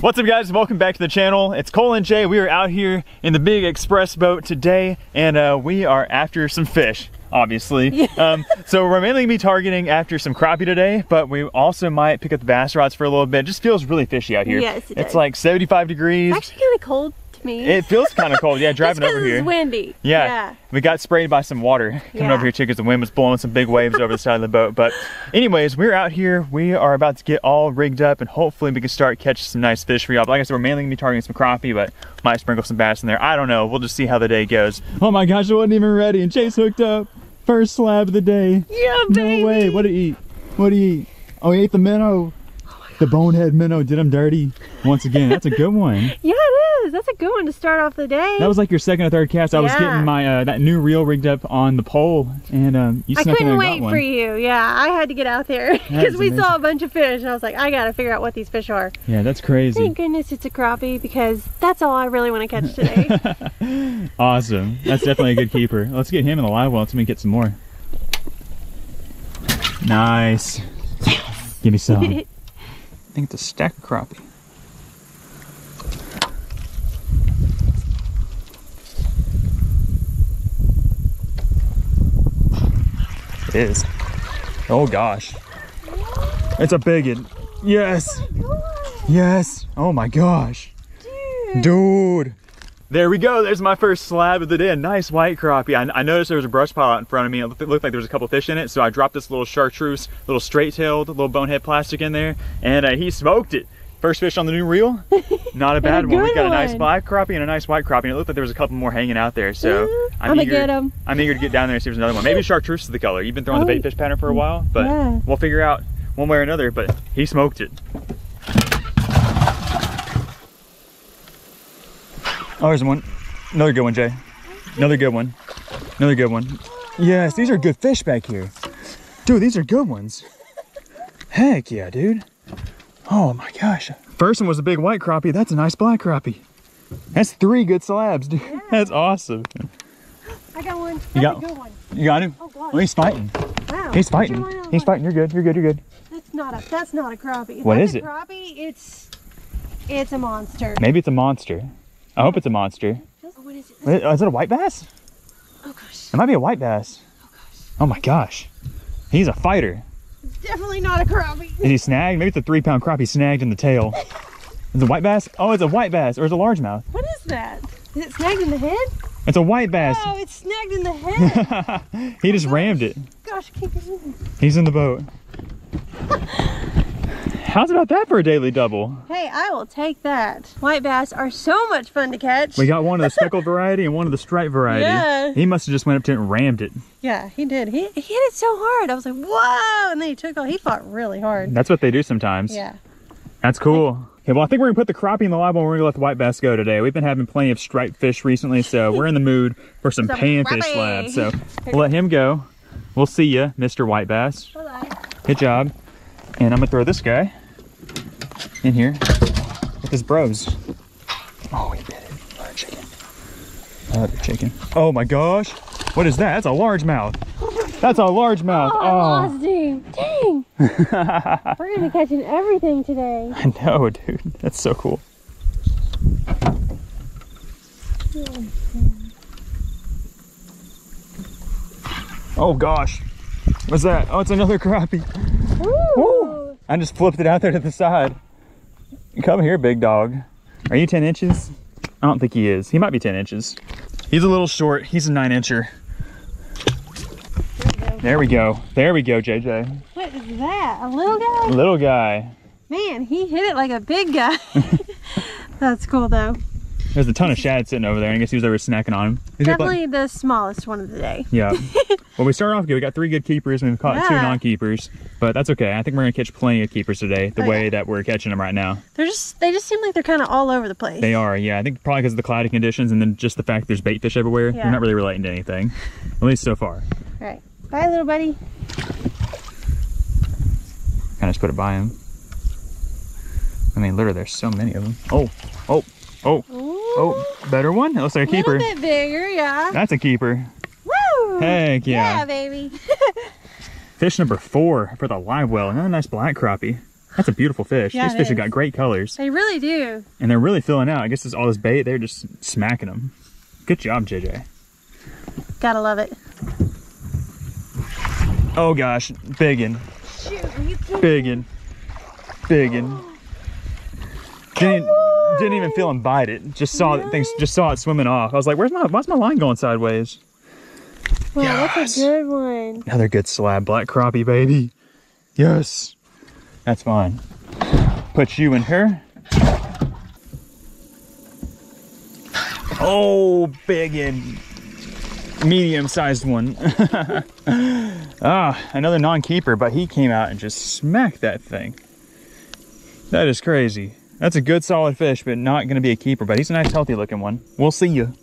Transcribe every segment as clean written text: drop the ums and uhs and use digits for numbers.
What's up, guys? Welcome back to the channel. It's Cole and Jay. We are out here in the big express boat today, and we are after some fish, obviously. Yeah. So we're mainly gonna be targeting after some crappie today, but we also might pick up the bass rods for a little bit. It just feels really fishy out here. Yes, it It's does. like 75 degrees. It's actually kind of cold to me. It feels kind of cold, yeah, driving over here. It's windy. Yeah. We got sprayed by some water coming over here too, because the wind was blowing some big waves over the side of the boat. But anyways, we're out here. We are about to get all rigged up, and hopefully we can start catching some nice fish for y'all. But like I said, we're mainly gonna be targeting some crappie, but might sprinkle some bass in there. I don't know. We'll just see how the day goes. Oh my gosh, I wasn't even ready, and Chase hooked up. First slab of the day. Yeah, baby. No way. What did he eat? What did he eat? Oh, he ate the minnow. The bonehead minnow did him dirty. Once again, that's a good one. Yeah, it is. That's a good one to start off the day. That was like your second or third cast. I was getting my that new reel rigged up on the pole, and you snuck in and got one. I couldn't wait for you. Yeah, I had to get out there because we saw a bunch of fish, and I was like, I gotta figure out what these fish are. Yeah, that's crazy. Thank goodness it's a crappie, because that's all I really want to catch today. Awesome. That's definitely a good keeper. Let's get him in the live well until we get some more. Nice. Yes. Give me some. I think it's a stack of crappie. It is. Oh gosh. It's a biggin. Yes. Yes. Oh my gosh. Dude. There we go. There's my first slab of the day. A nice white crappie. I noticed there was a brush pile out in front of me. It looked like there was a couple fish in it. So I dropped this little chartreuse, little straight-tailed, little bonehead plastic in there, and he smoked it. First fish on the new reel. Not a bad one. We got a nice black crappie and a nice white crappie. And it looked like there was a couple more hanging out there. So I'm eager to get down there and see if there's another one. Maybe chartreuse is the color. You've been throwing the bait fish pattern for a while, but we'll figure out one way or another. But he smoked it. Oh, there's one. Another good one, Jay. Another good one. Another good one. Yes, these are good fish back here. Dude, these are good ones. Heck yeah, dude. Oh my gosh. First one was a big white crappie. That's a nice black crappie. That's 3 good slabs, dude. Yeah. That's awesome. I got one. You got a good one. You got him? Oh gosh. Well, he's fighting. Wow. He's fighting. He's fighting. You're good. You're good. You're good. That's not a crappie. What is it? Crappie, it's a monster. Maybe it's a monster. I hope it's a monster. What is it? Is it a white bass? Oh gosh. It might be a white bass. Oh gosh. Oh my gosh. He's a fighter. It's definitely not a crappie. Is he snagged? Maybe it's a 3-pound crappie snagged in the tail. Is it a white bass? Oh, it's a white bass, or it's a largemouth. What is that? Is it snagged in the head? It's a white bass. Oh, it's snagged in the head. He just rammed it. Gosh, keep it in. He's in the boat. How's about that for a daily double? Hey, I will take that. White bass are so much fun to catch. We got one of the speckled variety and one of the striped variety. Yeah. He must have just went up to it and rammed it. Yeah, he did. He hit it so hard. I was like, whoa! And then he took off. He fought really hard. That's what they do sometimes. Yeah. That's cool. Okay, well, I think we're gonna put the crappie in the live well. We're gonna let the white bass go today. We've been having plenty of striped fish recently, so we're in the mood for some panfish slabs. So we'll let him go. We'll see ya, Mr. White Bass. Bye-bye. Good job. And I'm gonna throw this guy in here with his bros. Oh, he bit it. Another chicken. Another chicken. Oh my gosh. What is that? That's a largemouth. That's a largemouth. Oh, I lost him. Dang. We're gonna be catching everything today. I know, dude. That's so cool. Oh gosh. What's that? Oh, it's another crappie. Woo! I just flipped it out there to the side. Come here, big dog. Are you 10 inches? I don't think he is. He might be 10 inches. He's a little short. He's a 9-incher. There we go. There we go, JJ. What is that? A little guy? Little guy. Man, he hit it like a big guy. That's cool though. There's a ton of shad sitting over there, and I guess he was over snacking on him. Definitely the smallest one of the day. Yeah. Well, we started off good. We got 3 good keepers, and we've caught 2 non-keepers. But that's okay. I think we're gonna catch plenty of keepers today, the way that we're catching them right now. They just seem like they're kind of all over the place. They are, yeah. I think probably because of the cloudy conditions, and then just the fact there's bait fish everywhere. Yeah. They're not really relating to anything, at least so far. All right. Bye, little buddy. Kind of just put it by him. I mean, literally, there's so many of them. Oh, oh, oh. Ooh. Oh, better one? That looks like a keeper. A little bit bigger, yeah. That's a keeper. Woo! Heck yeah. Yeah, baby. Fish number 4 for the live well. Another nice black crappie. That's a beautiful fish. Yeah, These fish have got great colors. They really do. And they're really filling out. I guess it's all this bait. They're just smacking them. Good job, JJ. Gotta love it. Oh gosh, biggin. Shoot, are you kidding? Biggin. Biggin. Didn't even feel him bite it. Just saw it swimming off. I was like, why's my line going sideways? Wow, yes. that's a good one. Another good slab black crappie, baby. Yes. That's fine. Put you in her. Oh, biggin. Medium-sized one. Another non-keeper, but he came out and just smacked that thing. That is crazy. That's a good solid fish, but not gonna be a keeper, but he's a nice healthy looking one. We'll see you.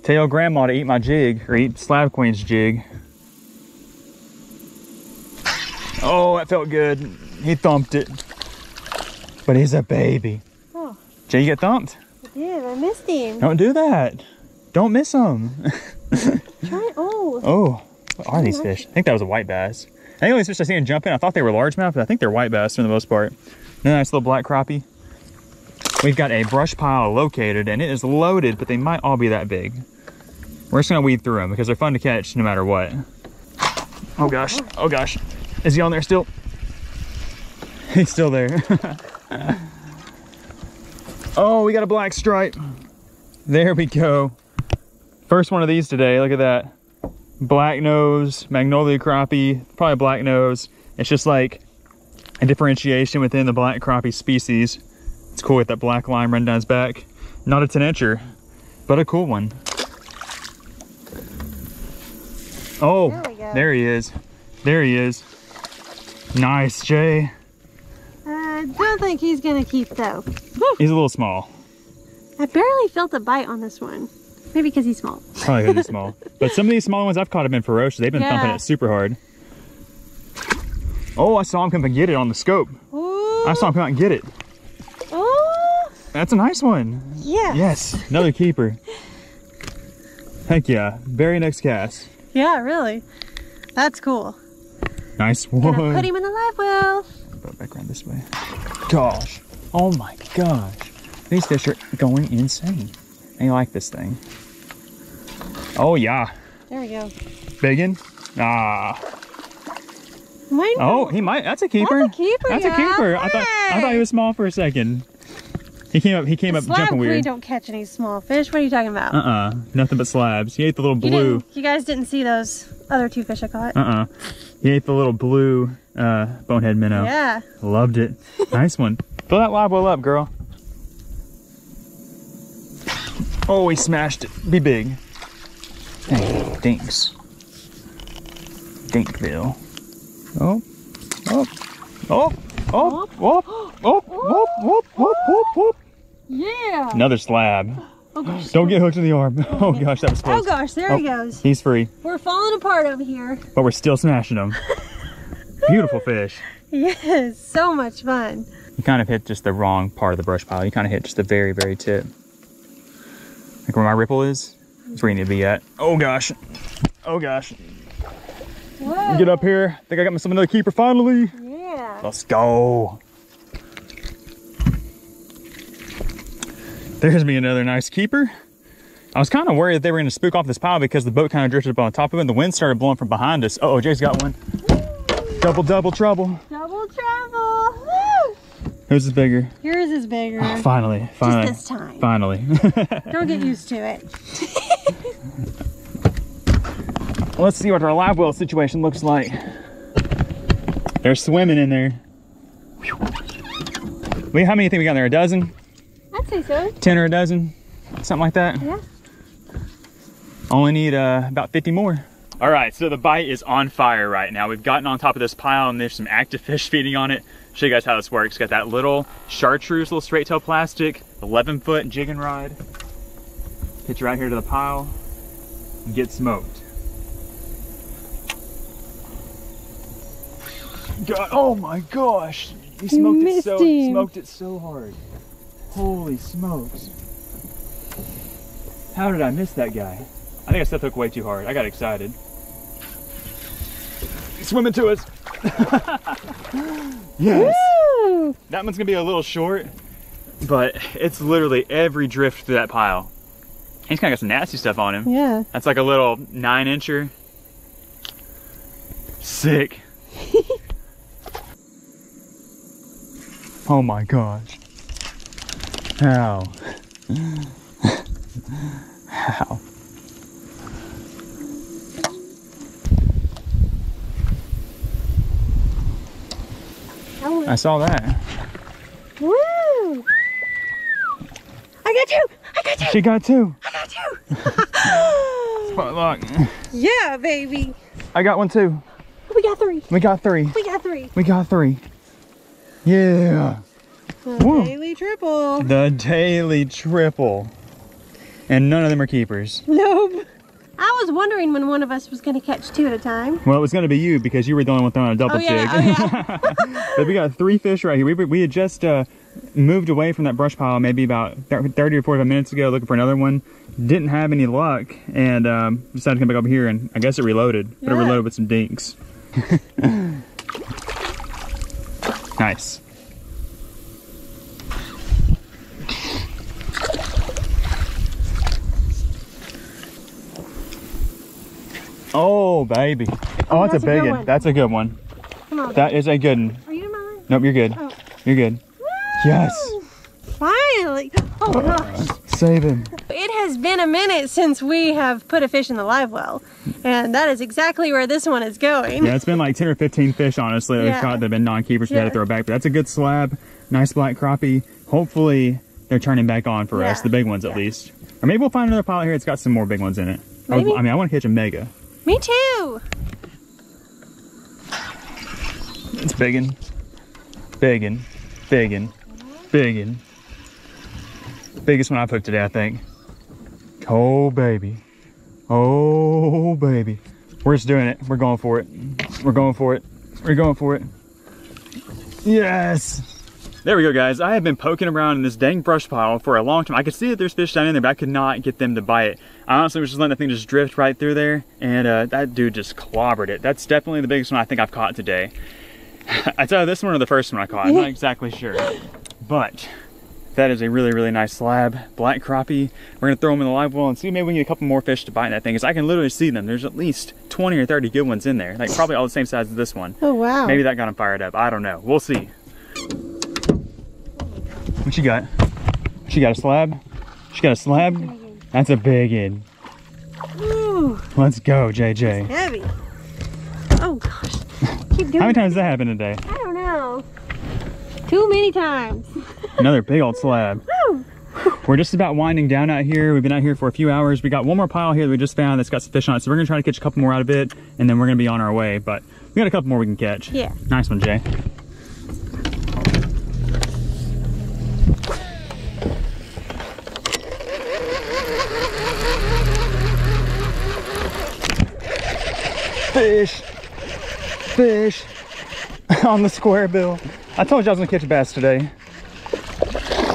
Tell grandma to eat my jig, or eat Slab Queen's jig. Oh, that felt good. He thumped it. But he's a baby. Oh. Jay, you get thumped? I did, I missed him. Don't do that. Don't miss them. Oh, what are these fish? I think that was a white bass. I think all these fish I seen jump in, I thought they were largemouth, but I think they're white bass for the most part. Nice little black crappie. We've got a brush pile located, and it is loaded, but they might all be that big. We're just gonna weed through them because they're fun to catch no matter what. Oh gosh, oh gosh. Is he on there still? He's still there. Oh, we got a black stripe. There we go. First one of these today, look at that. Black nose, magnolia crappie, probably black nose. It's just like a differentiation within the black crappie species. It's cool with that black line running down his back. Not a 10-incher, but a cool one. Oh, there he is. There he is. Nice, Jay. I don't think he's gonna keep though. He's a little small. I barely felt a bite on this one. Maybe because he's small. Probably because he's small. But some of these small ones I've caught have been ferocious. They've been thumping it super hard. Oh, I saw him come and get it on the scope. Ooh. I saw him come out and get it. Oh. That's a nice one. Yeah. Yes, another keeper. Heck yeah. Very next cast. Yeah, really. That's cool. Nice one. Gonna put him in the live well. Put it back around this way. Gosh. Oh my gosh. These fish are going insane. They like this thing. Oh yeah. There we go. Biggin. Ah. Oh, he might. That's a keeper. That's a keeper. That's a keeper. I thought he was small for a second. He came up jumping weird. We don't catch any small fish. What are you talking about? Nothing but slabs. He ate the little blue. You guys didn't see those other two fish I caught? He ate the little blue bonehead minnow. Yeah. Loved it. Nice one. Fill that live well up, girl. Oh, he smashed it. Be big. Hey, dinks. Dinkville. Oh. Oh. Oh. Oh. Whoop. Whoop. Whoop. Whoop. Whoop. Whoop. Whoop. Yeah. Another slab. Oh, gosh. Don't get hooked in the arm. Oh gosh, that was close. Oh gosh, there he goes. He's free. We're falling apart over here. But we're still smashing them. Beautiful fish. Yes, so much fun. You kind of hit just the wrong part of the brush pile. You kind of hit just the very, very tip. Like where my ripple is, that's where you need to be at. Oh gosh. Oh gosh. Whoa. Get up here. I think I got myself another keeper finally. Yeah. Let's go. There's me another nice keeper. I was kind of worried that they were going to spook off this pile because the boat kind of drifted up on top of it and the wind started blowing from behind us. Uh oh, Jay's got one. Double trouble. Double trouble. Woo. Whose is bigger? Yours is bigger. Oh, finally. Just this time. Finally. Don't get used to it. Let's see what our live well situation looks like. They're swimming in there. Wait, how many do you think we got in there? A dozen? I'd say so. 10 or a dozen? Something like that? Yeah. Only need about 50 more. All right, so the bite is on fire right now. We've gotten on top of this pile and there's some active fish feeding on it. Show you guys how this works. Got that little chartreuse, little straight tail plastic, 11-foot jigging rod. Pitch right here to the pile and get smoked. God, oh my gosh. He smoked it so hard. Holy smokes. How did I miss that guy? I think I set the hook way too hard. I got excited. He's swimming to us. Yes. Woo! That one's gonna be a little short, but it's literally every drift through that pile. He's kind of got some nasty stuff on him. Yeah. That's like a little 9-incher. Sick. Oh my gosh. How? How? I saw that. Woo! I got two! I got two! She got two. I got two! Spot lock. Yeah, baby. I got one too. We got three. We got three. We got three. We got three. Yeah. The Woo. daily triple. The daily triple. And none of them are keepers. Nope. I was wondering when one of us was going to catch two at a time. Well, it was going to be you because you were the only one throwing a double jig. Oh, yeah. But we got 3 fish right here. We had just moved away from that brush pile maybe about 30 or 45 minutes ago looking for another one. Didn't have any luck and decided to come back over here and I guess it reloaded. But it reloaded with some dinks. Nice. Oh, baby. Oh, that's a big one. That's a good one. Come on. That is a good one. Are you mine? Nope, you're good. Oh. You're good. Woo! Yes. Finally. Oh, gosh. Save him. It has been a minute since we have put a fish in the live well. And that is exactly where this one is going. Yeah, it's been like 10 or 15 fish, honestly. We've caught that have been non-keepers. We had to throw back. But that's a good slab. Nice black crappie. Hopefully, they're turning back on for us. The big ones, at least. Or maybe we'll find another pile here that's got some more big ones in it. Maybe. I mean, I want to catch a mega. Me too. It's biggin'. Biggin'. Biggin'. Biggin'. Biggest one I've hooked today, I think. Oh, baby. Oh, baby. We're just doing it. We're going for it. We're going for it. We're going for it. Yes. There we go, guys. I have been poking around in this dang brush pile for a long time. I could see that there's fish down in there, but I could not get them to bite. I honestly was just letting that thing just drift right through there, and that dude just clobbered it. That's definitely the biggest one I think I've caught today. I tell you, this one or the first one I caught, I'm not exactly sure. But that is a really, really nice slab. Black crappie. We're gonna throw them in the live well and see maybe we can get a couple more fish to bite in that thing, because I can literally see them. There's at least 20 or 30 good ones in there. Like probably all the same size as this one. Oh, wow. Maybe that got them fired up. I don't know. We'll see. What you got? She got a slab? She got a slab? That's a big one. Ooh. Let's go, JJ. It's heavy. Oh, gosh. Keep doing How many it. times did that happen today? I don't know. Too many times. Another big old slab. Woo. We're just about winding down out here. We've been out here for a few hours. We got one more pile here that we just found that's got some fish on it. So we're gonna try to catch a couple more out of it, and then we're gonna be on our way. But we got a couple more we can catch. Yeah. Nice one, Jay. Fish. Fish. On the square bill. I told you I was gonna catch a bass today.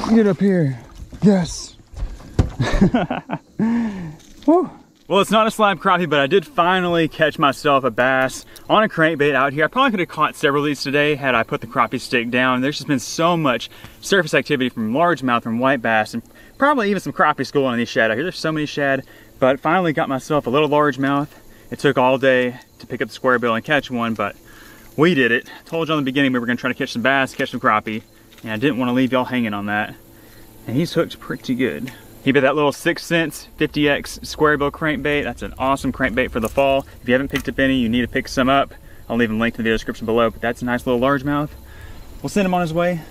Get up here. Yes. Woo. Well, it's not a slab crappie, but I did finally catch myself a bass on a crankbait out here. I probably could have caught several of these today had I put the crappie stick down. There's just been so much surface activity from largemouth, from white bass, and probably even some crappie schooling on these shad out here. There's so many shad, but finally got myself a little largemouth. It took all day to pick up the square bill and catch one, but we did it. I told you on the beginning we were gonna try to catch some bass, catch some crappie, and I didn't want to leave y'all hanging on that. And he's hooked pretty good. He bit that little 6 cents 50X square bill crankbait. That's an awesome crankbait for the fall. If you haven't picked up any, you need to pick some up. I'll leave them linked in the video description below, but that's a nice little largemouth. We'll send him on his way.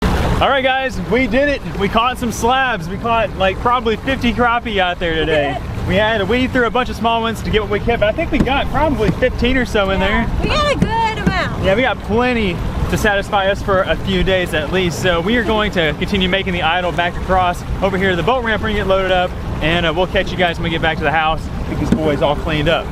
All right, guys, we did it. We caught some slabs. We caught like probably 50 crappie out there today. We had to weed through a bunch of small ones to get what we kept, but I think we got probably 15 or so in there. We got a good amount. Yeah, we got plenty to satisfy us for a few days at least. So we are going to continue making the idle back across over here to the boat ramp. We're gonna get loaded up, and we'll catch you guys when we get back to the house. Get these boys all cleaned up.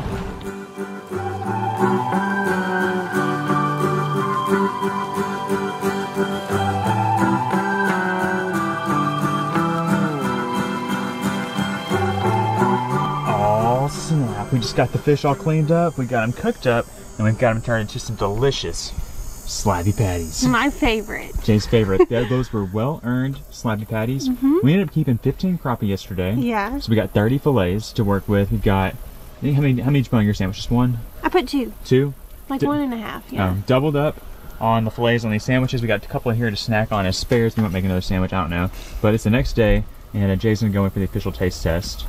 Oh snap, we just just got the fish all cleaned up. We got them cooked up, and we've got them turned into some delicious slabby patties. My favorite. Jay's favorite. Those were well-earned slabby patties. We ended up keeping 15 crappie yesterday. Yeah. So we got 30 fillets to work with. We've got, how many did you put on your sandwich? Just one? I put 2. 2? Like 1.5, yeah. Doubled up on the fillets on these sandwiches. We got a couple in here to snack on as spares. We might make another sandwich, I don't know. But it's the next day, and Jay's gonna go in for the official taste test.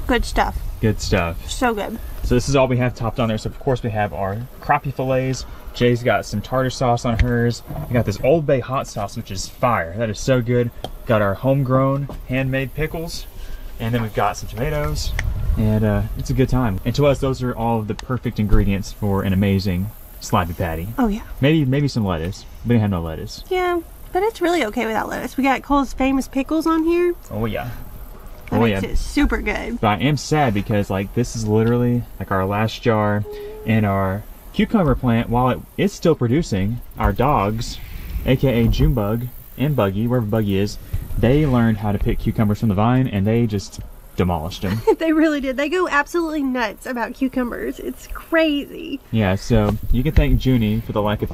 Good stuff. Good stuff. So good. So this is all we have topped on there. So of course we have our crappie fillets. Jay's got some tartar sauce on hers. We got this Old Bay hot sauce, which is fire. That is so good. Got our homegrown handmade pickles. And then we've got some tomatoes. And it's a good time. And to us, those are all of the perfect ingredients for an amazing slabby patty. Oh yeah. Maybe some lettuce. We didn't have no lettuce. Yeah, but it's really okay without lettuce. We got Cole's famous pickles on here. Oh yeah. That makes it super good. But I am sad because like this is literally like our last jar in our cucumber plant. While it is still producing, our dogs, aka Junebug and Buggy, wherever Buggy is, they learned how to pick cucumbers from the vine and they just demolished them. They really did. They go absolutely nuts about cucumbers. It's crazy. Yeah, so you can thank Junie for the lack of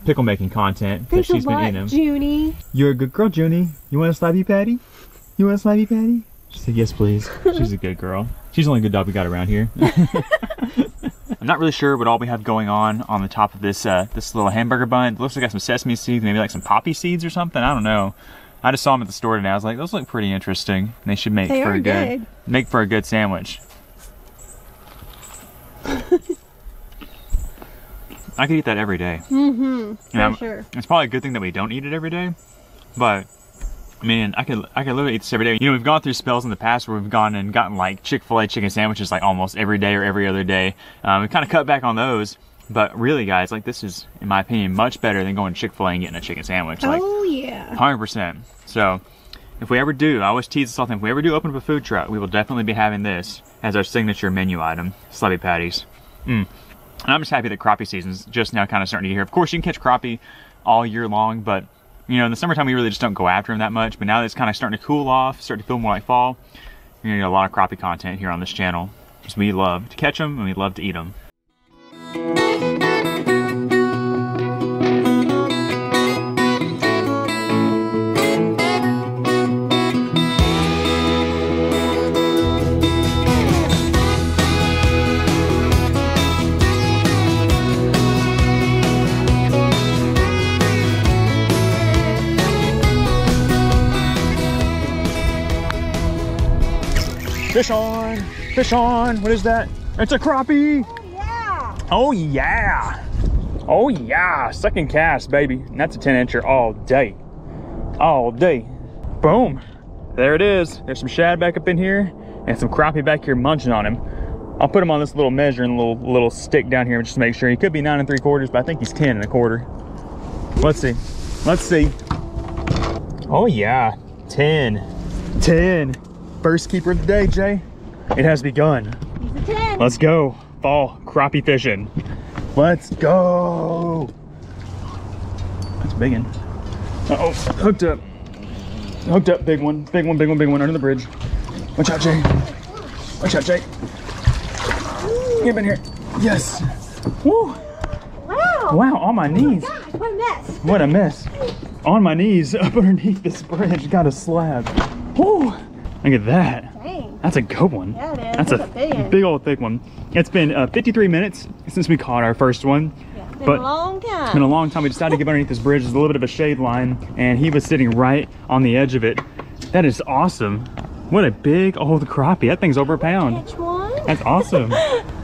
pickle making content because she's been eating them. Junie. You're a good girl, Junie. You want a slabby patty? You want a slabby patty? She said, yes, please. She's a good girl. She's the only good dog we got around here. I'm not really sure what all we have going on the top of this this little hamburger bun. It looks like I got some sesame seeds, maybe like some poppy seeds or something. I don't know. I just saw them at the store today. I was like, those look pretty interesting. They should make for a good sandwich. I could eat that every day. For sure. It's probably a good thing that we don't eat it every day, but I mean, I could literally eat this every day. You know, we've gone through spells in the past where we've gone and gotten like Chick-fil-A chicken sandwiches like almost every day or every other day. We kind of cut back on those, but really, guys, like this is, in my opinion, much better than going to Chick-fil-A and getting a chicken sandwich. Like, oh yeah, 100%. So, if we ever do, I always tease this all the time. If we ever do open up a food truck, we will definitely be having this as our signature menu item: slabby patties. And I'm just happy that crappie season's just now kind of starting to get here. Of course, you can catch crappie all year long, but you know, in the summertime, we really just don't go after them that much. But now that it's kind of starting to cool off, starting to feel more like fall, you're gonna get a lot of crappie content here on this channel. Because we love to catch them and we love to eat them. Fish on! Fish on! What is that? It's a crappie! Oh yeah! Oh yeah! Oh yeah! Second cast, baby. And that's a 10-incher all day. All day. Boom! There it is. There's some shad back up in here and some crappie back here munching on him. I'll put him on this little measuring little stick down here just to make sure. He could be 9 3/4, but I think he's 10 1/4. Let's see. Let's see. Oh yeah. 10. 10. First keeper of the day, Jay. It has begun. He's a 10. Let's go. Fall crappie fishing. Let's go. That's a big one. Uh-oh, hooked up. Hooked up, big one. Big one, big one, big one under the bridge. Watch out, Jay. Watch out, Jay. Get in here. Yes. Woo. Wow. Wow, on my knees. Oh my gosh, what a mess. What a mess. On my knees up underneath this bridge. Got a slab. Woo. Look at that. Dang. That's a good one. Yeah, it is. That's a big old thick one. It's been 53 minutes since we caught our first one. Yeah, it's been a long time. It's been a long time. We decided to get underneath this bridge. There's a little bit of a shade line, and he was sitting right on the edge of it. That is awesome. What a big old crappie. That thing's over a pound. Catch one. That's awesome.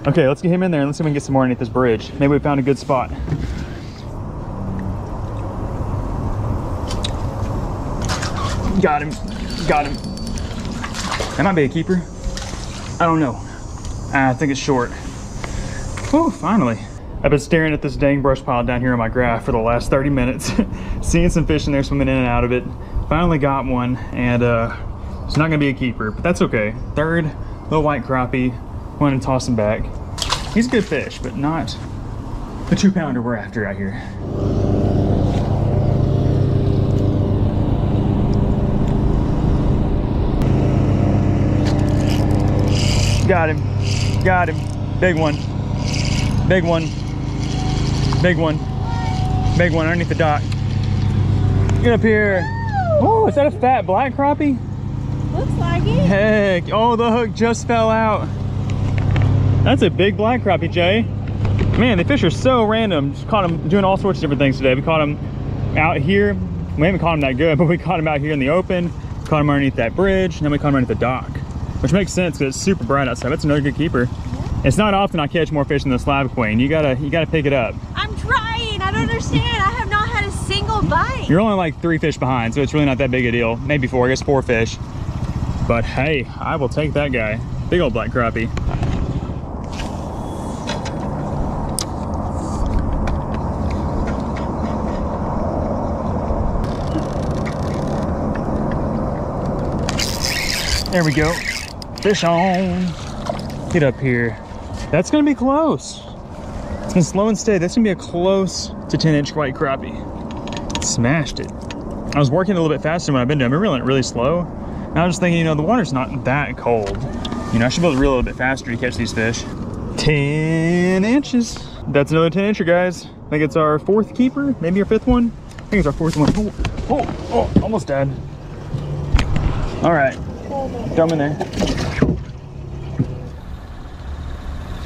Okay, let's get him in there and let's see if we can get some more underneath this bridge. Maybe we found a good spot. Got him. Got him. That might be a keeper. I don't know. I think it's short. Oh, finally. I've been staring at this dang brush pile down here on my graph for the last 30 minutes. Seeing some fish in there swimming in and out of it. Finally got one, and it's not gonna be a keeper, but that's okay. Third, little white crappie. Went and toss him back. He's a good fish, but not the 2-pounder we're after out here. Got him. Got him. Big one. Big one. Big one. Big one underneath the dock. Get up here. Oh, is that a fat black crappie? Looks like it. Heck. Oh, the hook just fell out. That's a big black crappie, Jay. Man, the fish are so random. Just caught them doing all sorts of different things today. We caught them out here. We haven't caught them that good, but we caught them out here in the open. Caught them underneath that bridge, and then we caught them underneath the dock. Which makes sense because it's super bright outside. That's another good keeper. Yeah. It's not often I catch more fish than the slab queen. You gotta pick it up. I'm trying. I don't understand. I have not had a single bite. You're only like 3 fish behind, so it's really not that big a deal. Maybe 4, I guess 4 fish. But hey, I will take that guy. Big old black crappie. There we go. Fish on. Get up here. That's gonna be close. It's been slow and steady. That's gonna be a close to 10-inch white crappie. Smashed it. I was working a little bit faster when I've been doing. I've been reeling it really slow. And I was just thinking, you know, the water's not that cold. You know, I should be able to reel a little bit faster to catch these fish. 10 inches. That's another 10-incher, guys. I think it's our 4th keeper, maybe our 5th one. I think it's our 4th one. Oh, almost dead. All right. Throw him in there.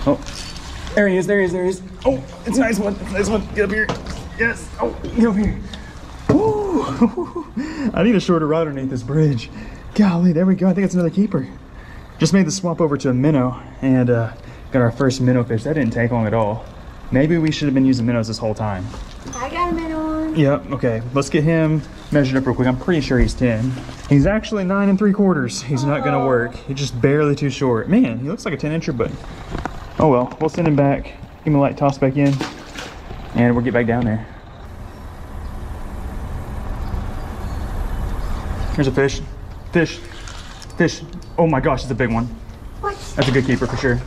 Oh, there he is, there he is, there he is. Oh, it's a nice one, it's a nice one. Get up here. Yes, oh, get up here. Ooh. I need a shorter rod underneath this bridge. Golly, there we go. I think it's another keeper. Just made the swap over to a minnow and got our first minnow fish. That didn't take long at all. Maybe we should have been using minnows this whole time. I got a minnow on. Yep, okay. Let's get him measured up real quick. I'm pretty sure he's 10. He's actually 9 3/4. He's not gonna work. He's just barely too short. Man, he looks like a 10-incher, but oh well. We'll send him back. Give him a light toss back in, and we'll get back down there. Here's a fish. Fish. Fish. Oh my gosh, it's a big one. What? That's a good keeper for sure.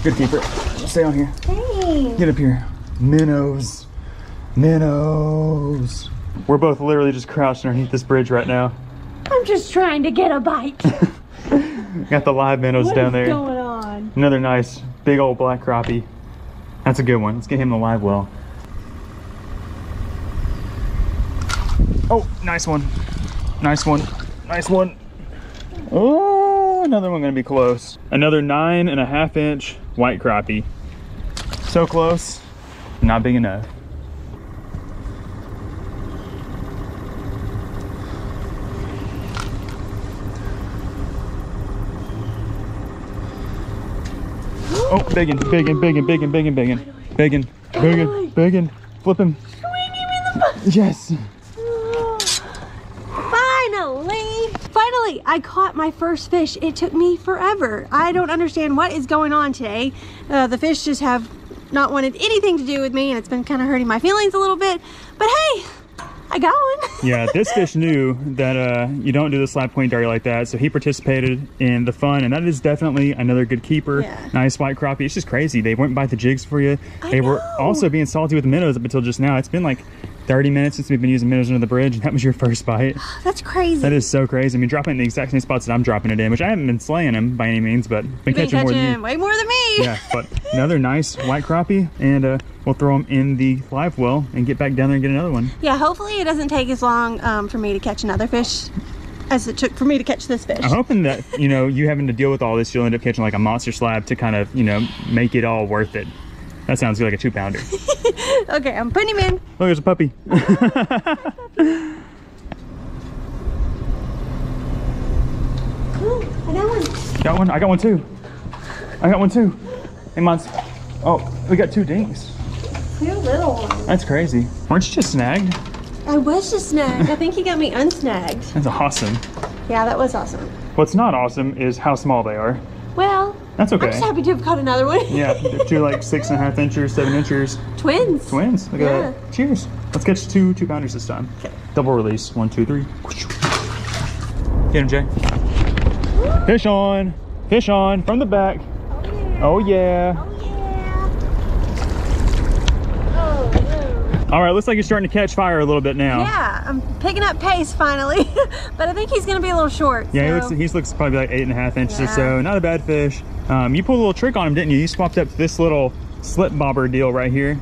Good keeper. Stay on here. Dang. Get up here. Minnows. Minnows. We're both literally just crouched underneath this bridge right now. I'm just trying to get a bite. Got the live minnows down there. What's going on? Another nice big old black crappie. That's a good one. Let's get him the live well. Oh, nice one. Nice one. Nice one. Oh, another one gonna be close. Another 9 1/2-inch white crappie. So close, not big enough. Oh, biggin, biggin, biggin, biggin, biggin, biggin, biggin, biggin, biggin. Flip him. Swing him in the... Yes. Finally, I caught my first fish. It took me forever. I don't understand what is going on today. The fish just have not wanted anything to do with me, and it's been kind of hurting my feelings a little bit. But hey, I got one. Yeah, this fish knew that you don't do the slab queen dirty like that, so he participated in the fun, and that is definitely another good keeper. Yeah. Nice white crappie. It's just crazy. They wouldn't bite the jigs for you. They were also being salty with the minnows up until just now. It's been like 30 minutes since we've been using minnows under the bridge, and that was your first bite. That's crazy. That is so crazy. I mean, dropping it in the exact same spots that I'm dropping it in, which I haven't been slaying them by any means, but been catching more than you. Way more than me. Yeah, but another nice white crappie, and we'll throw them in the live well and get back down there and get another one. Yeah, hopefully it doesn't take as long for me to catch another fish as it took for me to catch this fish. I'm hoping that, you know, you having to deal with all this, you'll end up catching like a monster slab to kind of, you know, make it all worth it. That sounds good, like a 2-pounder. Okay, I'm putting him in. Look, there's a puppy. Ooh, I got one. Got one? I got one too. I got one too. Hey, Mons. Oh, we got 2 dinks. 2 little ones. That's crazy. Weren't you just snagged? I was just snagged. I think he got me unsnagged. That's awesome. Yeah, that was awesome. What's not awesome is how small they are. Well, that's okay. I'm just happy to have caught another one. Yeah, they're 2 like 6 1/2-inchers, 7-inchers. Twins. Twins. Look at that. Cheers. Let's catch 2 2-pounders this time. Okay. Double release. 1, 2, 3. Get him, Jay. Woo. Fish on. Fish on from the back. Oh yeah. Oh yeah. Oh yeah. Oh no. All right, looks like you're starting to catch fire a little bit now. Yeah, I'm picking up pace finally, but I think he's gonna be a little short. Yeah, so. he looks probably like 8.5 inches or so. Not a bad fish. You pulled a little trick on him, didn't you? You swapped up this little slip bobber deal right here.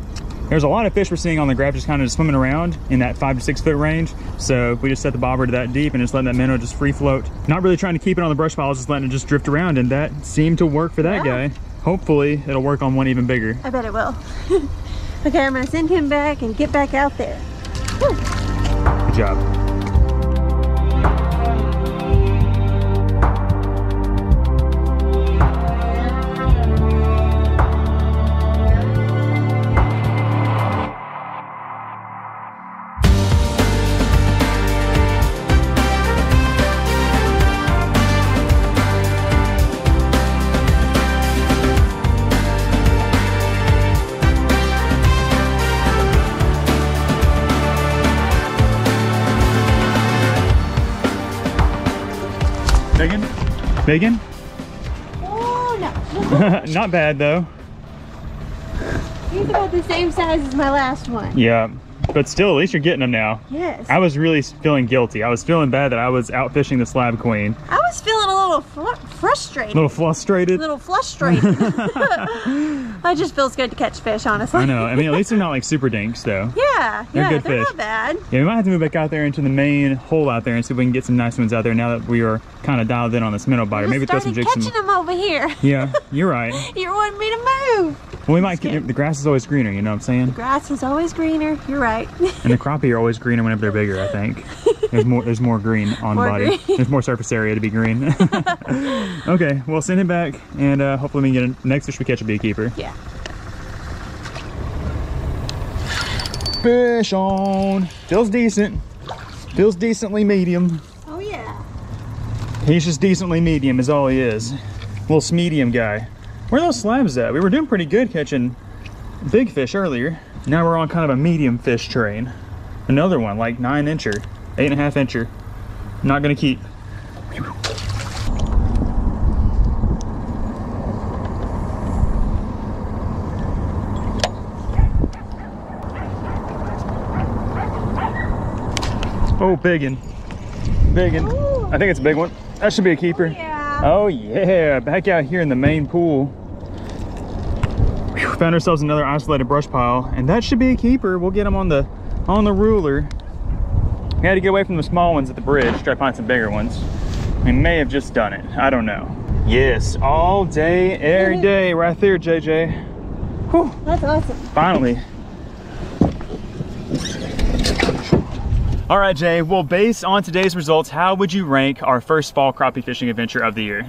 There's a lot of fish we're seeing on the graph just kind of swimming around in that 5 to 6 foot range. So if we just set the bobber to that deep and just letting that minnow just free float, not really trying to keep it on the brush piles, just letting it just drift around, and that seemed to work for that guy. Hopefully it'll work on one even bigger. I bet it will. Okay, I'm gonna send him back and get back out there. Whew. Good job. Bacon? Oh, no. Not bad though. He's about the same size as my last one. Yeah, but still, at least you're getting them now. Yes. I was really feeling guilty. I was feeling bad that I was out fishing the slab queen. I was feeling a little frustrated. A little frustrated? A little frustrated. It just feels good to catch fish, honestly. I know. I mean, at least they're not like super dinks though. Yeah, they're good they're fish. Not bad. Yeah, we might have to move back out there into the main hole out there and see if we can get some nice ones out there now that we are kind of dialed in on this minnow biter. Maybe throw some jigs. Catching them over here. Yeah, you're right. You wanted me to move. Well, we might get, the grass is always greener, you know what I'm saying? The grass is always greener. You're right. And the crappie are always greener whenever they're bigger, I think. There's more green on body. Green. There's more surface area to be green. Okay, we'll send him back, and hopefully we can get next fish we catch will be a keeper. Yeah. Fish on. Feels decent. Feels decently medium. Oh yeah. He's just decently medium is all he is. Little medium guy. Where are those slabs at? We were doing pretty good catching big fish earlier. Now we're on kind of a medium fish train. Another one, like 9-incher, 8.5 incher. Not gonna keep. Oh, biggin. Biggin. I think it's a big one. That should be a keeper. Yeah. Oh yeah, back out here in the main pool. Whew, found ourselves another isolated brush pile, and that should be a keeper. We'll get them on the ruler. We had to get away from the small ones at the bridge, try to find some bigger ones. We may have just done it. I don't know. Yes, all day, every day, right there, JJ. Whew. That's awesome. Finally. All right, Jay, well, based on today's results, how would you rank our first fall crappie fishing adventure of the year?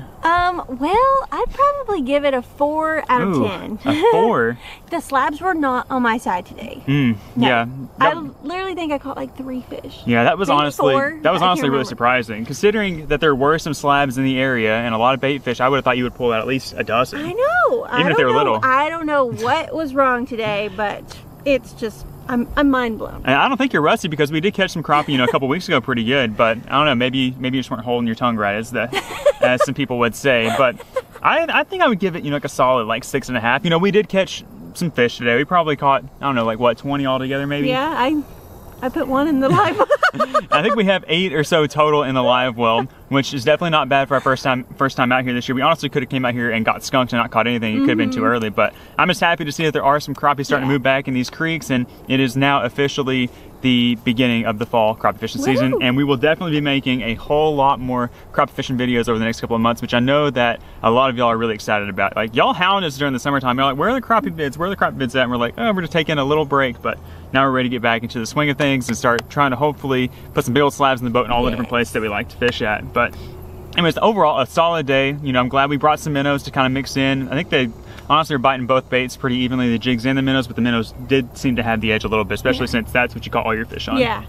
Well, I'd probably give it a 4 out of 10. A 4? The slabs were not on my side today. No. Yeah. I literally think I caught like 3 fish. Yeah, that was Maybe honestly 4. Really surprising. Considering that there were some slabs in the area and a lot of bait fish, I would have thought you would pull out at least a dozen. I know. Even if they were little. I don't know what was wrong today, but it's just, I'm mind blown. And I don't think you're rusty because we did catch some crappie, a couple weeks ago pretty good, but I don't know, maybe you just weren't holding your tongue right as some people would say. But I think I would give it, like a solid like 6.5. We did catch some fish today. We probably caught, I don't know, like what, 20 altogether maybe? Yeah, I put 1 in the live well. I think we have 8 or so total in the live well, which is definitely not bad for our first time out here this year. We honestly could have came out here and got skunked and not caught anything. It could have been too early, but I'm just happy to see that there are some crappie starting to move back in these creeks, and it is now officially the beginning of the fall crappie fishing season. And we will definitely be making a whole lot more crappie fishing videos over the next couple of months, which I know that a lot of y'all are really excited about. Like, y'all hound us during the summertime. You're like, where are the crappie vids? Where are the crappie vids at? And we're like, oh, we're just taking a little break, but now we're ready to get back into the swing of things and start trying to hopefully put some big old slabs in the boat in all the different places that we like to fish at. But anyways, overall, a solid day. I'm glad we brought some minnows to kind of mix in. I think they honestly are biting both baits pretty evenly, the jigs and the minnows, but the minnows did seem to have the edge a little bit, especially since that's what you caught all your fish on. Yeah.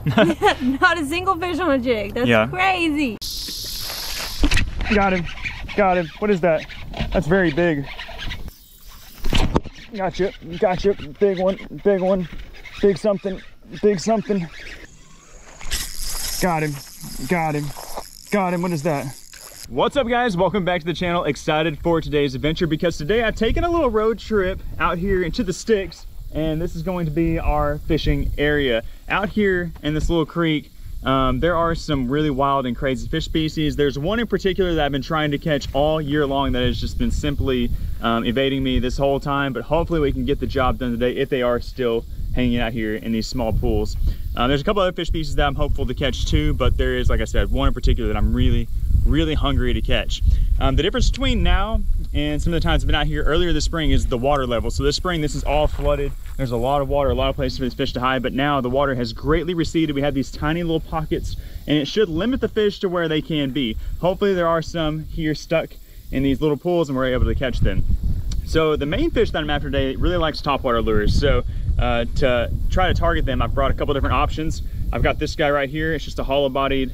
Not a single fish on a jig. That's crazy. Got him. Got him. What is that? That's very big. Gotcha. Gotcha. Big one. Big one. Big something. Big something. Got him. Got him. Got him. What is that? What's up, guys? Welcome back to the channel. Excited for today's adventure because today I've taken a little road trip out here into the sticks and this is going to be our fishing area. Out here in this little creek, there are some really wild and crazy fish species. There's one in particular that I've been trying to catch all year long that has just been simply evading me this whole time, but hopefully we can get the job done today if they are still hanging out here in these small pools. There's a couple other fish species that I'm hopeful to catch too, but there is, like I said, one in particular that I'm really hungry to catch. The difference between now and some of the times I've been out here earlier this spring is the water level. So this spring, this is all flooded. There's a lot of water, a lot of places for these fish to hide, but now the water has greatly receded. We have these tiny little pockets, and it should limit the fish to where they can be. Hopefully there are some here stuck in these little pools and we're able to catch them. So the main fish that I'm after today really likes topwater lures. So to try to target them, I've brought a couple different options. I've got this guy right here. It's just a hollow-bodied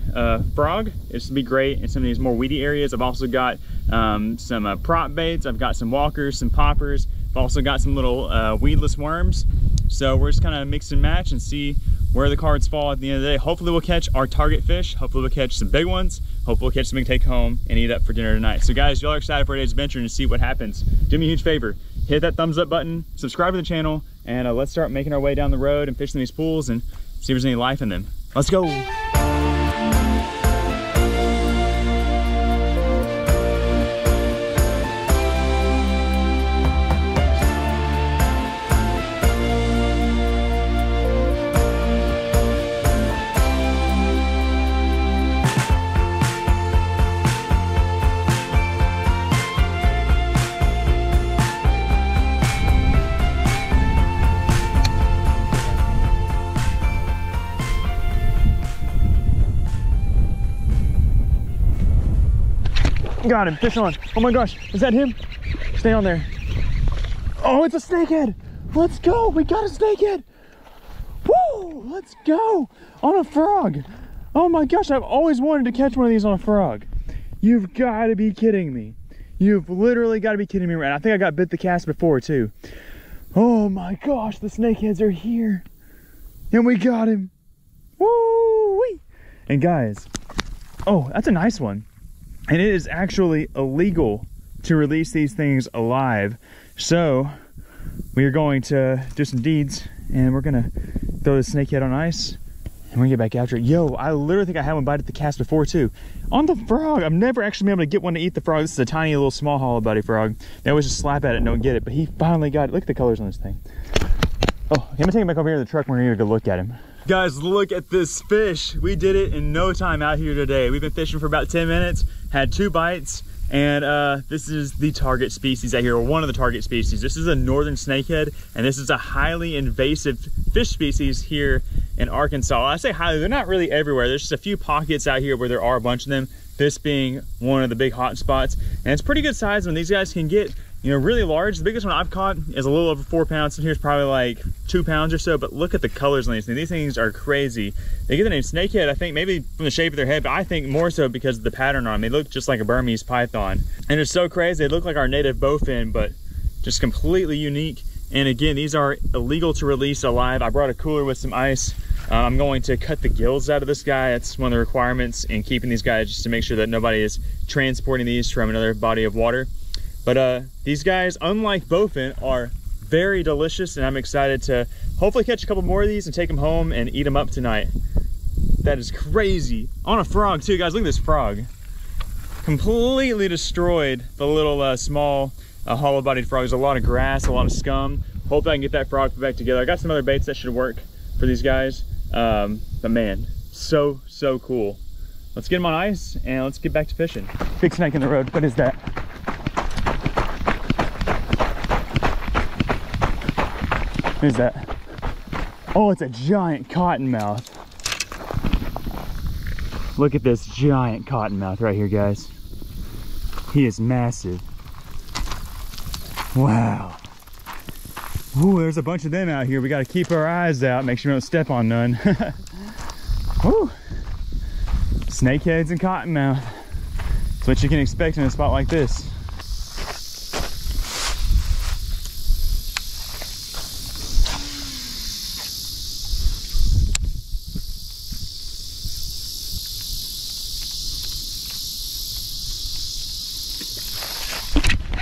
frog. It's to be great in some of these more weedy areas. I've also got some prop baits. I've got some walkers, some poppers. I've also got some little weedless worms. So we're just kind of mix and match and see where the cards fall at the end of the day. Hopefully we'll catch our target fish. Hopefully we'll catch some big ones. Hopefully we'll catch something to take home and eat up for dinner tonight. So guys, y'all are excited for today's adventure and to see what happens. Do me a huge favor. Hit that thumbs up button, subscribe to the channel, and let's start making our way down the road and fishing these pools and see if there's any life in them. Let's go. Got him, fish on. Oh my gosh, is that him? Stay on there. Oh, it's a snakehead. Let's go, we got a snakehead. Woo, let's go. On a frog. Oh my gosh, I've always wanted to catch one of these on a frog. You've got to be kidding me. You've literally got to be kidding me right now. I think I got bit the cast before too. Oh my gosh, the snakeheads are here. And we got him. Woo-wee. And guys, oh, that's a nice one. And it is actually illegal to release these things alive. So we are going to do some deeds and we're gonna throw the snakehead on ice and we're gonna get back after it. Yo, I literally think I had one bite at the cast before too. On the frog, I've never actually been able to get one to eat the frog. This is a tiny little small hollow body frog. They always just slap at it and don't get it, but he finally got it. Look at the colors on this thing. Oh, I'm gonna take him back over here to the truck and we're gonna go look at him. Guys, look at this fish. We did it in no time out here today. We've been fishing for about 10 minutes, had 2 bites, and this is the target species out here, or one of the target species. This is a northern snakehead, and this is a highly invasive fish species here in Arkansas. I say highly, they're not really everywhere. There's just a few pockets out here where there are a bunch of them, this being one of the big hot spots. And it's pretty good size when these guys can get, you know, really large. The biggest one I've caught is a little over 4 pounds. And here's probably like 2 pounds or so, but look at the colors on these things. These things are crazy. They get the name snakehead, I think maybe from the shape of their head, but I think more so because of the pattern on them. They look just like a Burmese python. And it's so crazy. They look like our native bowfin, but just completely unique. And again, these are illegal to release alive. I brought a cooler with some ice. I'm going to cut the gills out of this guy. That's one of the requirements in keeping these guys, just to make sure that nobody is transporting these from another body of water. But these guys, unlike bowfin, are very delicious, and I'm excited to hopefully catch a couple more of these and take them home and eat them up tonight. That is crazy. On a frog too, guys. Look at this frog. Completely destroyed the little small hollow-bodied frog. There's a lot of grass, a lot of scum. Hope I can get that frog put back together. I got some other baits that should work for these guys. But man, so cool. Let's get them on ice and let's get back to fishing. Big snake in the road. What is that? What is that? Oh, it's a giant cottonmouth. Look at this giant cottonmouth right here, guys. He is massive. Wow. Ooh, there's a bunch of them out here. We got to keep our eyes out, make sure we don't step on none. Woo. Snakeheads and cottonmouth. That's what you can expect in a spot like this.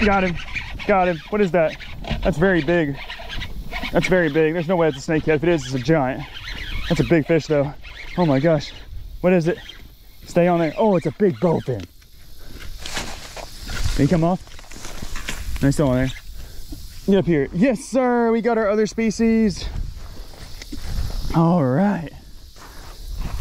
Got him. Got him. What is that? That's very big. That's very big. There's no way it's a snakehead. If it is, it's a giant. That's a big fish though. Oh my gosh. What is it? Stay on there. Oh, it's a big bowfin. Can you come off? No, he's still on there. Get up here. Yes, sir. We got our other species. All right.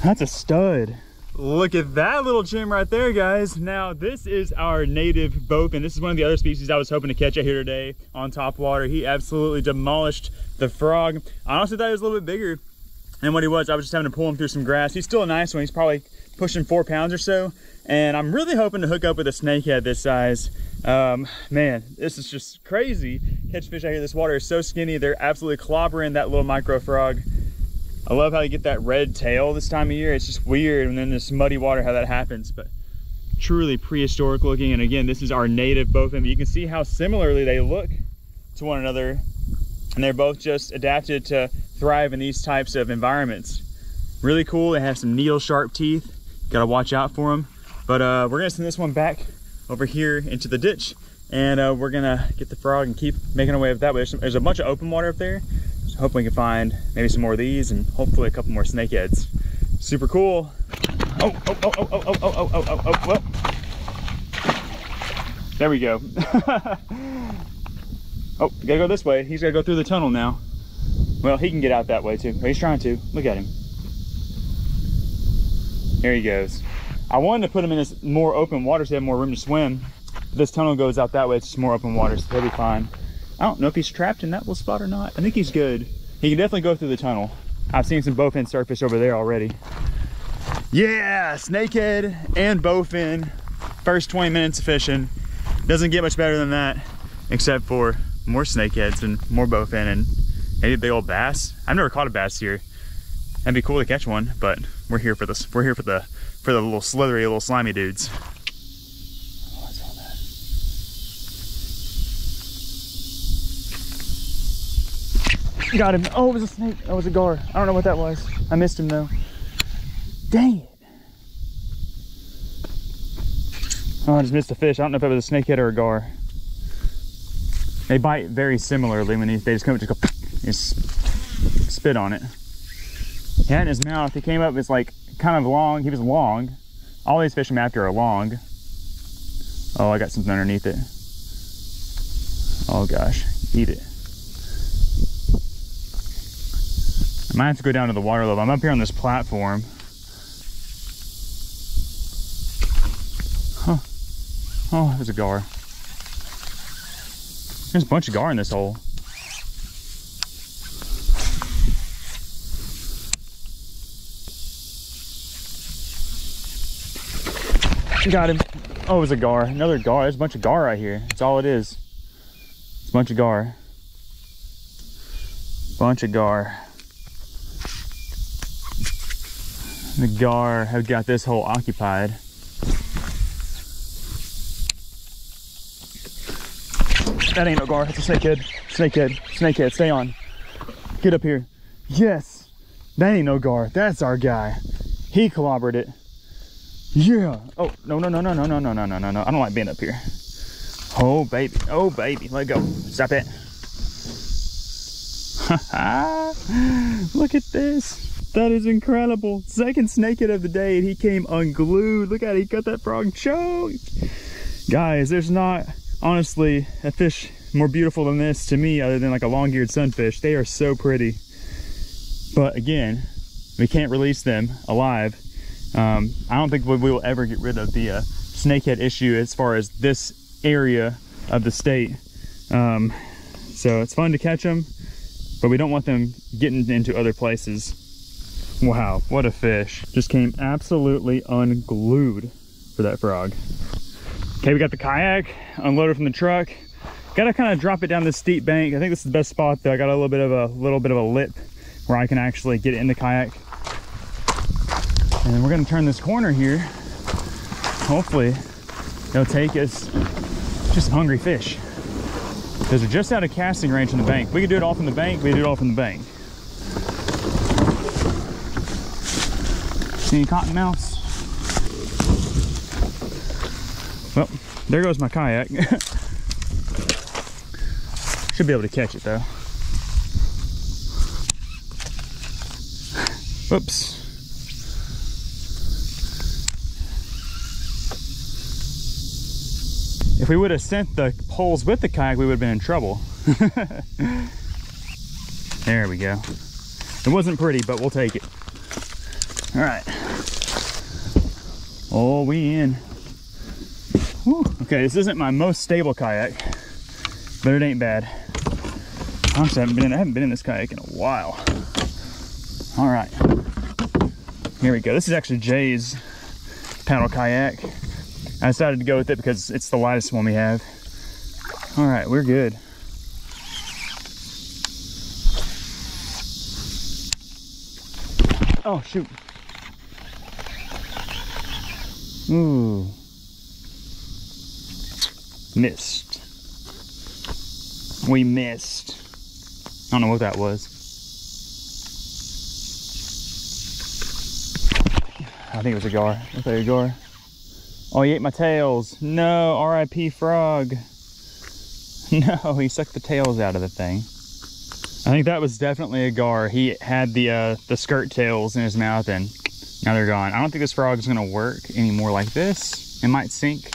That's a stud. Look at that little gem right there, guys. Now, this is our native bowfin. This is one of the other species I was hoping to catch out here today on top water. He absolutely demolished the frog. I honestly thought he was a little bit bigger than what he was. I was just having to pull him through some grass. He's still a nice one. He's probably pushing 4 pounds or so. And I'm really hoping to hook up with a snakehead this size. Man, this is just crazy. Catch fish out here. This water is so skinny. They're absolutely clobbering that little micro frog. I love how you get that red tail this time of year. It's just weird, and then this muddy water, how that happens, but truly prehistoric looking. And again, this is our native bowfin. But you can see how similarly they look to one another, and they're both just adapted to thrive in these types of environments. Really cool. They have some needle sharp teeth. Gotta watch out for them. But we're gonna send this one back over here into the ditch, and we're gonna get the frog and keep making our way up that way. There's a bunch of open water up there. So hoping we can find maybe some more of these and hopefully a couple more snakeheads. Super cool. Oh. There we go. Oh, you gotta go this way. He's gotta go through the tunnel now. Well, he can get out that way too. He's trying to. Look at him. There he goes. I wanted to put him in this more open water so he had more room to swim. This tunnel goes out that way. It's just more open water, so he'll be fine. I don't know if he's trapped in that little spot or not. I think he's good. He can definitely go through the tunnel. I've seen some bowfin surface over there already. Yeah, snakehead and bowfin. First 20 minutes of fishing. Doesn't get much better than that, except for more snakeheads and more bowfin and maybe a big old bass. I've never caught a bass here. That'd be cool to catch one, but we're here for this. We're here for the little slithery, little slimy dudes. Got him. Oh, it was a snake. That was a gar. I don't know what that was. I missed him though. Dang it. Oh, I just missed a fish. I don't know if it was a snakehead or a gar. They bite very similarly when they just come, just spit on it. He had in his mouth. He came up. It's like kind of long. He was long. All these fish I'm after are long. Oh, I got something underneath it. Oh gosh, eat it. I might have to go down to the water level. I'm up here on this platform. Huh. Oh, there's a gar. There's a bunch of gar in this hole. Got him. Oh, it was a gar. Another gar. There's a bunch of gar right here. That's all it is. It's a bunch of gar. Bunch of gar. The gar have got this hole occupied. That ain't no gar. It's a snakehead. Snakehead. Snakehead. Stay on. Get up here. Yes. That ain't no gar. That's our guy. He clobbered it. Yeah. Oh, no. I don't like being up here. Oh, baby. Oh, baby. Let go. Stop it. Look at this. That is incredible. Second snakehead of the day, and he came unglued. Look at it. He got that frog choked. Guys, there's not, honestly, a fish more beautiful than this to me other than like a long-eared sunfish. They are so pretty. But again, we can't release them alive. I don't think we will ever get rid of the snakehead issue as far as this area of the state. So it's fun to catch them, but we don't want them getting into other places. Wow, what a fish. Just came absolutely unglued for that frog. Okay, we got the kayak unloaded from the truck. Gotta kind of drop it down this steep bank. I think this is the best spot though. I got a little bit of a lip where I can actually get in the kayak. And then we're gonna turn this corner here. Hopefully it'll take us to some hungry fish. Because we're just out of casting range in the bank. We can do it all from the bank, we can do it all from the bank. See any cottonmouths? Well, there goes my kayak. Should be able to catch it though. Whoops. If we would have sent the poles with the kayak, we would have been in trouble. There we go. It wasn't pretty, but we'll take it. All right. Oh, we in. Whew. Okay, this isn't my most stable kayak, but it ain't bad. Honestly, I haven't been in this kayak in a while. All right. Here we go. This is actually Jay's paddle kayak. I decided to go with it because it's the lightest one we have. All right, we're good. Oh, shoot. Ooh. Missed. We missed. I don't know what that was. I think it was a gar. Was that a gar? Oh, he ate my tails. No, R.I.P. frog. No, he sucked the tails out of the thing. I think that was definitely a gar. He had the skirt tails in his mouth and now they're gone. I don't think this frog is gonna work anymore like this. It might sink,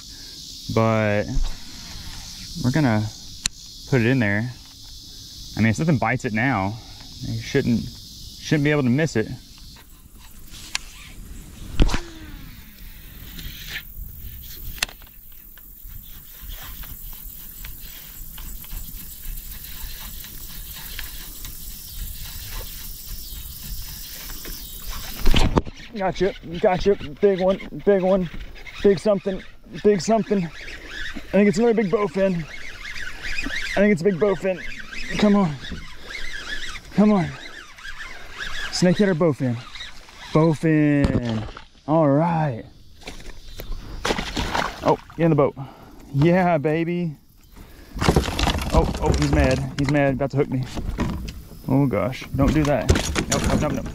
but we're gonna put it in there. I mean, if something bites it now, you shouldn't be able to miss it. Gotcha, gotcha, big one, big something, big something. I think it's another big bowfin. I think it's a big bowfin. Come on, come on. Snakehead or bowfin? Bowfin, all right. Oh, get in the boat. Yeah, baby. Oh, he's mad, about to hook me. Oh gosh, don't do that. Nope.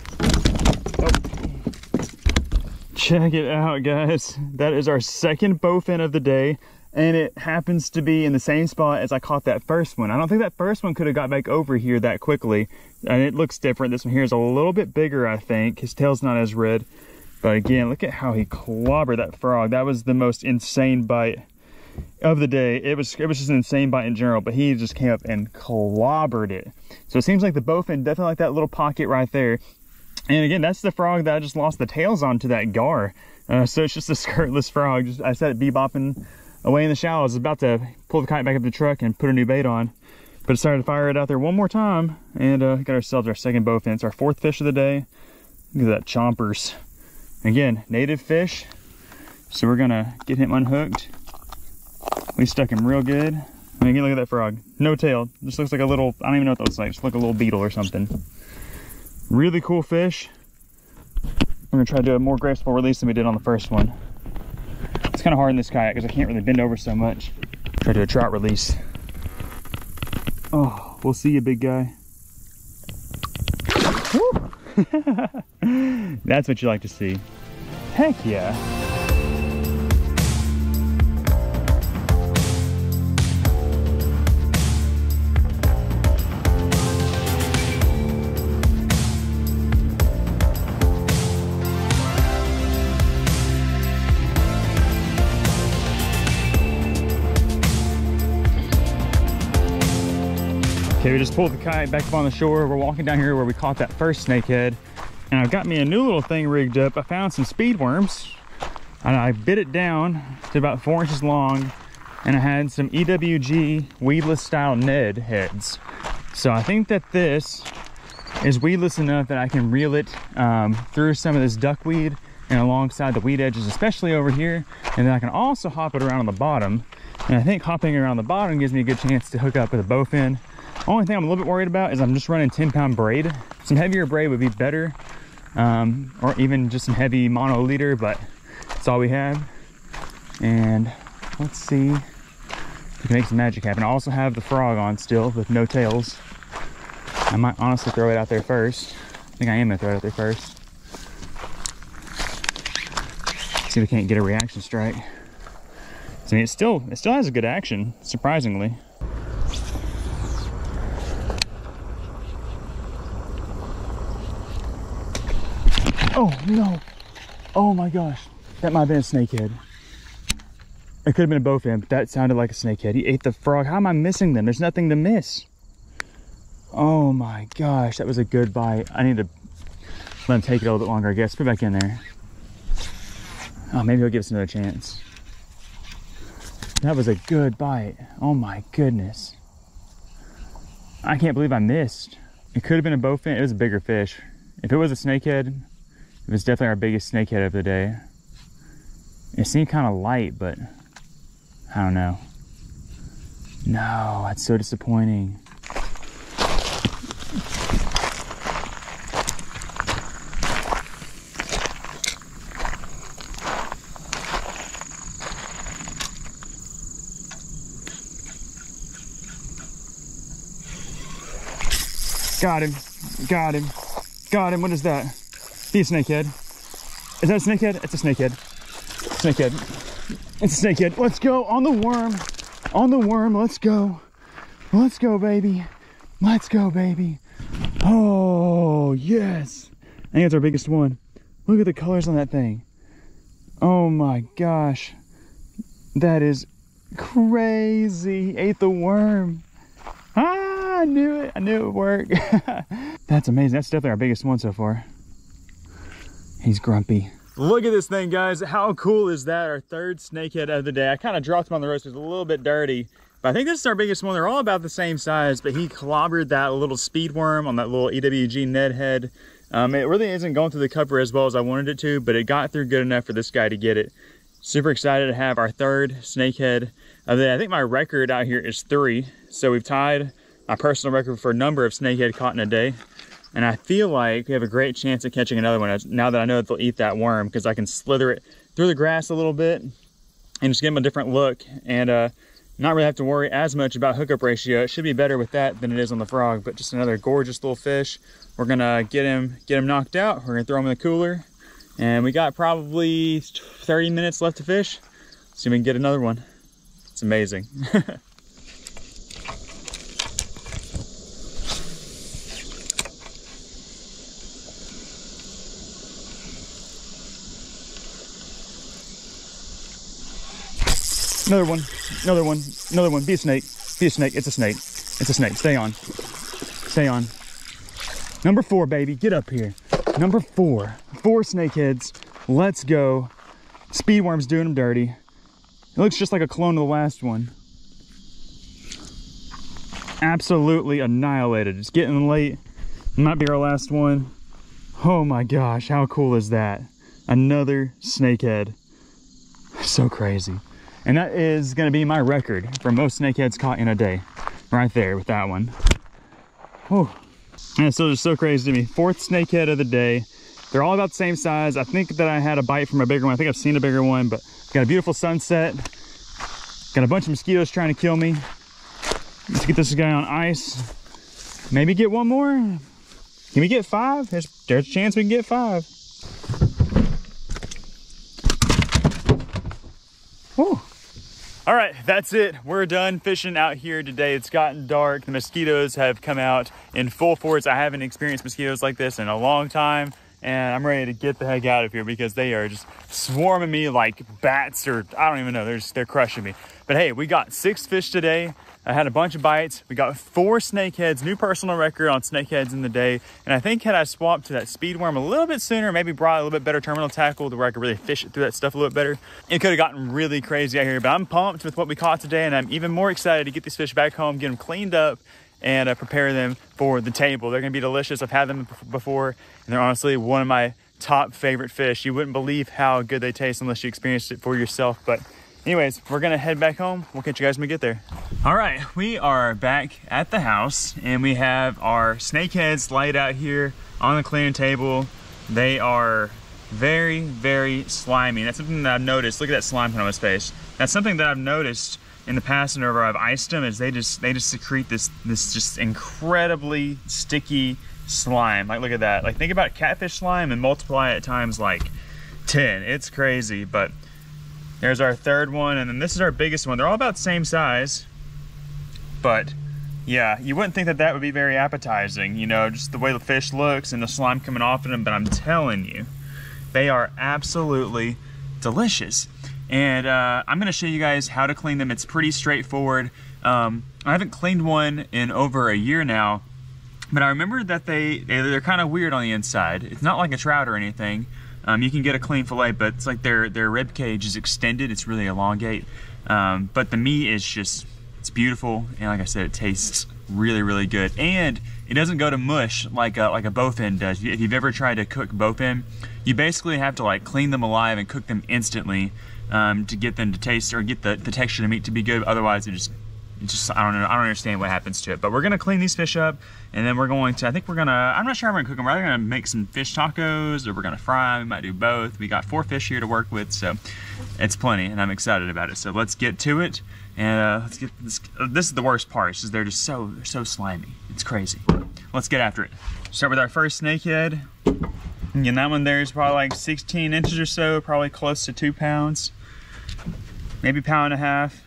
Check it out, guys. That is our second bowfin of the day, and it happens to be in the same spot as I caught that first one. I don't think that first one could have got back over here that quickly, and it looks different. This one here is a little bit bigger, I think. His tail's not as red, but again, look at how he clobbered that frog. That was the most insane bite of the day. It was just an insane bite in general, but he just came up and clobbered it. So it seems like the bowfin definitely like that little pocket right there. And again, that's the frog that I just lost the tails on to that gar. So it's just a skirtless frog. I set it bebopping away in the shallows. I was about to pull the kite back up the truck and put a new bait on, but decided to fire it out there one more time and got ourselves our second bowfin. It's our fourth fish of the day. Look at that, chompers. Again, native fish. So we're gonna get him unhooked. We stuck him real good. And again, look at that frog. No tail. Just looks like a little, I don't even know what that looks like. Just like a little beetle or something. Really cool fish. We're gonna try to do a more graceful release than we did on the first one. It's kind of hard in this kayak because I can't really bend over so much. Try to do a trout release. Oh, we'll see you, big guy. Woo! That's what you like to see. Heck yeah. Okay, we just pulled the kayak back up on the shore. We're walking down here where we caught that first snakehead. And I've got me a new little thing rigged up. I found some speed worms and I bit it down to about 4 inches long. And I had some EWG weedless style Ned heads. So I think that this is weedless enough that I can reel it through some of this duckweed and alongside the weed edges, especially over here. And then I can also hop it around on the bottom. And I think hopping around the bottom gives me a good chance to hook up with a bowfin. Only thing I'm a little bit worried about is I'm just running 10-pound braid. Some heavier braid would be better, or even just some heavy mono leader, but that's all we have. And let's see if we can make some magic happen. I also have the frog on still with no tails. I might honestly throw it out there first. I think I am gonna throw it out there first. See if we can't get a reaction strike. So I mean, it still has a good action, surprisingly. Oh no. Oh my gosh. That might have been a snakehead. It could have been a bowfin, but that sounded like a snakehead. He ate the frog. How am I missing them? There's nothing to miss. Oh my gosh, that was a good bite. I need to let him take it a little bit longer, I guess. Put it back in there. Oh, maybe he'll give us another chance. That was a good bite. Oh my goodness. I can't believe I missed. It could have been a bowfin. It was a bigger fish. If it was a snakehead, it was definitely our biggest snakehead of the day. It seemed kind of light, but I don't know. No, that's so disappointing. Got him, got him, got him. What is that? Be a snakehead. Is that a snakehead? It's a snakehead. Snakehead. It's a snakehead. Let's go on the worm. On the worm, let's go. Let's go, baby. Let's go, baby. Oh, yes. I think it's our biggest one. Look at the colors on that thing. Oh my gosh. That is crazy. He ate the worm. Ah, I knew it. I knew it would work. That's amazing. That's definitely our biggest one so far. He's grumpy. Look at this thing, guys. How cool is that? Our third snakehead of the day. I kind of dropped him on the roast. It was a little bit dirty, but I think this is our biggest one. They're all about the same size, but he clobbered that little speed worm on that little EWG Ned head. It really isn't going through the cover as well as I wanted it to, but it got through good enough for this guy to get it. Super excited to have our third snakehead of the day. I think my record out here is 3. So we've tied my personal record for a number of snakehead caught in a day. And I feel like we have a great chance at catching another one now that I know that they'll eat that worm, because I can slither it through the grass a little bit and just give them a different look and not really have to worry as much about hookup ratio. It should be better with that than it is on the frog, but just another gorgeous little fish. We're gonna get him knocked out. We're gonna throw him in the cooler, and we got probably 30 minutes left to fish. See if we can get another one. It's amazing. Another one, another one, another one. Be a snake, be a snake. It's a snake, it's a snake. Stay on, stay on. Number 4, baby, get up here. Number 4, 4 snakeheads. Let's go. Speed worm's doing them dirty. It looks just like a clone of the last one. Absolutely annihilated. It's getting late. Might be our last one. Oh my gosh, how cool is that? Another snakehead. So crazy. And that is gonna be my record for most snakeheads caught in a day. Right there with that one. Oh, and it's still just so crazy to me. 4th snakehead of the day. They're all about the same size. I think that I had a bite from a bigger one. I think I've seen a bigger one, but got a beautiful sunset. Got a bunch of mosquitoes trying to kill me. Let's get this guy on ice. Maybe get one more. Can we get 5? There's a chance we can get 5. Whew. All right, that's it. We're done fishing out here today. It's gotten dark. The mosquitoes have come out in full force. I haven't experienced mosquitoes like this in a long time, and I'm ready to get the heck out of here because they are just swarming me like bats, or I don't even know. They're crushing me. But hey, we got 6 fish today. I had a bunch of bites. We got 4 snakeheads, new personal record on snakeheads in the day. And I think had I swapped to that speed worm a little bit sooner, maybe brought a little bit better terminal tackle to where I could really fish it through that stuff a little bit better, it could have gotten really crazy out here. But I'm pumped with what we caught today, and I'm even more excited to get these fish back home, get them cleaned up, and prepare them for the table. They're gonna be delicious. I've had them before, and they're honestly one of my top favorite fish. You wouldn't believe how good they taste unless you experienced it for yourself. But anyways, we're gonna head back home. We'll catch you guys when we get there. All right, we are back at the house, and we have our snakeheads laid out here on the cleaning table. They are very, very slimy. That's something that I've noticed. Look at that slime on his face. That's something that I've noticed in the past whenever I've iced them, is they just secrete this just incredibly sticky slime. Like, look at that. Like, think about catfish slime and multiply it times like 10. It's crazy. But there's our third one, and then this is our biggest one. They're all about the same size, but yeah, you wouldn't think that would be very appetizing, you know, just the way the fish looks and the slime coming off of them. But I'm telling you, They are absolutely delicious. And I'm gonna show you guys how to clean them. It's pretty straightforward. I haven't cleaned one in over a year now, but I remember that they're kind of weird on the inside. It's not like a trout or anything. You can get a clean fillet, but it's like their rib cage is extended. It's really elongate. But the meat is just, it's beautiful. And like I said, it tastes really, really good. And it doesn't go to mush like a bowfin does. If you've ever tried to cook bowfin, you basically have to like clean them alive and cook them instantly to get them to taste or get the texture of the meat to be good. Otherwise, it just I don't know. I don't understand what happens to it. But we're gonna clean these fish up, and then we're going to, I'm not sure how we're gonna cook them. We're either gonna make some fish tacos or we're gonna fry them. We might do both. We got 4 fish here to work with, so it's plenty, and I'm excited about it. So let's get to it, and let's get this. This is the worst part, is they're just so slimy. It's crazy. Let's get after it. Start with our first snakehead. And that one there is probably like 16 inches or so, probably close to 2 pounds, maybe 1.5 pounds.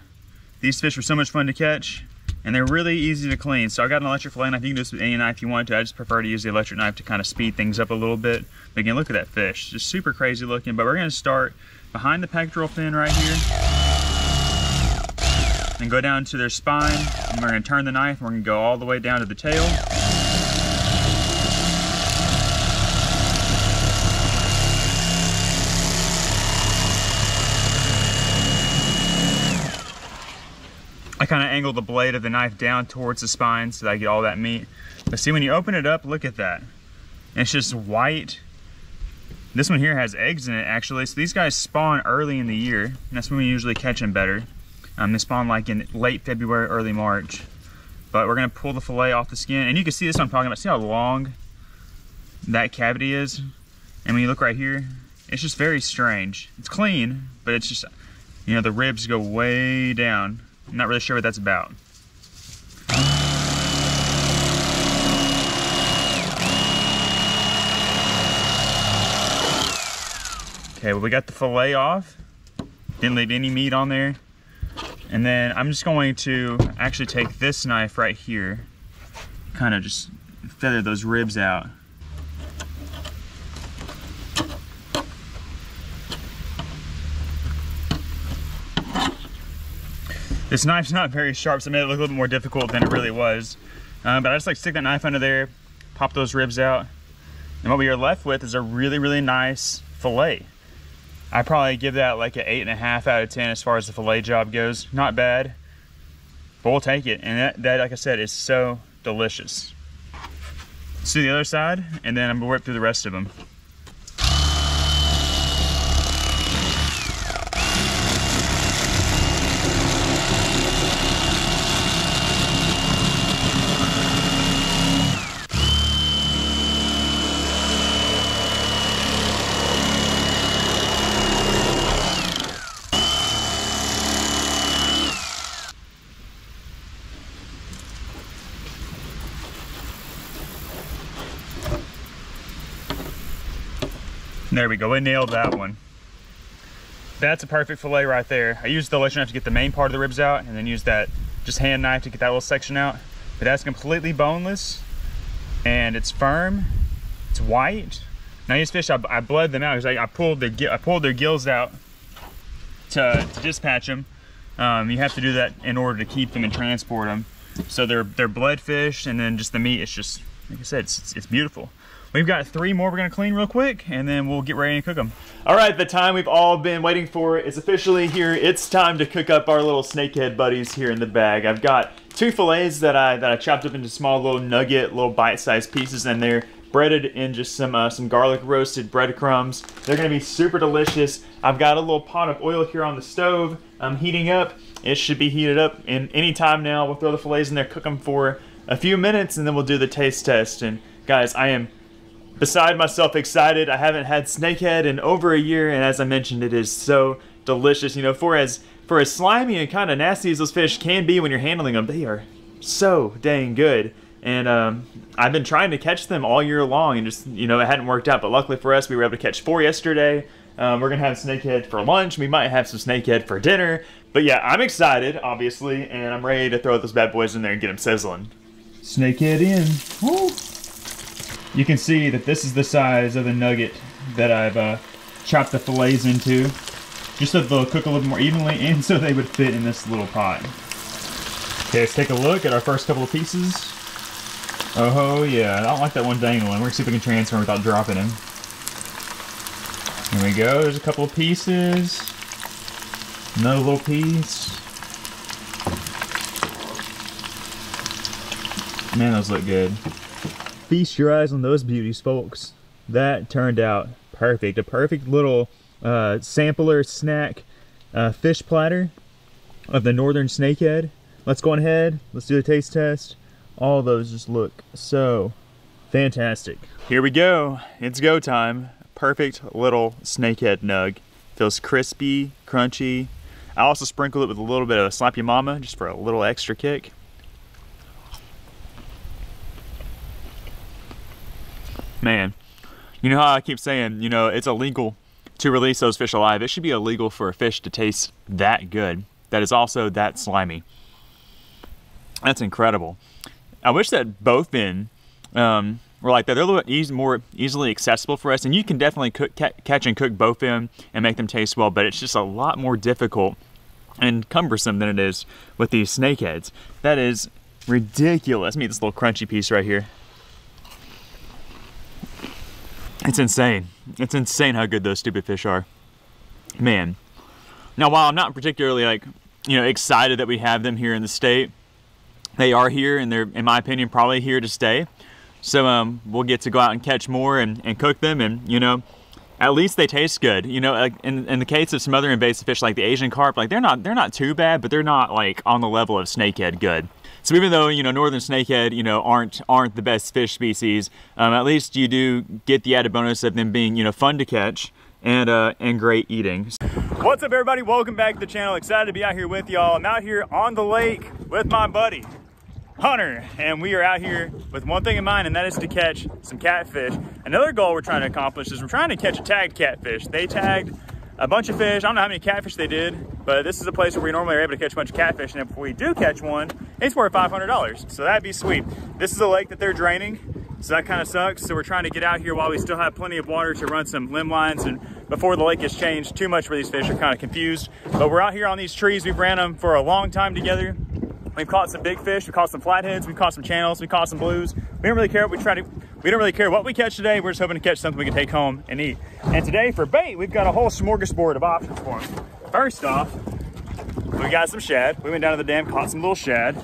These fish were so much fun to catch, and they're really easy to clean. So I got an electric fillet knife. You can do this with any knife you want to. I just prefer to use the electric knife to kind of speed things up a little bit. But again, look at that fish. Just super crazy looking. But we're gonna start behind the pectoral fin right here and go down to their spine. And we're gonna turn the knife and we're gonna go all the way down to the tail. I kind of angle the blade of the knife down towards the spine so that I get all that meat. But see, when you open it up, look at that. And it's just white. This one here has eggs in it, actually. So these guys spawn early in the year, and that's when we usually catch them better. They spawn like in late February, early March. But we're gonna pull the fillet off the skin, and you can see this, what I'm talking about. See how long that cavity is? And when you look right here, it's just very strange. It's clean, but it's just, you know, the ribs go way down. I'm not really sure what that's about. Okay, well, we got the fillet off. Didn't leave any meat on there. And then I'm just going to actually take this knife right here, kind of just feather those ribs out. This knife's not very sharp, so it made it look a little bit more difficult than it really was. But I just like stick that knife under there, pop those ribs out. And what we are left with is a really, really nice fillet. I probably give that like an 8.5 out of 10 as far as the fillet job goes. Not bad, but we'll take it. And that, like I said, is so delicious. Let's do the other side, and then I'm gonna whip through the rest of them. There we go, we nailed that one. That's a perfect fillet right there. I used the electric knife to get the main part of the ribs out, and then used that just hand knife to get that little section out. But that's completely boneless, and it's firm, it's white. Now these fish, I bled them out because I pulled their gills out to dispatch them. You have to do that in order to keep them and transport them. So they're bled fish, and then just the meat is just, like I said, it's beautiful. We've got 3 more we're gonna clean real quick, and then we'll get ready to cook them. All right, the time we've all been waiting for is officially here. It's time to cook up our little snakehead buddies here in the bag. I've got 2 fillets that I chopped up into small little little bite-sized pieces, and they're breaded in just some garlic roasted breadcrumbs. They're gonna be super delicious. I've got a little pot of oil here on the stove. I'm heating up. It should be heated up in any time now. We'll throw the fillets in there, cook them for a few minutes, and then we'll do the taste test. And guys, I am beside myself excited. I haven't had snakehead in over a year, and as I mentioned, it is so delicious. You know, for as slimy and kind of nasty as those fish can be when you're handling them, they are so dang good. And I've been trying to catch them all year long, and just, you know, it hadn't worked out. But luckily for us, we were able to catch 4 yesterday. We're gonna have snakehead for lunch. We might have some snakehead for dinner. But yeah, I'm excited, obviously, and I'm ready to throw those bad boys in there and get them sizzling. Snakehead in. Woo. You can see that this is the size of the nugget that I've chop the fillets into, just so they'll cook a little more evenly and so they would fit in this little pot. Okay, let's take a look at our first couple of pieces. Oh yeah, I don't like that one dangling. We're gonna see if we can transfer him without dropping him. Here we go, there's a couple of pieces. Another little piece. Man, those look good. Feast your eyes on those beauties, folks. That turned out perfect. A perfect little sampler snack fish platter of the northern snakehead. Let's go ahead, let's do a taste test. All those just look so fantastic. Here we go, it's go time. Perfect little snakehead nug. Feels crispy, crunchy. I also sprinkled it with a little bit of Slap Your Mama just for a little extra kick. Man, you know how I keep saying, you know, it's illegal to release those fish alive. It should be illegal for a fish to taste that good, that is also that slimy. That's incredible. I wish that both men were like that. They're a little bit more easily accessible for us, and you can definitely catch and cook both of them and make them taste well, but it's just a lot more difficult and cumbersome than it is with these snakeheads. That is ridiculous. Let me eat this little crunchy piece right here. It's insane. It's insane how good those stupid fish are. Man. Now, while I'm not particularly, like, you know, excited that we have them here in the state, they are here, and they're, in my opinion, probably here to stay. So we'll get to go out and catch more and cook them, and, you know, at least they taste good. You know, like in the case of some other invasive fish like the Asian carp, like they're not too bad, but they're not like on the level of snakehead good. So even though, you know, northern snakehead, you know, aren't the best fish species, at least you do get the added bonus of them being, you know, fun to catch and great eating. What's up, everybody? Welcome back to the channel. Excited to be out here with y'all. I'm out here on the lake with my buddy Hunter, and we are out here with one thing in mind, and that is to catch some catfish. Another goal we're trying to accomplish is we're trying to catch a tagged catfish. They tagged a bunch of fish. I don't know how many catfish they did, but this is a place where we normally are able to catch a bunch of catfish, and if we do catch one, it's worth $500. So that'd be sweet. This is a lake that they're draining, so that kind of sucks. So we're trying to get out here while we still have plenty of water to run some limb lines, and before the lake has changed too much where these fish are kind of confused. But we're out here on these trees. We've ran them for a long time together. We've caught some big fish, we caught some flatheads, we caught some channels, we caught some blues. We don't really care what we don't really care what we catch today. We're just hoping to catch something we can take home and eat. And today for bait, we've got a whole smorgasbord of options for them. First off, we got some shad. We went down to the dam, caught some little shad.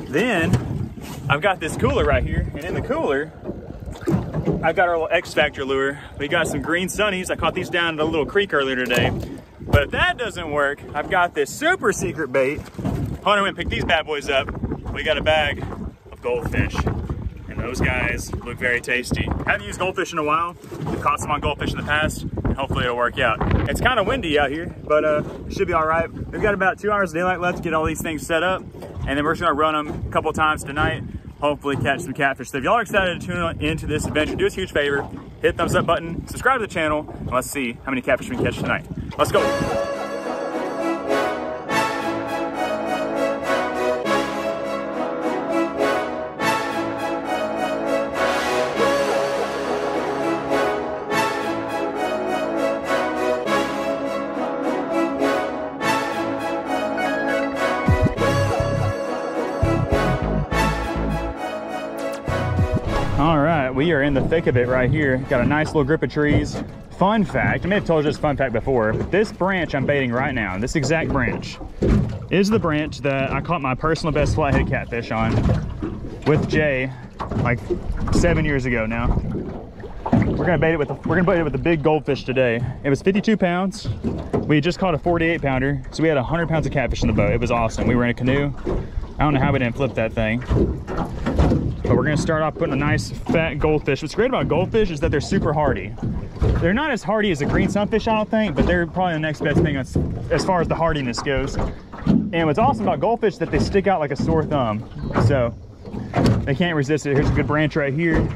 Then I've got this cooler right here, and in the cooler, I've got our little X Factor lure. We got some green sunnies. I caught these down at a little creek earlier today. But if that doesn't work, I've got this super secret bait. Hunter went and picked these bad boys up. We got a bag of goldfish, and those guys look very tasty. Haven't used goldfish in a while. We've caught some on goldfish in the past, and hopefully it'll work out. It's kind of windy out here, but it should be all right. We've got about 2 hours of daylight left to get all these things set up, and then we're just gonna run them a couple times tonight, hopefully catch some catfish. So if y'all are excited to tune into this adventure, do us a huge favor, hit the thumbs up button, subscribe to the channel, and let's see how many catfish we can catch tonight. Let's go. All right, we are in the thick of it right here. Got a nice little group of trees. Fun fact, I may have told you this fun fact before, but this branch I'm baiting right now, this exact branch, is the branch that I caught my personal best flathead catfish on with Jay like 7 years ago now. We're gonna bait it with the big goldfish today. It was 52 pounds. We just caught a 48 pounder, so we had 100 pounds of catfish in the boat. It was awesome. We were in a canoe. I don't know how we didn't flip that thing. But we're gonna start off putting a nice fat goldfish. What's great about goldfish is that they're super hardy. They're not as hardy as a green sunfish, I don't think, but they're probably the next best thing as far as the hardiness goes. And what's awesome about goldfish is that they stick out like a sore thumb. So they can't resist it. Here's a good branch right here.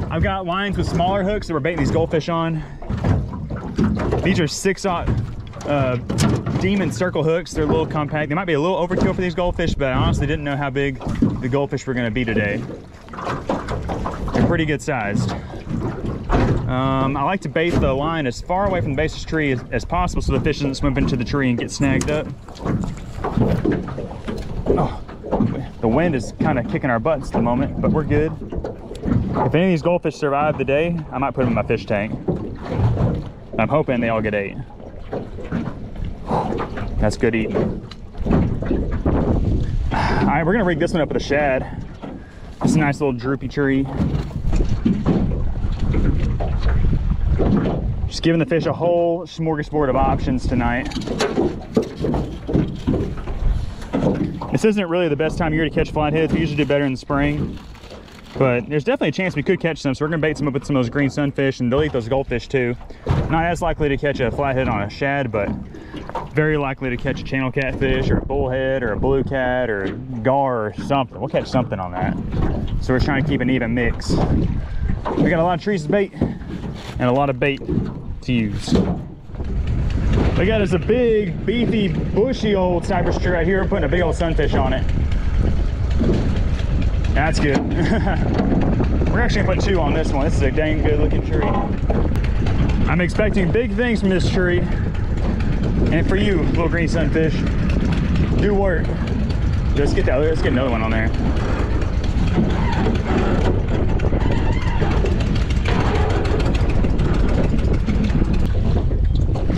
I've got lines with smaller hooks that we're baiting these goldfish on. These are 6/0 Demon circle hooks. They're a little compact. They might be a little overkill for these goldfish, but I honestly didn't know how big the goldfish were gonna be today. They're pretty good sized. I like to bait the line as far away from the base of the tree as possible so the fish doesn't swim into the tree and get snagged up. Oh, the wind is kind of kicking our butts at the moment, but we're good. If any of these goldfish survive the day, I might put them in my fish tank. I'm hoping they all get ate. That's good eating. All right, we're gonna rig this one up with a shad. It's a nice little droopy tree. Just giving the fish a whole smorgasbord of options tonight. This isn't really the best time of year to catch flatheads. We usually do better in the spring, but there's definitely a chance we could catch some. So we're gonna bait some up with some of those green sunfish, and they'll eat those goldfish too. Not as likely to catch a flathead on a shad, but very likely to catch a channel catfish or a bullhead or a blue cat or a gar or something. We'll catch something on that. So we're trying to keep an even mix. We got a lot of trees to bait and a lot of bait to use. We got us a big, beefy, bushy old cypress tree right here. We're putting a big old sunfish on it. That's good. We're actually gonna put 2 on this one. This is a dang good looking tree. I'm expecting big things from this tree. And for you, little green sunfish, do work. Let's get another one on there.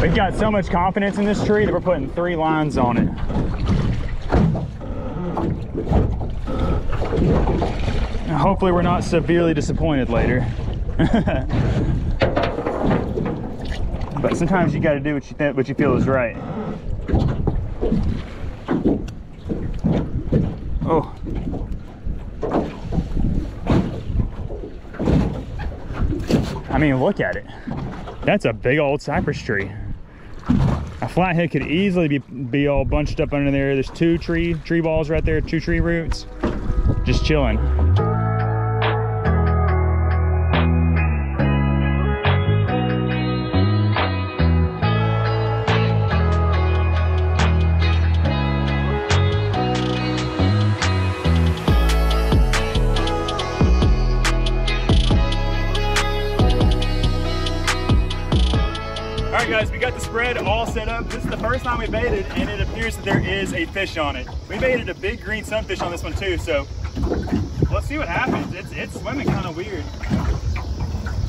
We've got so much confidence in this tree that we're putting 3 lines on it. And hopefully we're not severely disappointed later. But sometimes you got to do what you feel is right. Oh. I mean, look at it. That's a big old cypress tree. A flathead could easily be all bunched up under there. There's 2 tree balls right there, 2 tree roots, just chilling. All right, guys, we got the spread all set up. This is the first time we baited, and it appears that there is a fish on it. We baited a big green sunfish on this one too, so let's see what happens. It's swimming kind of weird.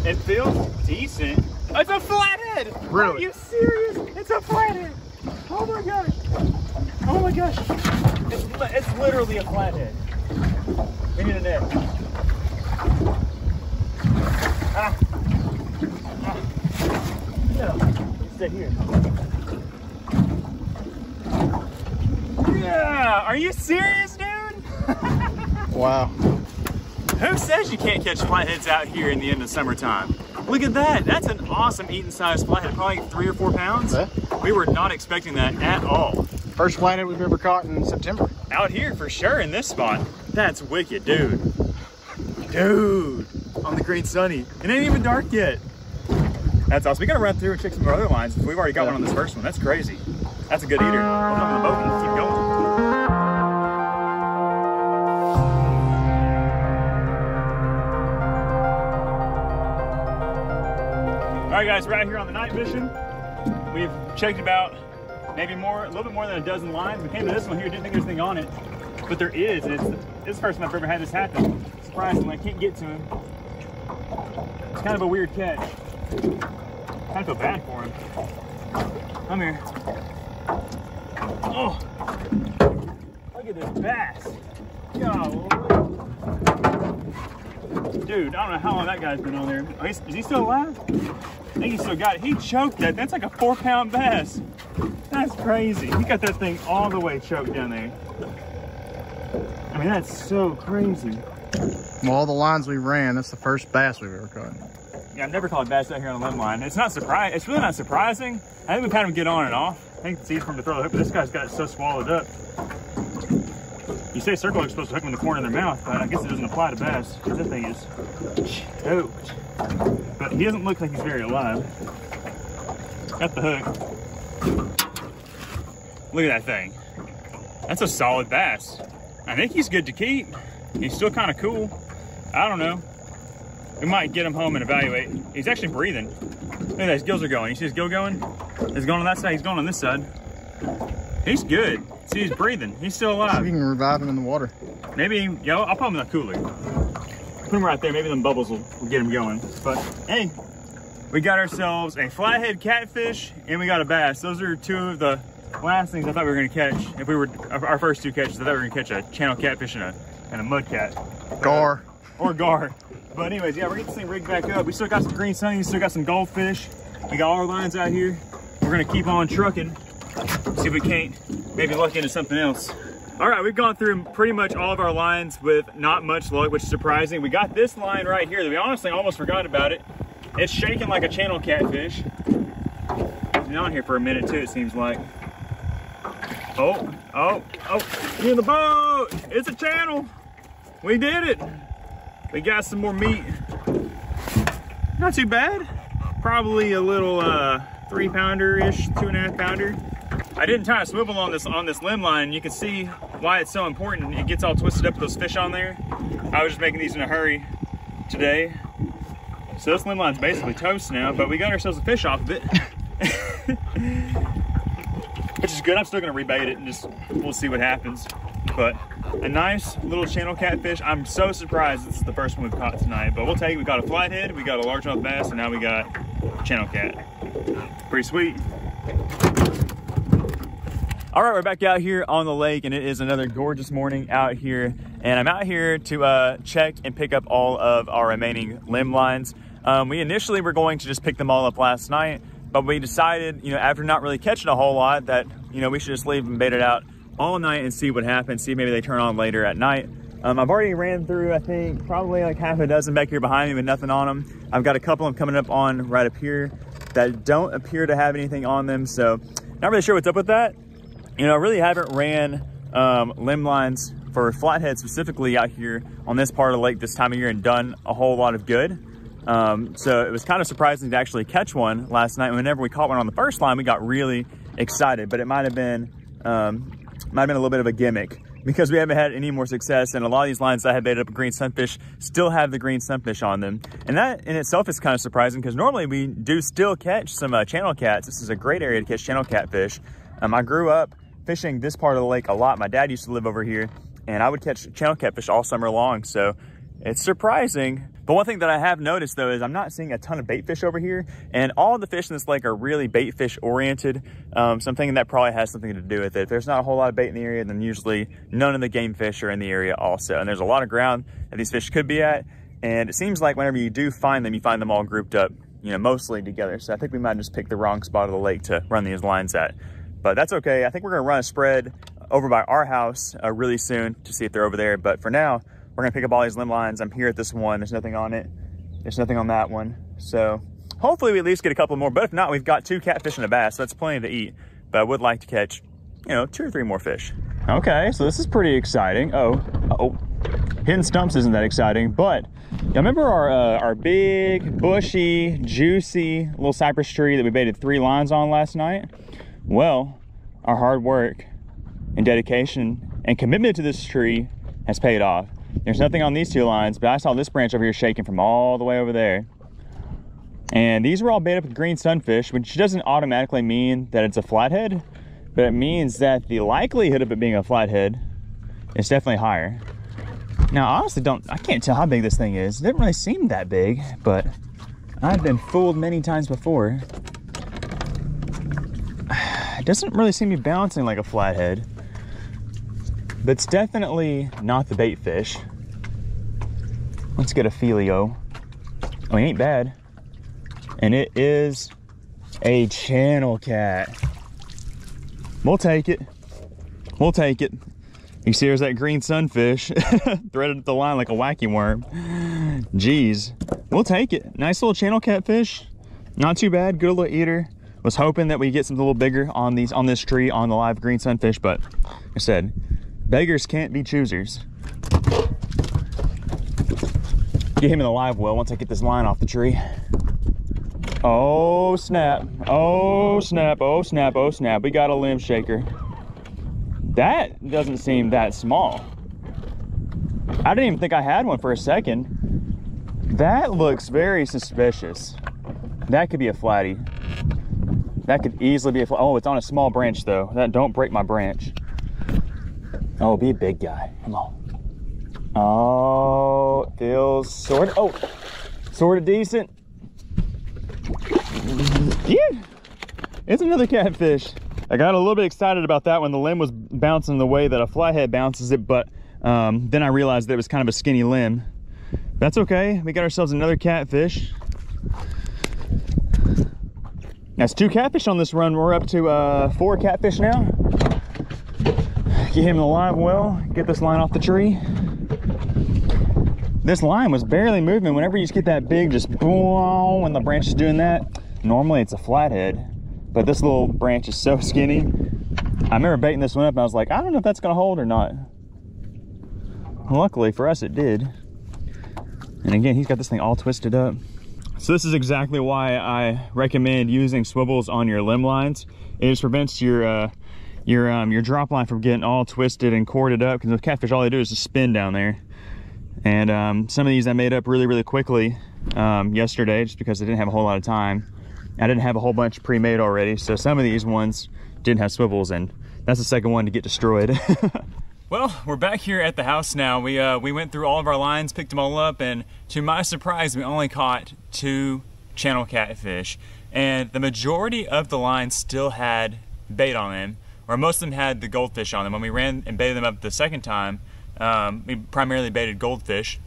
It feels decent. Oh, it's a flathead! Really? Are you serious? It's a flathead! Oh my gosh! Oh my gosh! It's literally a flathead. We need a net. Ah. No. Sit here. Yeah, are you serious, dude? Wow. Who says you can't catch flatheads out here in the end of summertime? Look at that. That's an awesome eating sized flathead, probably 3 or 4 pounds. Yeah. We were not expecting that at all. First flathead we've ever caught in September. Out here for sure in this spot. That's wicked, dude. Dude, on the green sunny. It ain't even dark yet. That's awesome. We gotta run through and check some of our other lines. We've already got one on this first one. That's crazy. That's a good eater. We'll jump on the boat and keep going. All right, guys, we're out here on the night mission. We've checked about maybe a little bit more than a dozen lines. We came to this one here, didn't think there's anything on it, but there is. And it's the first time I've ever had this happen. Surprisingly, I can't get to him. It's kind of a weird catch. I feel bad for him. Come here. Oh, look at this bass. Golly. Dude, I don't know how long that guy's been on there. Oh, is he still alive? I think he still got it. He choked that. That's like a 4-pound bass. That's crazy. He got that thing all the way choked down there. I mean, that's so crazy. Well, all the lines we ran, that's the first bass we've ever caught. Yeah, I've never caught bass out here on a limb line. It's really not surprising. I think we've had him get on and off. I think it's easy for him to throw the hook, but this guy's got it so swallowed up. You say circle hook's supposed to hook them in the corner of their mouth, but I guess it doesn't apply to bass, because that thing is choked. But he doesn't look like he's very alive. Got the hook. Look at that thing. That's a solid bass. I think he's good to keep. He's still kind of cool. I don't know. we might get him home and evaluate. He's actually breathing. Look at that, his gills are going. You see his gill going? He's going on that side, he's going on this side. He's good. See, he's breathing. He's still alive. So you can revive him in the water. Maybe, yo, I'll put him in the cooler. Put him right there. Maybe them bubbles will get him going. But hey, we got ourselves a flathead catfish and we got a bass. Those are two of the last things I thought we were gonna catch. If we were our first two catches, I thought we were gonna catch a channel catfish and a mud cat. Gar. Or gar. But anyways, yeah, we're getting this thing rigged back up. We still got some green sunnies, still got some goldfish. We got all our lines out here. We're gonna keep on trucking. See if we can't maybe luck into something else. All right, we've gone through pretty much all of our lines with not much luck, which is surprising. We got this line right here that we honestly almost forgot about it. It's shaking like a channel catfish. It's been on here for a minute too, it seems like. Oh, get in the boat. It's a channel. We did it. We got some more meat. Not too bad. Probably a little 3-pounder-ish, 2.5-pounder. I didn't tie a swivel on this limb line. You can see why it's so important. It gets all twisted up with those fish on there. I was just making these in a hurry today. So this limb line's basically toast now, but we got ourselves a fish off of it. Which is good. I'm still gonna rebait it and we'll see what happens. But a nice little channel catfish. I'm so surprised this is the first one we've caught tonight, but we'll take it. We got a flathead, we got a largemouth bass, and now we got channel cat. Pretty sweet. All right, we're back out here on the lake, and it is another gorgeous morning out here. And I'm out here to check and pick up all of our remaining limb lines. We initially were going to just pick them all up last night, but we decided, after not really catching a whole lot, that, we should just leave them baited out all night and see what happens, see if maybe they turn on later at night. I've already ran through, I think, probably like half a dozen back here behind me with nothing on them. I've got a couple of them coming up on right up here that don't appear to have anything on them, so not really sure what's up with that. I really haven't ran limb lines for flathead specifically out here on this part of the lake this time of year and done a whole lot of good. So it was kind of surprising to actually catch one last night. Whenever we caught one on the first line, we got really excited, but it might have been a little bit of a gimmick because we haven't had any more success, and a lot of these lines that I had baited up with green sunfish still have the green sunfish on them. And that in itself is kind of surprising because normally we do still catch some channel cats. This is a great area to catch channel catfish. I grew up fishing this part of the lake a lot. My dad used to live over here, and I would catch channel catfish all summer long, so it's surprising. But one thing that I have noticed though is I'm not seeing a ton of bait fish over here, and all the fish in this lake are really bait fish oriented. So I'm thinking that probably has something to do with it. If there's not a whole lot of bait in the area, then usually none of the game fish are in the area also. And there's a lot of ground that these fish could be at, and it seems like whenever you do find them, you find them all grouped up, mostly together. So I think we might just pick the wrong spot of the lake to run these lines at. But that's okay. I think we're gonna run a spread over by our house really soon to see if they're over there. But for now, we're gonna pick up all these limb lines. I'm here at this one. There's nothing on it. There's nothing on that one. So hopefully we at least get a couple more. But if not, we've got 2 catfish and a bass. So that's plenty to eat. But I would like to catch, 2 or 3 more fish. Okay, so this is pretty exciting. Hitting stumps isn't that exciting. But you remember our big, bushy, juicy little cypress tree that we baited 3 lines on last night? Well, our hard work and dedication and commitment to this tree has paid off. There's nothing on these 2 lines, but I saw this branch over here shaking from all the way over there. And these were all baited up with green sunfish, which doesn't automatically mean that it's a flathead, but it means that the likelihood of it being a flathead is definitely higher. Now, I honestly I can't tell how big this thing is. It didn't really seem that big, but I've been fooled many times before. It doesn't really seem to be bouncing like a flathead, but it's definitely not the bait fish. Let's get a feelio. Oh, he ain't bad. And it is a channel cat. We'll take it. We'll take it. You see there's that green sunfish threaded at the line like a wacky worm. Jeez, we'll take it. Nice little channel catfish. Not too bad, good little eater. Was hoping that we get something a little bigger on this tree on the live green sunfish, but like I said, beggars can't be choosers. Get him in the live well once I get this line off the tree. Oh snap, oh snap, oh snap, oh snap. We got a limb shaker. That doesn't seem that small. I didn't even think I had one for a second. That looks very suspicious. That could be a flatty. That could easily be a flatty. Oh, it's on a small branch though. That don't break my branch. Oh, be a big guy. Come on. Oh, it feels sort of decent. Yeah, it's another catfish. I got a little bit excited about that when the limb was bouncing the way that a flathead bounces it, but then I realized that it was kind of a skinny limb. That's okay. We got ourselves another catfish. That's 2 catfish on this run. We're up to 4 catfish now. Get him in the live well. Get this line off the tree. This line was barely moving. Whenever you just get that big, just boom, when the branch is doing that, normally it's a flathead. But this little branch is so skinny. I remember baiting this one up and I was like, I don't know if that's gonna hold or not. Luckily for us, it did. And again, he's got this thing all twisted up. So this is exactly why I recommend using swivels on your limb lines. It just prevents your drop line from getting all twisted and corded up, because with catfish, all they do is just spin down there. And some of these I made up really quickly yesterday, just because I didn't have a whole lot of time. I didn't have a whole bunch pre-made already, so some of these ones didn't have swivels, and that's the second one to get destroyed. Well, we're back here at the house now. We went through all of our lines, picked them all up, and to my surprise, we only caught 2 channel catfish. And the majority of the lines still had bait on them, or most of them had the goldfish on them. When we ran and baited them up the second time, we primarily baited goldfish.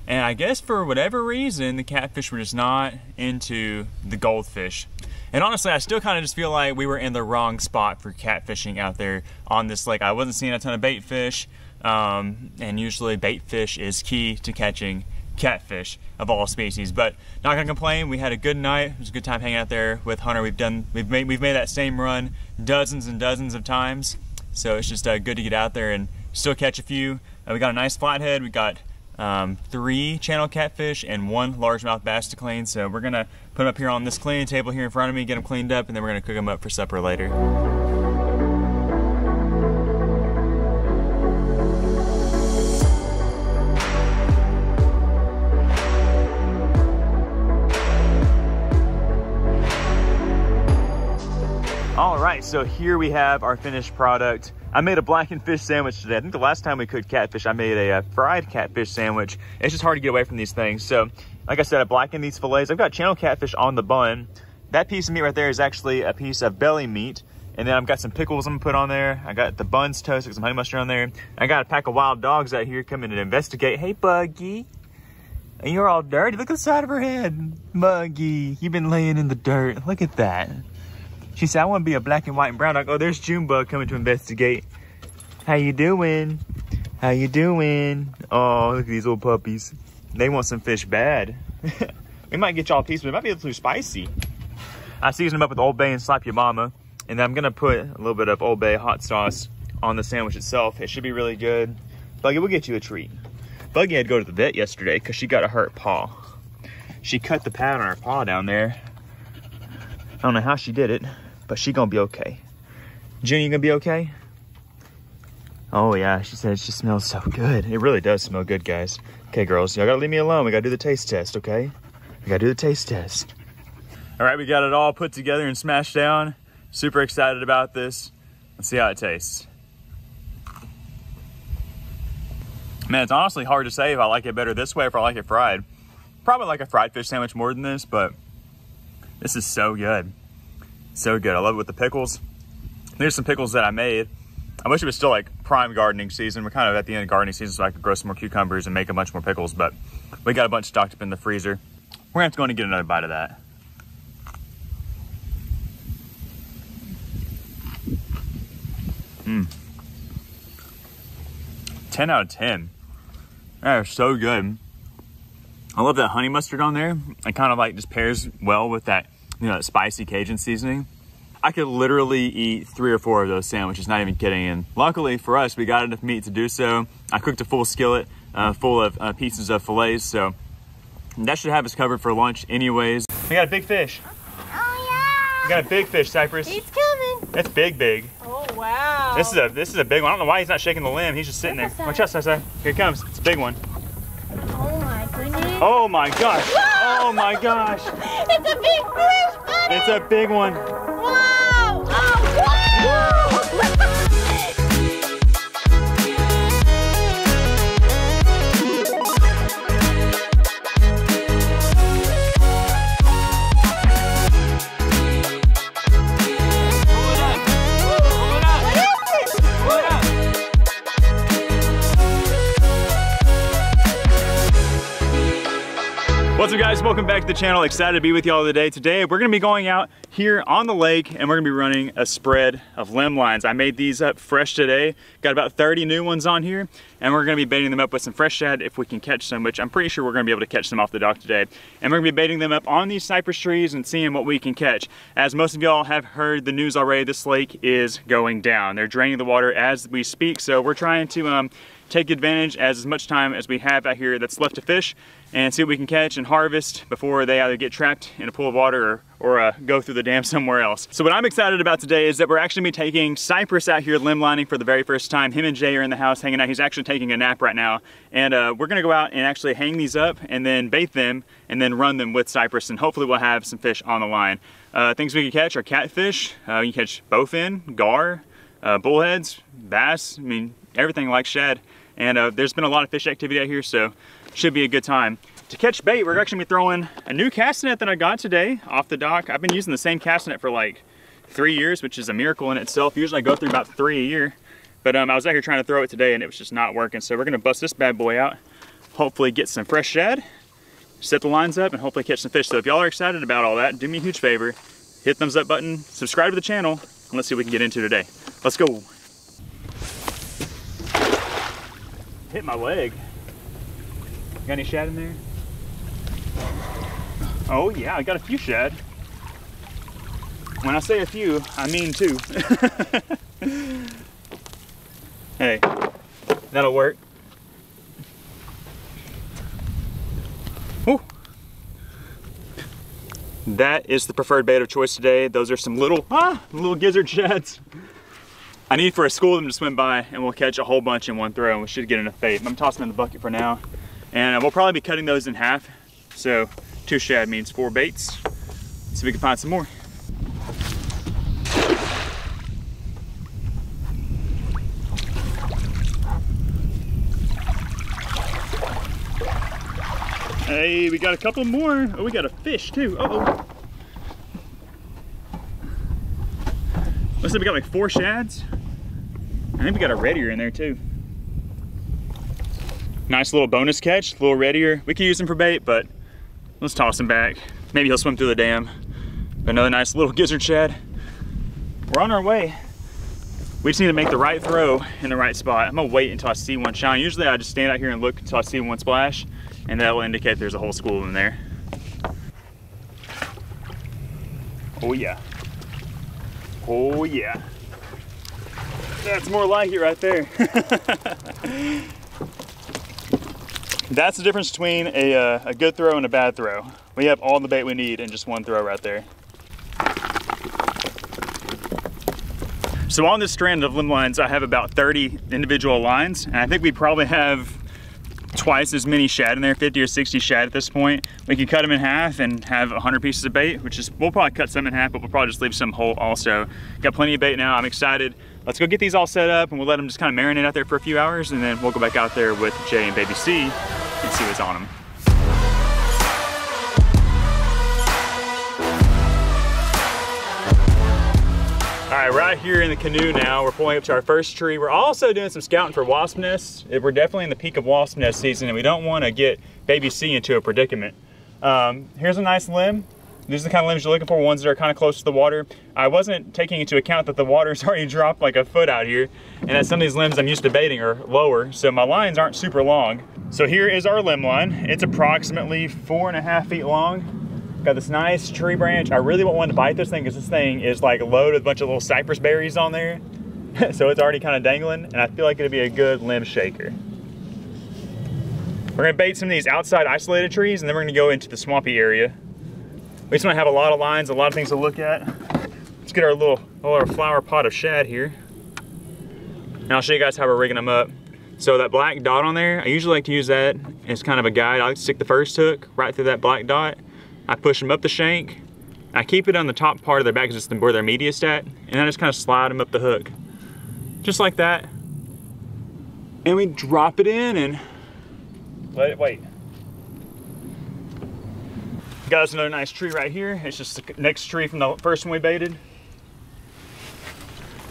And I guess for whatever reason, the catfish were just not into the goldfish. And honestly, I still kind of just feel like we were in the wrong spot for catfishing out there on this lake. I wasn't seeing a ton of bait fish, and usually bait fish is key to catching catfish of all species. But not gonna complain. We had a good night. It was a good time hanging out there with Hunter. We've made that same run dozens and dozens of times. So it's just good to get out there and still catch a few. We got a nice flathead. We got 3 channel catfish and 1 largemouth bass to clean. So we're gonna put them up here on this cleaning table here in front of me, get them cleaned up, and then we're gonna cook them up for supper later. All right, so here we have our finished product. I made a blackened fish sandwich today. I think the last time we cooked catfish, I made a fried catfish sandwich. It's just hard to get away from these things. So, like I said, I blackened these fillets. I've got channel catfish on the bun. That piece of meat right there is actually a piece of belly meat. And then I've got some pickles I'm gonna put on there. I got the buns toasted, some honey mustard on there. I got a pack of wild dogs out here coming to investigate. Hey, Buggy. And you're all dirty. Look at the side of her head. Buggy, you've been laying in the dirt. Look at that. She said, I want to be a black and white and brown dog. Oh, there's Junebug coming to investigate. How you doing? How you doing? Oh, look at these little puppies. They want some fish bad. We might get y'all a piece, but it might be a little too spicy. I seasoned them up with Old Bay and Slap Your Mama. And then I'm going to put a little bit of Old Bay hot sauce on the sandwich itself. It should be really good. Buggy, we'll get you a treat. Buggy had to go to the vet yesterday because she got a hurt paw. She cut the pad on her paw down there. I don't know how she did it, but she gonna be okay. Jenny, you gonna be okay? Oh yeah, she said she smells so good. It really does smell good, guys. Okay, girls, y'all gotta leave me alone. We gotta do the taste test, okay? We gotta do the taste test. All right, we got it all put together and smashed down. Super excited about this. Let's see how it tastes. Man, it's honestly hard to say if I like it better this way or if I like it fried. Probably like a fried fish sandwich more than this, but this is so good. So good. I love it with the pickles. There's some pickles that I made. I wish it was still like prime gardening season. We're kind of at the end of gardening season, so I could grow some more cucumbers and make a bunch more pickles, but we got a bunch stocked up in the freezer. We're gonna have to go in and get another bite of that. Mmm. 10 out of 10. That is so good. I love that honey mustard on there. It kind of like just pairs well with that, you know, that spicy Cajun seasoning. I could literally eat 3 or 4 of those sandwiches, not even kidding. And luckily for us, we got enough meat to do so. I cooked a full skillet full of pieces of fillets, so that should have us covered for lunch anyways. We got a big fish. Oh yeah! We got a big fish, Cypress. He's coming. That's big. Oh wow! This is a big one. I don't know why he's not shaking the limb. He's just sitting there. Watch out, Sasa. Here he comes. It's a big one. Oh my goodness! Oh my gosh. Oh my gosh. It's a big fish, buddy. It's a big one. Wow. Oh, wow. What's up guys, welcome back to the channel. Excited to be with y'all today. Today we're gonna be going out here on the lake and we're gonna be running a spread of limb lines. I made these up fresh today. Got about 30 new ones on here and we're gonna be baiting them up with some fresh shad if we can catch some, which I'm pretty sure we're gonna be able to catch some off the dock today. And we're gonna be baiting them up on these cypress trees and seeing what we can catch. As most of y'all have heard the news already, this lake is going down. They're draining the water as we speak, so we're trying to take advantage as much time as we have out here that's left to fish and see what we can catch and harvest before they either get trapped in a pool of water or go through the dam somewhere else. So what I'm excited about today is that we're actually gonna be taking Cypress out here limb lining for the very first time. Him and Jay are in the house hanging out. He's actually taking a nap right now. And we're gonna go out and actually hang these up and then bait them and then run them with Cypress, and hopefully we'll have some fish on the line. Things we can catch are catfish. You can catch bowfin, gar, bullheads, bass, I mean, everything like shad. And there's been a lot of fish activity out here, so should be a good time. To catch bait, we're actually gonna be throwing a new cast net that I got today off the dock. I've been using the same cast net for like 3 years, which is a miracle in itself. Usually I go through about 3 a year, but I was out here trying to throw it today and it was just not working. So we're gonna bust this bad boy out, hopefully get some fresh shad, set the lines up, and hopefully catch some fish. So if y'all are excited about all that, do me a huge favor, hit thumbs up button, subscribe to the channel, and let's see what we can get into today. Let's go. Hit my leg. Got any shad in there? Oh yeah, I got a few shad. When I say a few, I mean two. Hey, that'll work. Whew. That is the preferred bait of choice today. Those are some little gizzard shads. I need for a school of them to swim by and we'll catch a whole bunch in one throw and we should get enough bait. I'm tossing them in the bucket for now. And we'll probably be cutting those in half. So 2 shad means 4 baits. See if we can find some more. Hey, we got a couple more. Oh, we got a fish too. Uh-oh. Looks like we got like 4 shads. I think we got a red ear in there too. Nice little bonus catch, little red ear. We could use him for bait, but let's toss him back. Maybe he'll swim through the dam. Another nice little gizzard shad. We're on our way. We just need to make the right throw in the right spot. I'm gonna wait until I see one shine. Usually I just stand out here and look until I see one splash, and that will indicate there's a whole school of them there. Oh yeah. Oh yeah. That's more like it right there. That's the difference between a good throw and a bad throw. We have all the bait we need in just one throw right there. So on this strand of limb lines, I have about 30 individual lines, and I think we probably have twice as many shad in there, 50 or 60 shad at this point. We could cut them in half and have 100 pieces of bait, which is, we'll probably cut some in half, but we'll probably just leave some whole also. Got plenty of bait now, I'm excited. Let's go get these all set up and we'll let them just kind of marinate out there for a few hours, and then we'll go back out there with Jay and Baby C and see what's on them. All right, right here in the canoe now, we're pulling up to our first tree. We're also doing some scouting for wasp nests. We're definitely in the peak of wasp nest season and we don't want to get Baby C into a predicament. Here's a nice limb. These are the kind of limbs you're looking for, ones that are kind of close to the water. I wasn't taking into account that the water's already dropped like a foot out here, and that some of these limbs I'm used to baiting are lower, so my lines aren't super long. So here is our limb line. It's approximately 4.5 feet long. Got this nice tree branch. I really want one to bite this thing because this thing is like loaded with a bunch of little cypress berries on there. So it's already kind of dangling, and I feel like it'd be a good limb shaker. We're gonna bait some of these outside isolated trees, and then we're gonna go into the swampy area. We just want to have a lot of lines, a lot of things to look at. Let's get our flower pot of shad here. And I'll show you guys how we're rigging them up. So that black dot on there, I usually like to use that as kind of a guide. I like to stick the first hook right through that black dot. I push them up the shank. I keep it on the top part of their back because it's where their meatiest at, and I just kind of slide them up the hook. Just like that. And we drop it in and let it wait. Got us another nice tree right here. It's just the next tree from the first one we baited.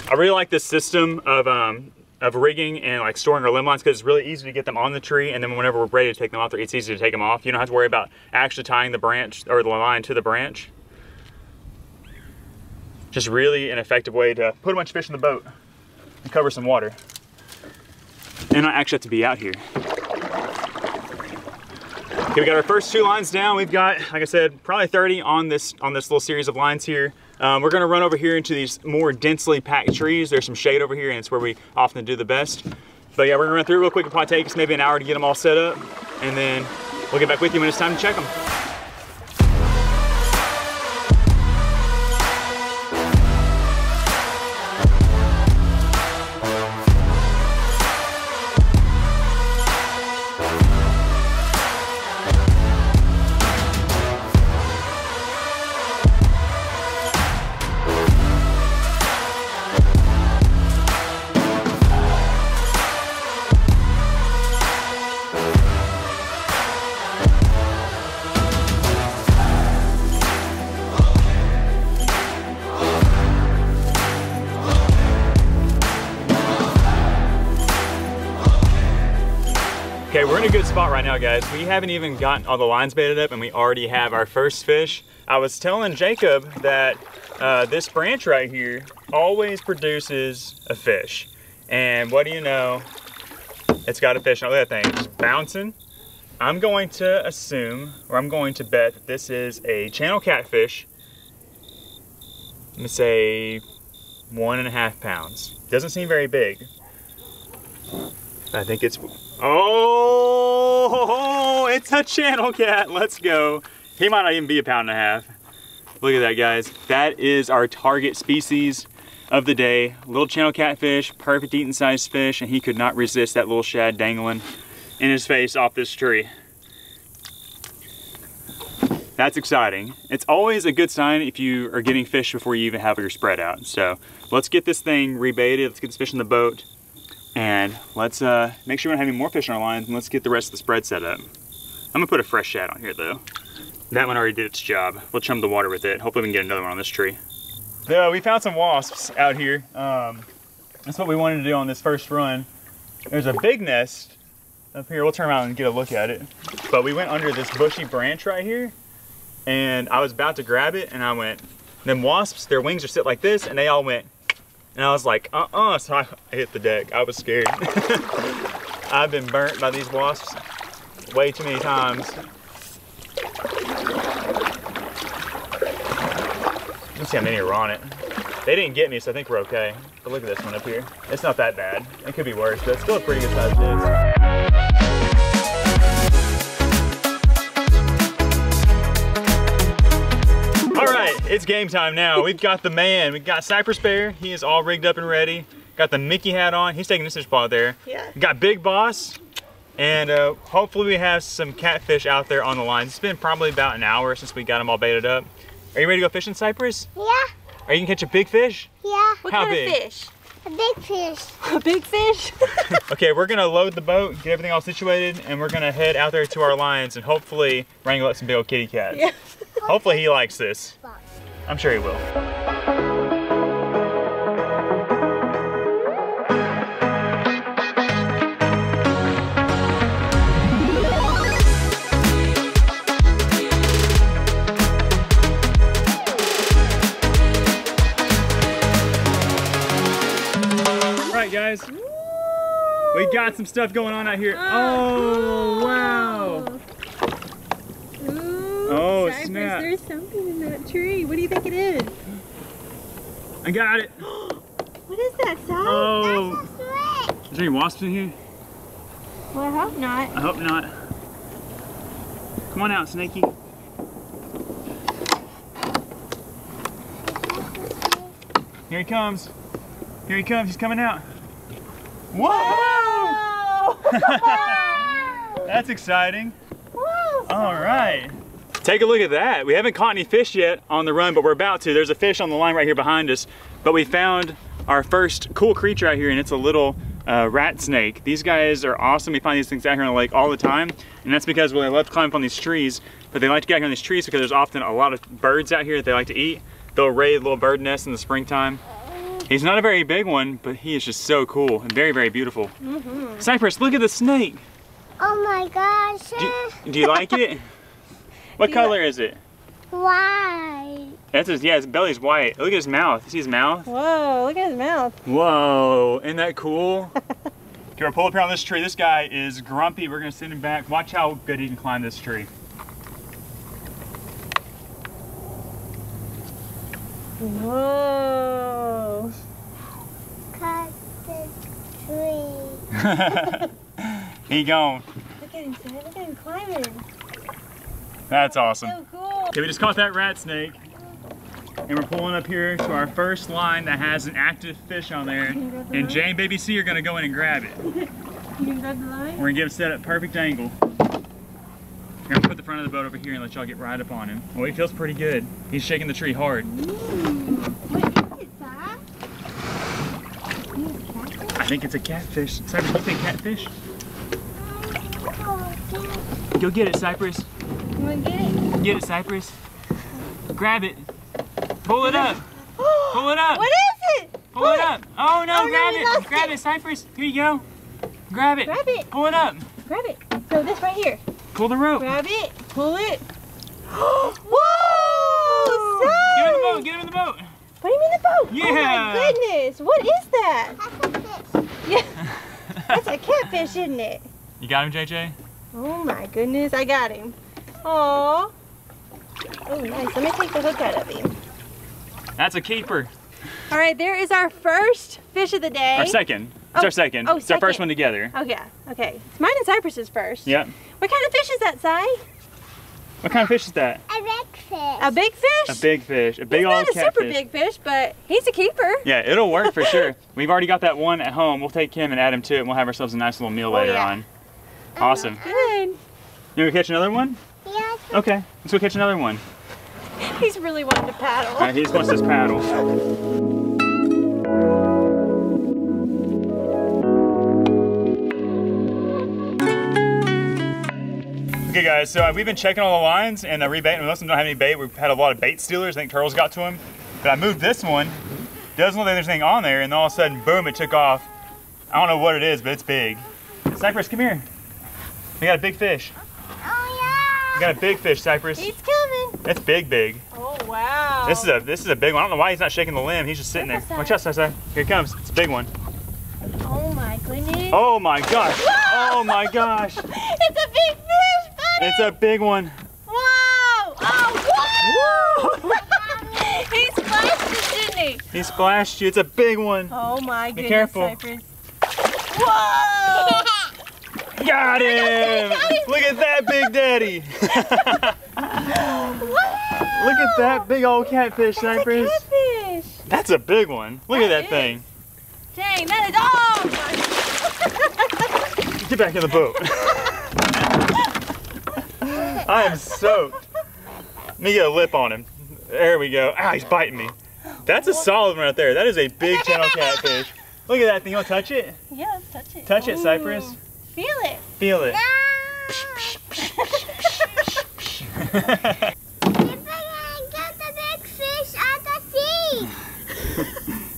I really like this system of rigging and like storing our limb lines because it's really easy to get them on the tree, and then whenever we're ready to take them off, it's easy to take them off. You don't have to worry about actually tying the branch or the line to the branch. Just really an effective way to put a bunch of fish in the boat and cover some water. And not actually have to be out here. Okay, we got our first 2 lines down. We've got, like I said, probably 30 on this little series of lines here. We're gonna run over here into these more densely packed trees. There's some shade over here and it's where we often do the best. But yeah, we're gonna run through real quick. It'll probably take us maybe an hour to get them all set up, and then we'll get back with you when it's time to check them. Okay, we're in a good spot right now, guys. We haven't even gotten all the lines baited up and we already have our first fish. I was telling Jacob that this branch right here always produces a fish. And what do you know? It's got a fish. Now look at that thing, it's bouncing. I'm going to assume, or I'm going to bet that this is a channel catfish. Let me say 1.5 pounds. Doesn't seem very big. I think it's, oh, it's a channel cat. Let's go. He might not even be 1.5 pounds. Look at that, guys. That is our target species of the day. Little channel catfish, perfect eating size fish, and he could not resist that little shad dangling in his face off this tree. That's exciting. It's always a good sign if you are getting fish before you even have your spread out. So let's get this thing rebaited. Let's get this fish in the boat. And let's make sure we don't have any more fish on our lines, and let's get the rest of the spread set up. I'm gonna put a fresh shad on here though. That one already did its job. We'll chum the water with it. Hopefully we can get another one on this tree. So we found some wasps out here. That's what we wanted to do on this first run. There's a big nest up here. We'll turn around and get a look at it. But we went under this bushy branch right here, and I was about to grab it, and I went, them wasps, their wings are sit like this, and they all went, and I was like, so I hit the deck. I was scared. I've been burnt by these wasps way too many times. Let's see how many are on it. They didn't get me, so I think we're okay. But look at this one up here. It's not that bad. It could be worse, but it's still a pretty good sized fish. It's game time now. We've got the man. We've got Cypress Bear. He is all rigged up and ready. Got the Mickey hat on. He's taking this fish spot there. Yeah. Got Big Boss. And hopefully we have some catfish out there on the line. It's been probably about an hour since we got them all baited up. Are you ready to go fishing, Cypress? Yeah. Are you gonna catch a big fish? Yeah. What kind of fish? A big fish. A big fish? Okay, we're gonna load the boat, get everything all situated, and we're gonna head out there to our lines and hopefully wrangle up some big old kitty cats. Yeah. Hopefully he likes this. I'm sure he will. All right, guys. We got some stuff going on out here. Oh, wow. Oh, Cypress, snap. There's something in that tree. What do you think it is? I got it. What is that, Si? Oh. Is there any wasps in here? Well, I hope not. I hope not. Come on out, Snakey. Here he comes. Here he comes. He's coming out. Whoa! That's exciting. Whoa, All right. Take a look at that. We haven't caught any fish yet on the run, but we're about to. There's a fish on the line right here behind us, but we found our first cool creature out here, and it's a little rat snake. These guys are awesome. We find these things out here on the lake all the time, and that's because, well, they love to climb up on these trees, but they like to get out here on these trees because there's often a lot of birds out here that they like to eat. They'll raid little bird nests in the springtime. He's not a very big one, but he is just so cool and very, very beautiful. Cypress, look at the snake. Oh my gosh. Do you like it? What color is it? White. That's his, yeah, his belly's white. Look at his mouth. You see his mouth? Whoa, look at his mouth. Whoa, isn't that cool? Okay, we'll pull up here on this tree. This guy is grumpy. We're gonna send him back. Watch how good he can climb this tree. Whoa. Cut the tree. He gone. Look at him, Sam. Look at him climbing. That's awesome. So cool. Okay, we just caught that rat snake. And we're pulling up here to our first line that has an active fish on there. And Jane and Baby C are gonna go in and grab it. You can grab the line? We're gonna get it set at perfect angle. We're gonna put the front of the boat over here and let y'all get right up on him. Well, he feels pretty good. He's shaking the tree hard. What is it, Sam? I think it's a catfish. Cypress, you think catfish? Go get it, Cypress. You want to get it? Get it, Cypress. Grab it. Pull it up. Pull it up. What is it? Pull it up. Oh no, Oh, no, grab we it. lost Grab it, Cypress. Here you go. Grab it. Grab it. Pull it up. Grab it. So this right here. Pull the rope. Grab it. Pull it. Whoa! Get in the Sam! boat. Get him in the boat. Put him in the boat. Yeah. Oh my goodness. What is that? That's a fish. Yeah. That's a catfish, isn't it? You got him, JJ? Oh my goodness. I got him. Aww. Oh, nice. Let me take the hook out of him. That's a keeper. All right, there is our first fish of the day. Our second. It's our second. Oh, it's our first second. one together. Oh, yeah. Okay. It's mine and Cypress's first. Yep. What kind of fish is that, Cy? What kind of fish is that? A big fish. A big fish? A big fish. A big He's old not a catfish. super big fish, but he's a keeper. Yeah, it'll work for sure. We've already got that one at home. We'll take him and add him to it, and we'll have ourselves a nice little meal later yeah. on. Awesome. Good. You want to catch another one? Yes. Okay, let's go catch another one. He's really wanting to paddle. All right, he just wants this paddle. Okay guys, so we've been checking all the lines and rebaiting. Most of them don't have any bait. We've had a lot of bait stealers. I think turtles got to them. But I moved this one. Doesn't look like there's anything on there, and all of a sudden, boom, it took off. I don't know what it is, but it's big. Cypress, come here. We got a big fish. Oh We got a big fish, Cypress. He's coming. That's big, big. Oh, wow. This is a big one. I don't know why he's not shaking the limb. He's just sitting there. Watch out, Sai. Here he comes. It's a big one. Oh, my goodness. Oh my gosh. Oh my gosh. It's a big fish, buddy. It's a big one. Whoa. Oh, whoa. He splashed us, didn't he? He splashed you. It's a big one. Oh, my goodness, careful. Cypress. Whoa. Got him! Look at that big daddy. Look at that big old catfish, Cypress. That's a catfish. That's a big one. Look at that is. thing. Dang, that is all. Get back in the boat. I am soaked. Let me get a lip on him. There we go. Ah, he's biting me. That's a solid one right there. That is a big channel catfish. Look at that thing. You want to touch it? Yeah, touch it. Touch it, Cypress. Feel it. Feel it.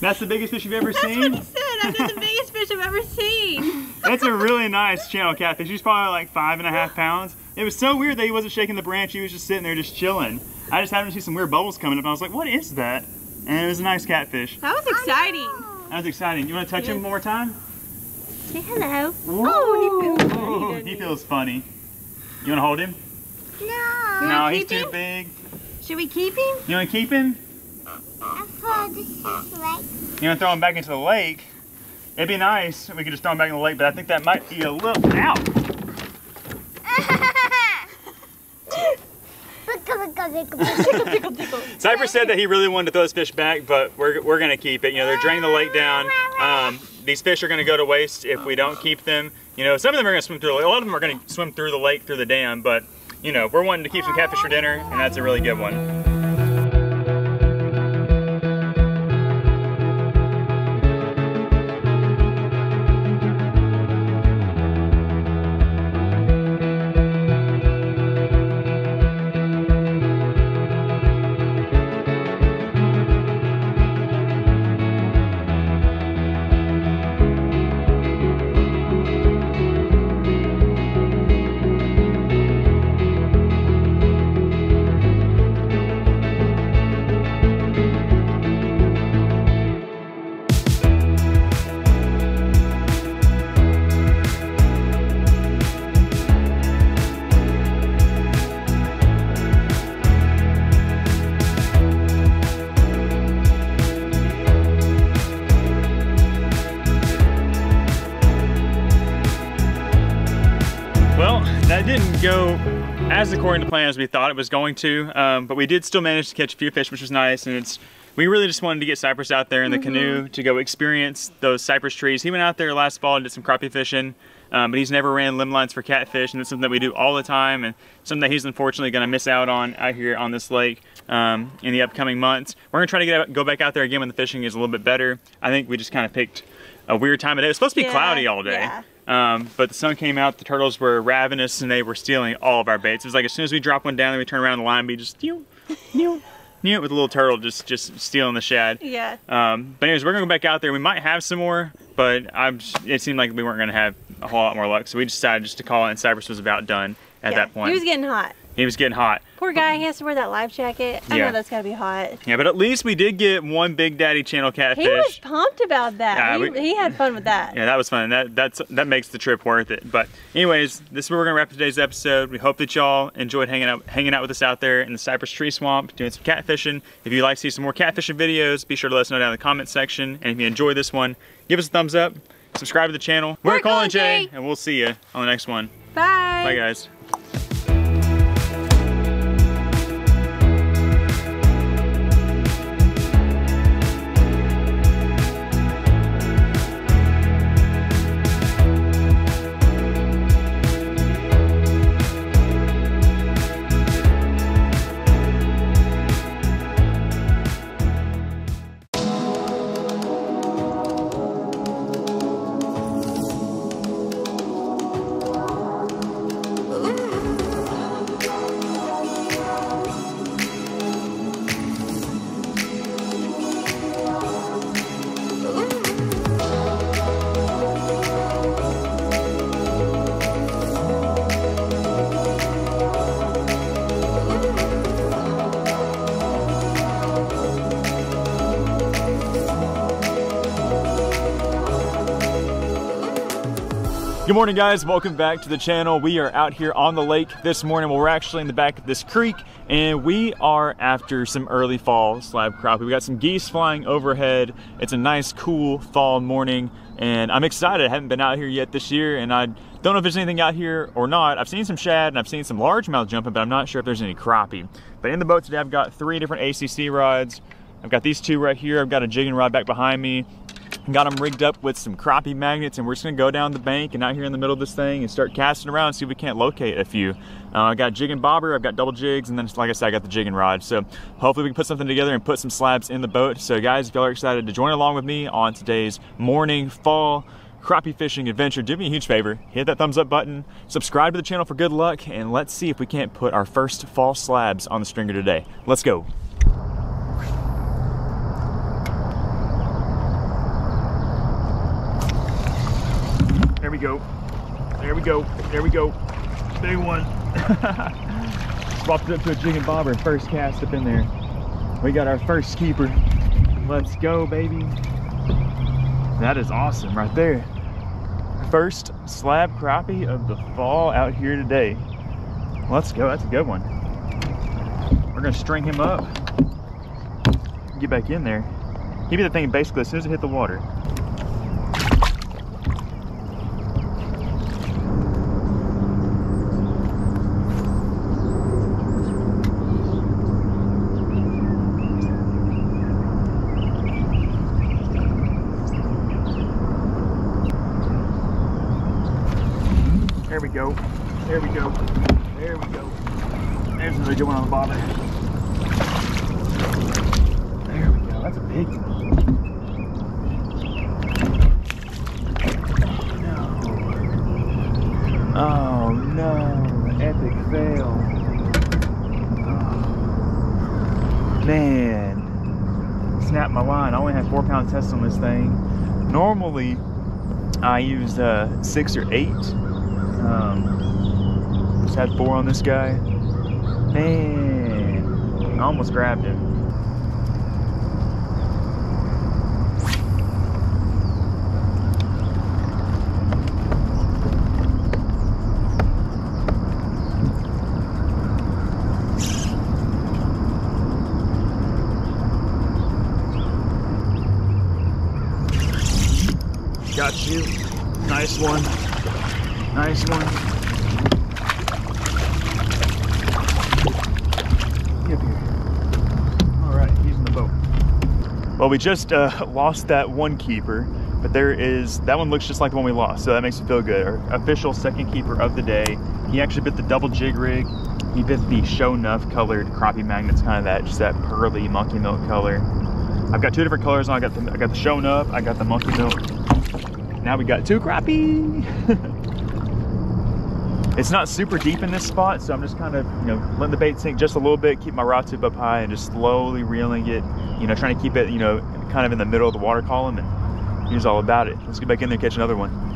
That's the biggest fish you've ever seen? That's what he said. That's the biggest fish I've ever seen. That's a really nice channel catfish. He's probably like 5.5 pounds. It was so weird that he wasn't shaking the branch. He was just sitting there just chilling. I just happened to see some weird bubbles coming up. And I was like, what is that? And it was a nice catfish. That was exciting. That was exciting. You want to touch him one more time? Say hello. Ooh. Oh, he feels Ooh, funny. he feels funny. You want to hold him? No. You No, wanna he's keep too him? big. Should we keep him? You want to keep him? I thought this is like. You want to throw him back into the lake? It'd be nice if we could just throw him back in the lake, but I think that might be a little... Ow! Cypress said that he really wanted to throw this fish back, but we're going to keep it. You know, they're draining the lake down. these fish are going to go to waste if we don't keep them. You know, some of them are going to swim through, a lot of them are going to swim through the lake, through the dam, but you know, we're wanting to keep some catfish for dinner, and that's a really good one. That didn't go as according to plan as we thought it was going to, but we did still manage to catch a few fish, which was nice. And we really just wanted to get Cypress out there in the canoe to go experience those cypress trees. He went out there last fall and did some crappie fishing, but he's never ran limb lines for catfish, and it's something that we do all the time, and something that he's unfortunately going to miss out on out here on this lake in the upcoming months. We're going to try to go back out there again when the fishing is a little bit better. I think we just kind of picked a weird time of day. It was supposed to be cloudy all day. Yeah. But the sun came out, the turtles were ravenous, and they were stealing all of our baits. It was like as soon as we drop one down, then we turn around the line, we just with a little turtle just stealing the shad. Yeah. But anyways, we're gonna go back out there. We might have some more, but it seemed like we weren't gonna have a whole lot more luck, so we decided just to call it, and Cypress was about done at that point. He was getting hot. He was getting hot. Poor guy, he has to wear that life jacket. I know that's gotta be hot. Yeah, but at least we did get one Big Daddy channel catfish. He was pumped about that. Yeah, he had fun with that. Yeah, that was fun. That makes the trip worth it. But anyways, this is where we're gonna wrap today's episode. We hope that y'all enjoyed hanging out with us out there in the Cypress Tree Swamp, doing some catfishing. If you'd like to see some more catfishing videos, be sure to let us know down in the comment section. And if you enjoyed this one, give us a thumbs up, subscribe to the channel. We're Colin J, and we'll see you on the next one. Bye. Bye, guys. Good morning, guys. Welcome back to the channel. We are out here on the lake this morning. Well, we're actually in the back of this creek, and we are after some early fall slab crappie. We got some geese flying overhead. It's a nice, cool fall morning, and I'm excited. I haven't been out here yet this year, and I don't know if there's anything out here or not. I've seen some shad, and I've seen some largemouth jumping, but I'm not sure if there's any crappie. But in the boat today, I've got 3 different ACC rods. I've got these 2 right here. I've got a jigging rod back behind me. Got them rigged up with some crappie magnets, and we're just gonna go down the bank and out here in the middle of this thing and start casting around and see if we can't locate a few. I got jig and bobber, I've got double jigs, and then like I said, I got the jigging rod. So hopefully we can put something together and put some slabs in the boat. So guys, if y'all are excited to join along with me on today's morning fall crappie fishing adventure, do me a huge favor, hit that thumbs up button, subscribe to the channel for good luck, and let's see if we can't put our first fall slabs on the stringer today. Let's go. There we go. There we go. There we go. Big one. Swapped it up to a jig and bobber. First cast up in there. We got our first keeper. Let's go, baby. That is awesome right there. First slab crappie of the fall out here today. Let's go. That's a good one. We're gonna string him up. Get back in there. Give me the thing basically as soon as it hit the water. There we go. There we go. There we go. There's another good one on the bottom. There we go. That's a big one. No. Oh no. Epic fail. Oh. Man. Snapped my line. I only had 4-pound test on this thing. Normally, I used 6 or 8. Just had 4 on this guy. Man, I almost grabbed him. Got you. Nice one. Nice one. Get up here. All right, he's in the boat. Well, we just lost that one keeper, but that one looks just like the one we lost, so that makes me feel good. Our official second keeper of the day. He actually bit the double jig rig. He bit the show enough colored crappie magnets, kind of just that pearly monkey milk color. I've got 2 different colors on. I got the show enough. I got the monkey milk. Now we got 2 crappie. It's not super deep in this spot, so I'm just kind of, letting the bait sink just a little bit, keep my rod tip up high and just slowly reeling it, trying to keep it, kind of in the middle of the water column, and here's all about it. Let's get back in there and catch another one.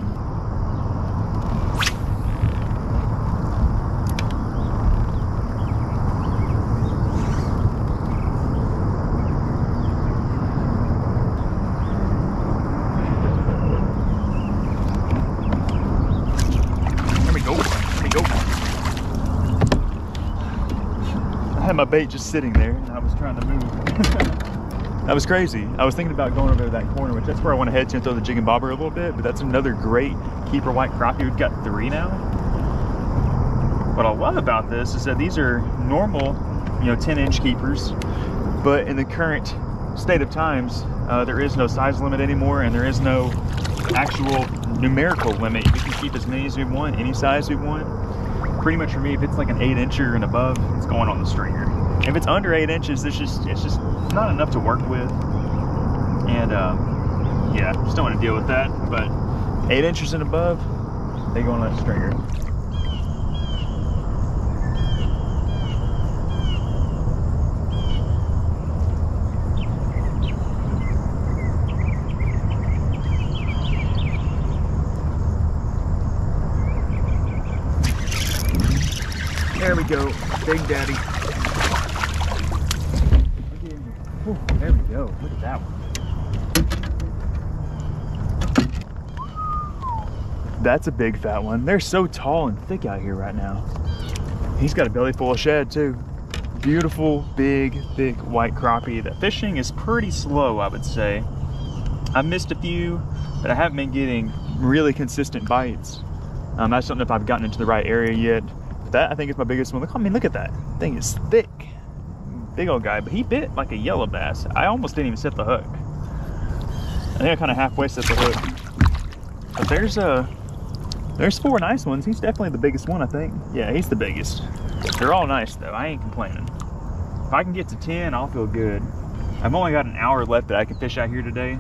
I had my bait just sitting there and I was trying to move. That was crazy. I was thinking about going over to that corner, which that's where I want to head to and throw the jig and bobber a little bit, but that's another great keeper white crappie. We've got 3 now. What I love about this is that these are normal, 10-inch keepers, but in the current state of times, there is no size limit anymore, and there is no actual numerical limit. We can keep as many as we want, any size we want. Pretty much for me, if it's like an 8-incher and above, it's going on the stringer. If it's under 8 inches, it's just not enough to work with. And yeah, just don't want to deal with that. But 8 inches and above, they go on that stringer. There we go, Big Daddy. Ooh, there we go, look at that one. That's a big fat one. They're so tall and thick out here right now. He's got a belly full of shad too. Beautiful, big, thick white crappie. The fishing is pretty slow, I would say. I've missed a few, but I haven't been getting really consistent bites. I just don't know if I've gotten into the right area yet. That I think is my biggest one. Look, look at that thing. Is thick, big old guy. But he bit like a yellow bass. I almost didn't even set the hook. I think I kind of halfway set the hook. But there's 4 nice ones. He's definitely the biggest one, I think. Yeah, he's the biggest. They're all nice though. I ain't complaining. If I can get to 10, I'll feel good. I've only got an hour left that I can fish out here today,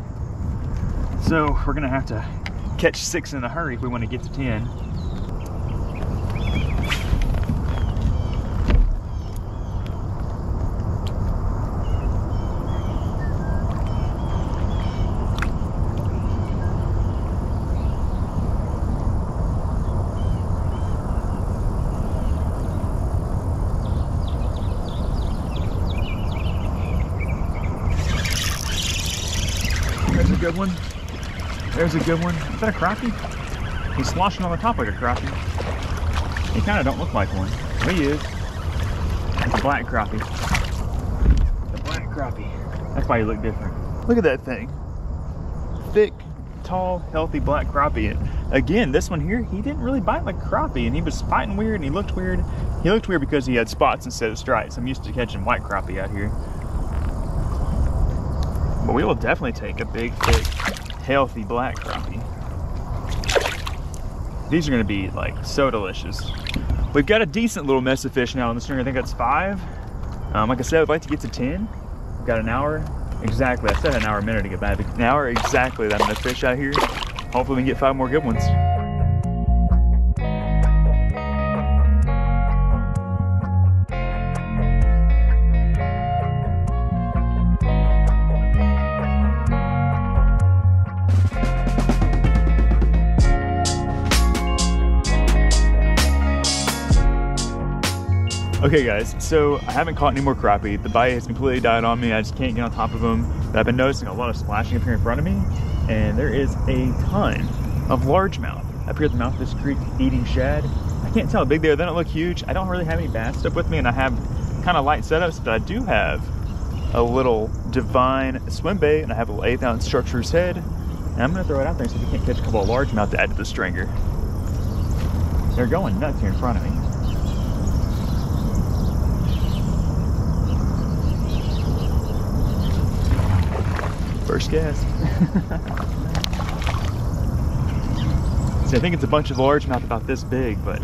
so we're gonna have to catch 6 in a hurry if we want to get to 10. Good one. There's a good one. Is that a crappie? He's sloshing on the top like a crappie. He kind of don't look like one. He is. It's a black crappie. The black crappie. That's why he look different. Look at that thing. Thick, tall, healthy black crappie. And again, this one here, he didn't really bite like a crappie, and he was fighting weird and he looked weird. He looked weird because he had spots instead of stripes. I'm used to catching white crappie out here. But we will definitely take a big, thick, healthy black crappie. These are gonna be like so delicious. We've got a decent little mess of fish now on the string. I think that's 5. Like I said, I'd like to get to 10. We've got an hour exactly. I said an hour a minute to get back. An hour exactly that I'm gonna fish out here. Hopefully we can get 5 more good ones. Okay guys, so I haven't caught any more crappie. The bite has completely died on me. I just can't get on top of them. But I've been noticing a lot of splashing up here in front of me, and there is a ton of largemouth up here at the mouth of this creek eating shad. I can't tell how big they are. They don't look huge. I don't really have any bass stuff with me, and I have kind of light setups, but I do have a little Divine swim bait, and I have a little 1/8 ounce chartreuse head, and I'm gonna throw it out there and see if we can't catch a couple of largemouth to add to the stringer. They're going nuts here in front of me. First cast. See, I think it's a bunch of largemouth about this big, but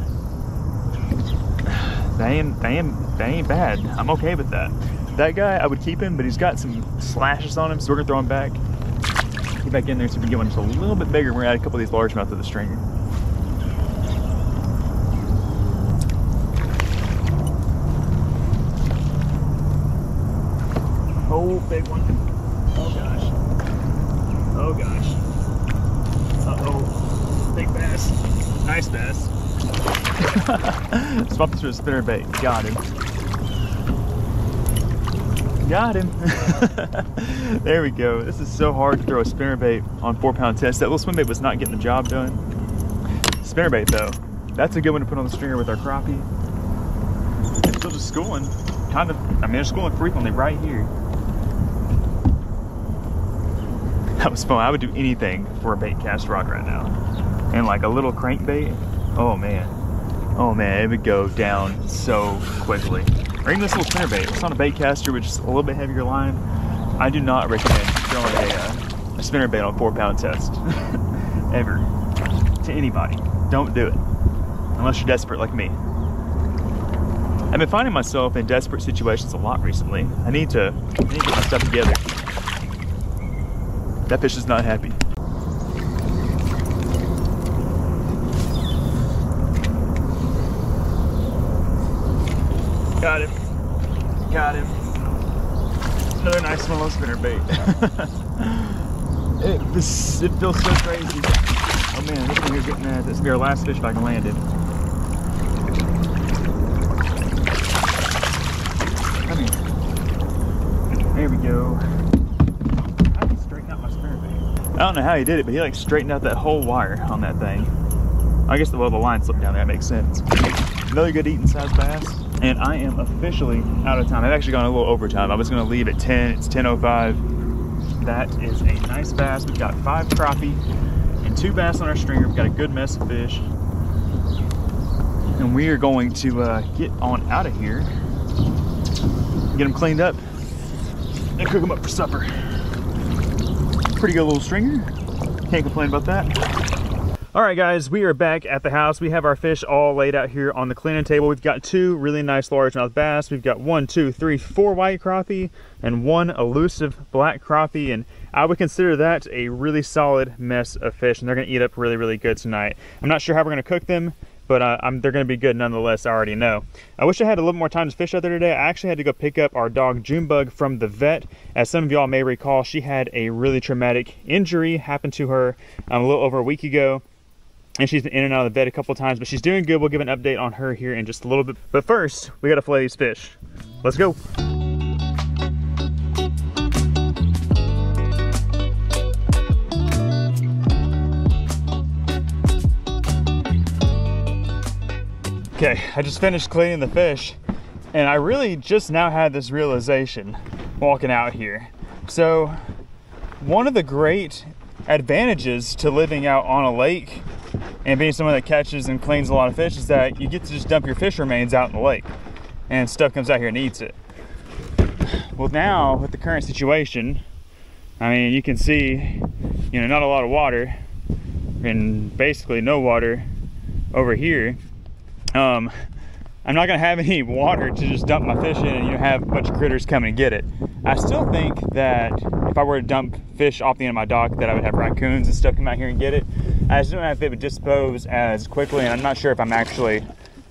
they ain't bad. I'm okay with that. That guy, I would keep him, but he's got some slashes on him, so we're gonna throw him back. Get back in there so we can get one just a little bit bigger. We're gonna add a couple of these largemouth to the stringer. Oh, big one. Oh gosh. Oh gosh. Uh-oh. Big bass. Nice bass. Swap this with a spinner bait. Got him. Got him. There we go. This is so hard to throw a spinner bait on 4-pound test. That little swim bait was not getting the job done. Spinner bait though, that's a good one to put on the stringer with our crappie. It's still just schooling. Kind of, I mean, they're schooling frequently right here. That was fun. I would do anything for a bait cast rod right now. And like a little crankbait, oh man, it would go down so quickly. Or even this little spinnerbait. It's on a bait caster with just a little bit heavier line. I do not recommend throwing a spinnerbait on 4-pound test. Ever. To anybody. Don't do it. Unless you're desperate like me. I've been finding myself in desperate situations a lot recently. I need to get my stuff together. That fish is not happy. Got him. Got him. Another nice one on spinnerbait. It feels so crazy. Oh man, this one here's getting at. This will be our last fish if I can land it. Come here. There we go. I don't know how he did it, but he like straightened out that whole wire on that thing. I guess the line slipped down there, that makes sense. Another good eating size bass, and I am officially out of time. I've actually gone a little overtime. I was gonna leave at 10, it's 10:05. That is a nice bass. We've got 5 crappie and 2 bass on our stringer. We've got a good mess of fish. And we are going to get on out of here, get them cleaned up, and cook them up for supper. Pretty good little stringer. Can't complain about that. All right, guys, we are back at the house. We have our fish all laid out here on the cleaning table. We've got 2 really nice largemouth bass. We've got 1, 2, 3, 4 white crappie and 1 elusive black crappie. And I would consider that a really solid mess of fish. And they're gonna eat up really, really good tonight. I'm not sure how we're gonna cook them, but they're gonna be good nonetheless, I already know. I wish I had a little more time to fish out there today. I actually had to go pick up our dog Junebug from the vet. As some of y'all may recall, she had a really traumatic injury happen to her a little over a week ago. And she's been in and out of the vet a couple times, but she's doing good. We'll give an update on her here in just a little bit. But first, we gotta fillet these fish. Let's go. Okay, I just finished cleaning the fish, and I really just now had this realization walking out here. So, one of the great advantages to living out on a lake and being someone that catches and cleans a lot of fish is that you get to just dump your fish remains out in the lake and stuff comes out here and eats it. Well, now with the current situation, I mean, you can see, you know, not a lot of water and basically no water over here, I'm not gonna have any water to just dump my fish in and have a bunch of critters come and get it. I still think that if I were to dump fish off the end of my dock, that I would have raccoons and stuff come out here and get it. I just don't know if it would dispose as quickly, and I'm not sure if I'm actually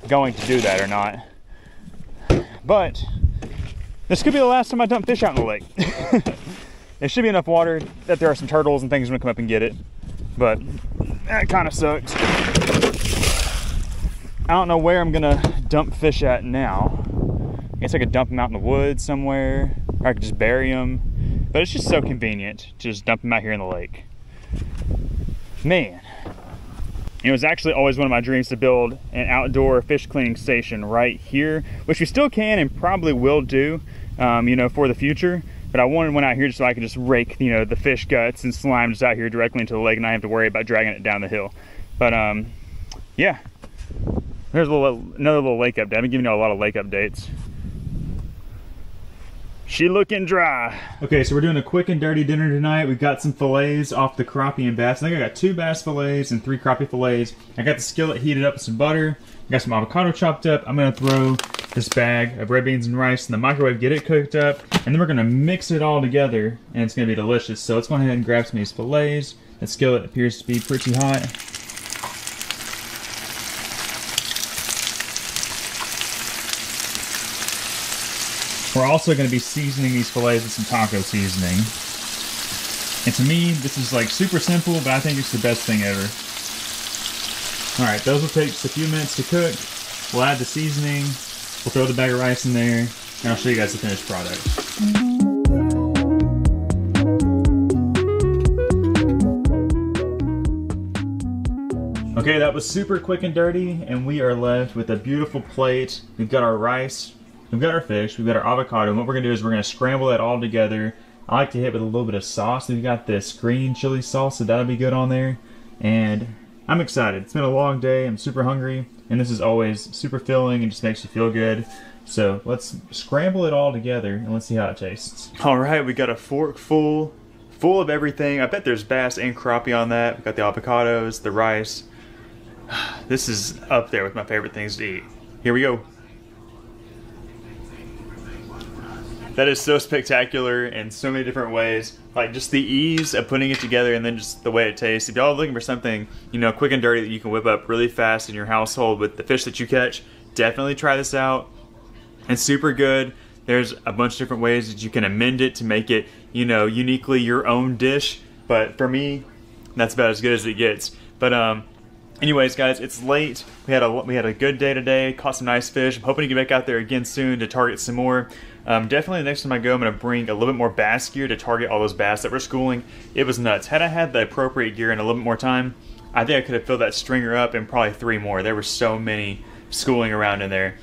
going to do that or not. But this could be the last time I dump fish out in the lake. There should be enough water that there are some turtles and things gonna come up and get it, but that kind of sucks. I don't know where I'm gonna dump fish at now. I guess I could dump them out in the woods somewhere, or I could just bury them. But it's just so convenient to just dump them out here in the lake. Man, it was actually always one of my dreams to build an outdoor fish cleaning station right here, which we still can and probably will do, for the future. But I wanted one out here just so I could just rake, the fish guts and slime just out here directly into the lake, and I have to worry about dragging it down the hill. But yeah. Here's another little lake update. I've been giving you a lot of lake updates. She looking dry. Okay, so we're doing a quick and dirty dinner tonight. We've got some fillets off the crappie and bass. I think I got 2 bass fillets and 3 crappie fillets. I got the skillet heated up with some butter. I got some avocado chopped up. I'm gonna throw this bag of red beans and rice in the microwave, get it cooked up, and then we're gonna mix it all together, and it's gonna be delicious. So let's go ahead and grab some of these fillets. The skillet appears to be pretty hot. We're also going to be seasoning these fillets with some taco seasoning. And to me, this is like super simple, but I think it's the best thing ever. Alright, those will take just a few minutes to cook. We'll add the seasoning, we'll throw the bag of rice in there, and I'll show you guys the finished product. Okay, that was super quick and dirty, and we are left with a beautiful plate. We've got our rice, we've got our fish, we've got our avocado, and what we're gonna do is we're gonna scramble that all together. I like to hit with a little bit of sauce. We've got this green chili sauce, so that'll be good on there. And I'm excited. It's been a long day, I'm super hungry, and this is always super filling and just makes you feel good. So let's scramble it all together and let's see how it tastes. All right, we got a fork full of everything. I bet there's bass and crappie on that. We've got the avocados, the rice. This is up there with my favorite things to eat. Here we go. That is so spectacular in so many different ways. Like just the ease of putting it together and then just the way it tastes. If y'all are looking for something, quick and dirty that you can whip up really fast in your household with the fish that you catch, definitely try this out. It's super good. There's a bunch of different ways that you can amend it to make it, uniquely your own dish. But for me, that's about as good as it gets. But anyways, guys, it's late. We had a good day today. Caught some nice fish. I'm hoping to get back out there again soon to target some more. Definitely the next time I go, I'm going to bring a little bit more bass gear to target all those bass that were schooling. It was nuts. Had I had the appropriate gear and a little bit more time, I think I could have filled that stringer up and probably 3 more. There were so many schooling around in there.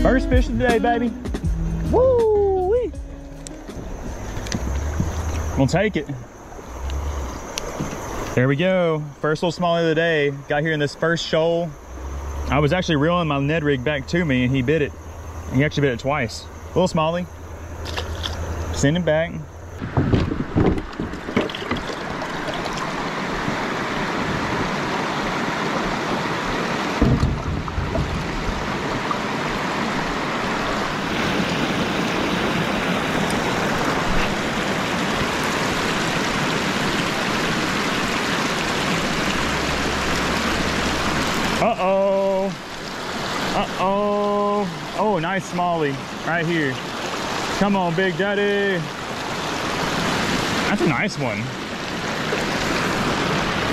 First fish of the day, baby. Woo-wee. We'll take it. There we go. First little smallie of the day. Got here in this first shoal. I was actually reeling my Ned rig back to me and he bit it. He actually bit it twice. Little smallie. Send him back. Uh-oh. Uh-oh. Oh, nice smallie right here. Come on, Big Daddy. That's a nice one.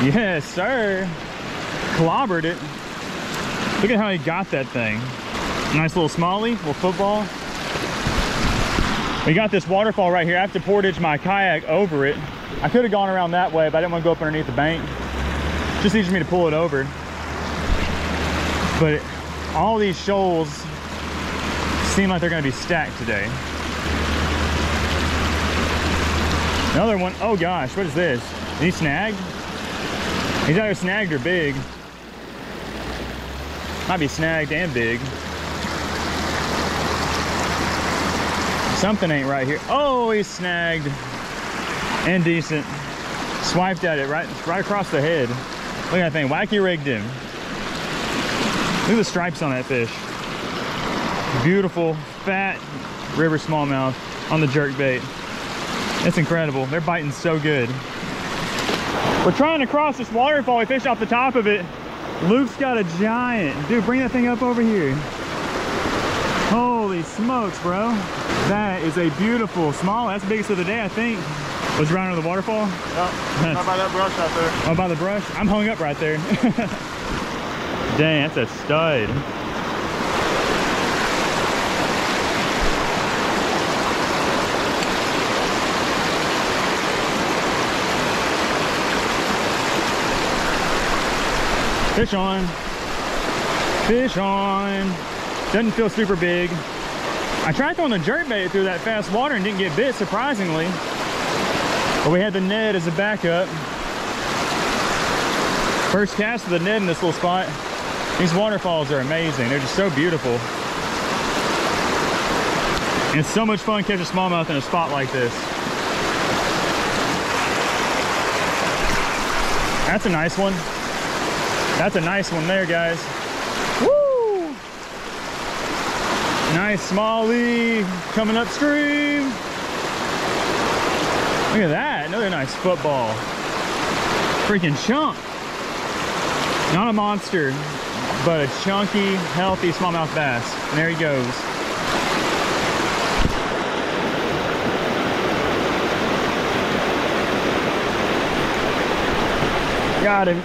Yes, sir. Clobbered it. Look at how he got that thing. Nice little smallie, little football. We got this waterfall right here. I have to portage my kayak over it. I could have gone around that way, but I didn't want to go up underneath the bank. Just easier for me to pull it over. But all these shoals seem like they're going to be stacked today. Another one. Oh gosh, what is this? Is he snagged? He's either snagged or big. Might be snagged and big. Something ain't right here. Oh, he's snagged and decent. Swiped at it right across the head. Look at that thing, wacky rigged him. Look at the stripes on that fish. Beautiful, fat river smallmouth on the jerk bait. It's incredible. They're biting so good. We're trying to cross this waterfall. We fished off the top of it. Luke's got a giant. Dude, bring that thing up over here. Holy smokes, bro. That is a beautiful small. That's the biggest of the day, I think. Was right under the waterfall? Yep, not by that brush out there. Oh, by the brush? I'm hung up right there. Dang, that's a stud. Fish on. Fish on. Doesn't feel super big. I tried throwing the jerk bait through that fast water and didn't get bit, surprisingly. But we had the Ned as a backup. First cast of the Ned in this little spot. These waterfalls are amazing. They're just so beautiful. And it's so much fun catching smallmouth in a spot like this. That's a nice one. That's a nice one there, guys. Woo! Nice smallie coming upstream. Look at that, another nice football. Freaking chunk. Not a monster, but a chunky, healthy smallmouth bass. And there he goes. Got him.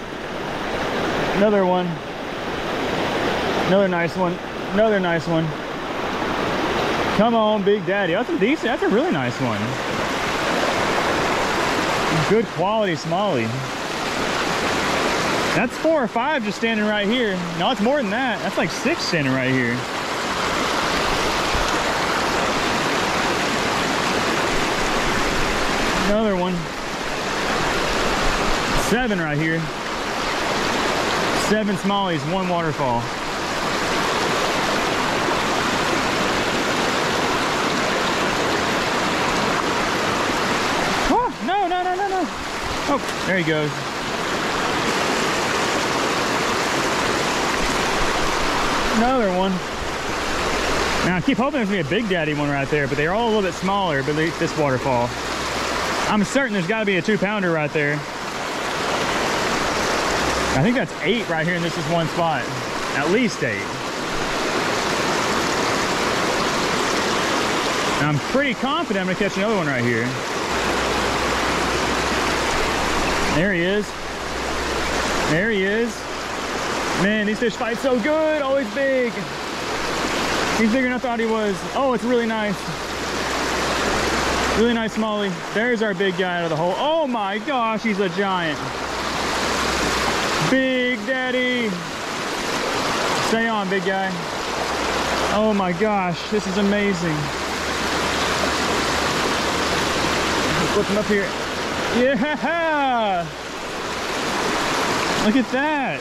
Another one. Another nice one. Another nice one. Come on, Big Daddy. That's a decent, that's a really nice one. Good quality smallie. That's 4 or 5 just standing right here. No, it's more than that. That's like 6 standing right here. Another one. 7 right here. 7 smallies, 1 waterfall. Oh, no. Oh, there he goes. Another one. Now I keep hoping there's gonna be a Big Daddy one right there, but they're all a little bit smaller, but this waterfall. I'm certain there's gotta be a 2-pounder right there. I think that's 8 right here, and this is one spot. At least 8. And I'm pretty confident I'm gonna catch another one right here. There he is. There he is. Man, these fish fight so good, always big. He's bigger than I thought he was. Oh, it's really nice. Really nice smallie. There's our big guy out of the hole. Oh my gosh, he's a giant. Big Daddy. Stay on, big guy. Oh my gosh, this is amazing. Flip him up here. Yeah! Look at that.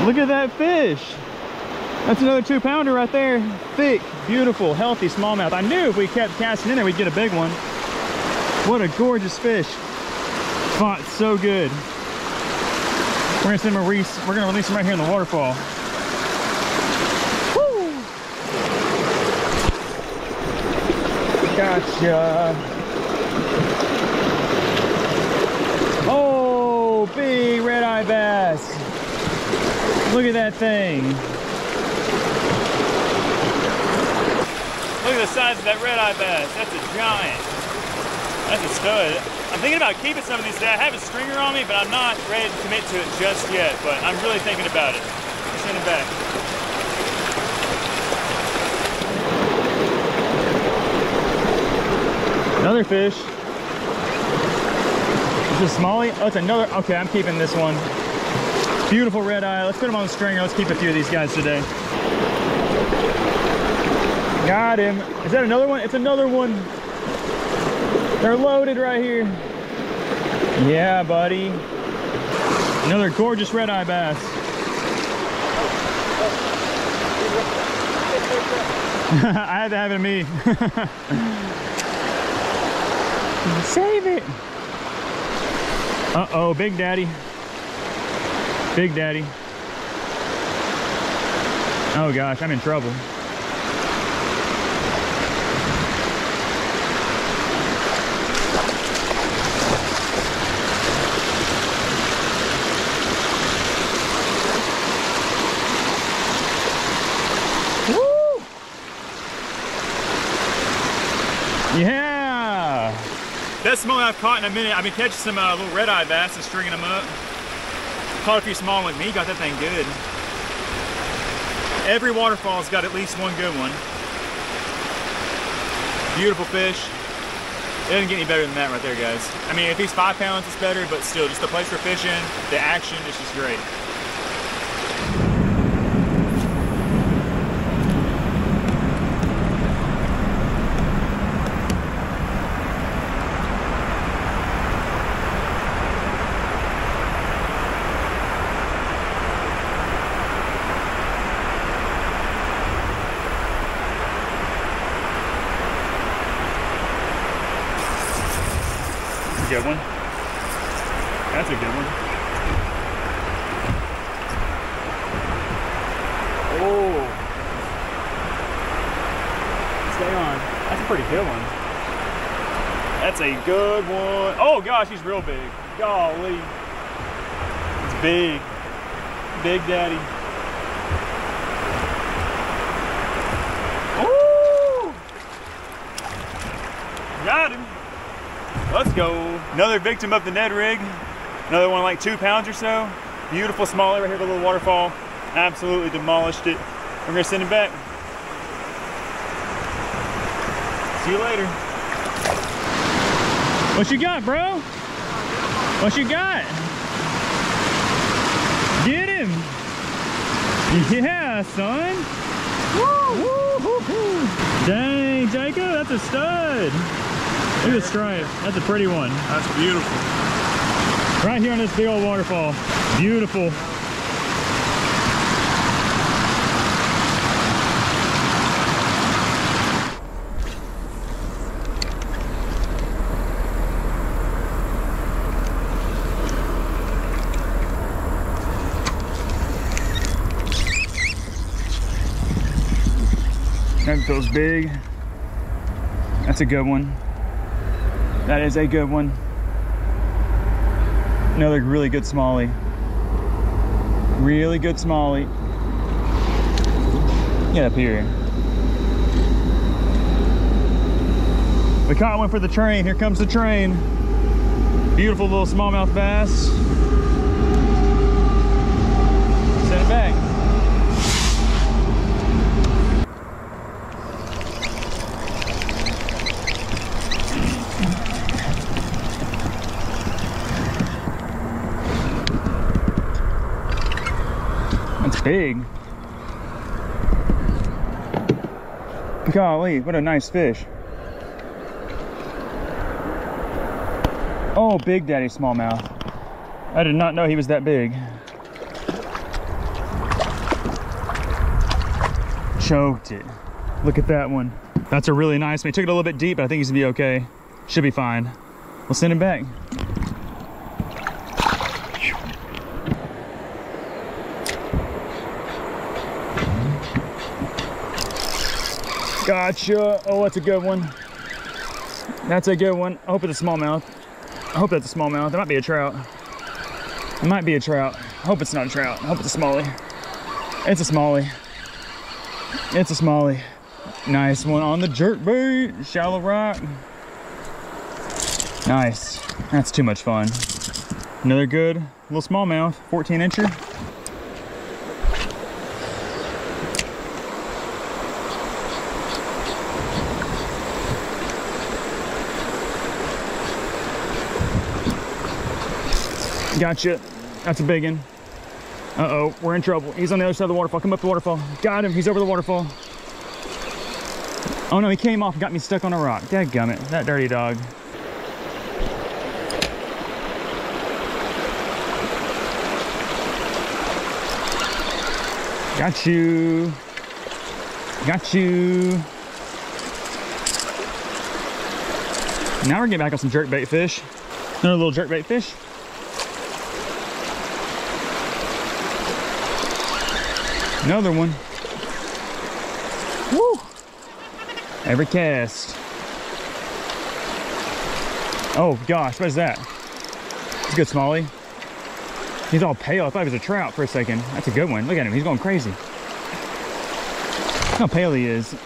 Look at that fish. That's another 2-pounder right there. Thick, beautiful, healthy smallmouth. I knew if we kept casting in there, we'd get a big one. What a gorgeous fish. Fought so good. We're gonna release him right here in the waterfall. Woo! Gotcha. Oh, big red-eye bass. Look at that thing. Look at the size of that red-eye bass. That's a giant. That's a stud. I'm thinking about keeping some of these today. I have a stringer on me, but I'm not ready to commit to it just yet. But I'm really thinking about it. Send it back. Another fish. Is this a smallie? Oh, it's another. Okay, I'm keeping this one. Beautiful red eye. Let's put him on the stringer. Let's keep a few of these guys today. Got him. Is that another one? It's another one. They're loaded right here. Yeah, buddy. Another gorgeous red-eye bass. I had to have it in me. Save it. Uh-oh, Big Daddy. Big Daddy. Oh gosh, I'm in trouble. Woo! Yeah! Best smallmouth I've caught in a minute. I've been catching some little red-eye bass and stringing them up. Caught a few small ones. Me got that thing good. Every waterfall's got at least one good one. Beautiful fish. It doesn't get any better than that right there, guys. I mean, if he's 5 pounds, it's better, but still, just the place for fishing, the action is just great. Good one. That's a good one. Oh. Stay on. That's a pretty good one. That's a good one. Oh gosh, he's real big. Golly. It's big. Big Daddy. Oh. Got him. Let's go. Another victim of the Ned rig. Another one like 2 pounds or so. Beautiful smallie right here at the little waterfall. Absolutely demolished it. We're gonna send him back. See you later. What you got, bro? What you got? Get him. Yeah, son. Woo! Woo-hoo-hoo. Dang, Jacob, that's a stud. Look at the stripe. That's a pretty one. That's beautiful. Right here on this big old waterfall. Beautiful. That feels big. That's a good one. That is a good one. Another really good smallie. Really good smallie. Get up here. We caught one for the train. Here comes the train. Beautiful little smallmouth bass. Send it back. That's big. Golly, what a nice fish. Oh, Big Daddy smallmouth. I did not know he was that big. Choked it. Look at that one. That's a really nice one. He took it a little bit deep, but I think he's gonna be okay. Should be fine. We'll send him back. Gotcha. Oh, that's a good one. That's a good one. I hope it's a smallmouth. I hope that's a smallmouth. It might be a trout. It might be a trout. I hope it's not a trout. I hope it's a smallie. It's a smallie. It's a smallie. Nice one on the jerk bait. Shallow rock. Nice. That's too much fun. Another good little smallmouth. 14-incher. Gotcha. That's a big one. Uh-oh, we're in trouble. He's on the other side of the waterfall. Come up the waterfall. Got him. He's over the waterfall. Oh no, he came off and got me stuck on a rock. Dadgummit, that dirty dog. Got you. Got you. Now we're getting back on some jerkbait fish. Another little jerkbait fish. Another one. Woo! Every cast. Oh gosh, what is that? It's a good smallie. He's all pale. I thought he was a trout for a second. That's a good one. Look at him. He's going crazy. Look how pale he is.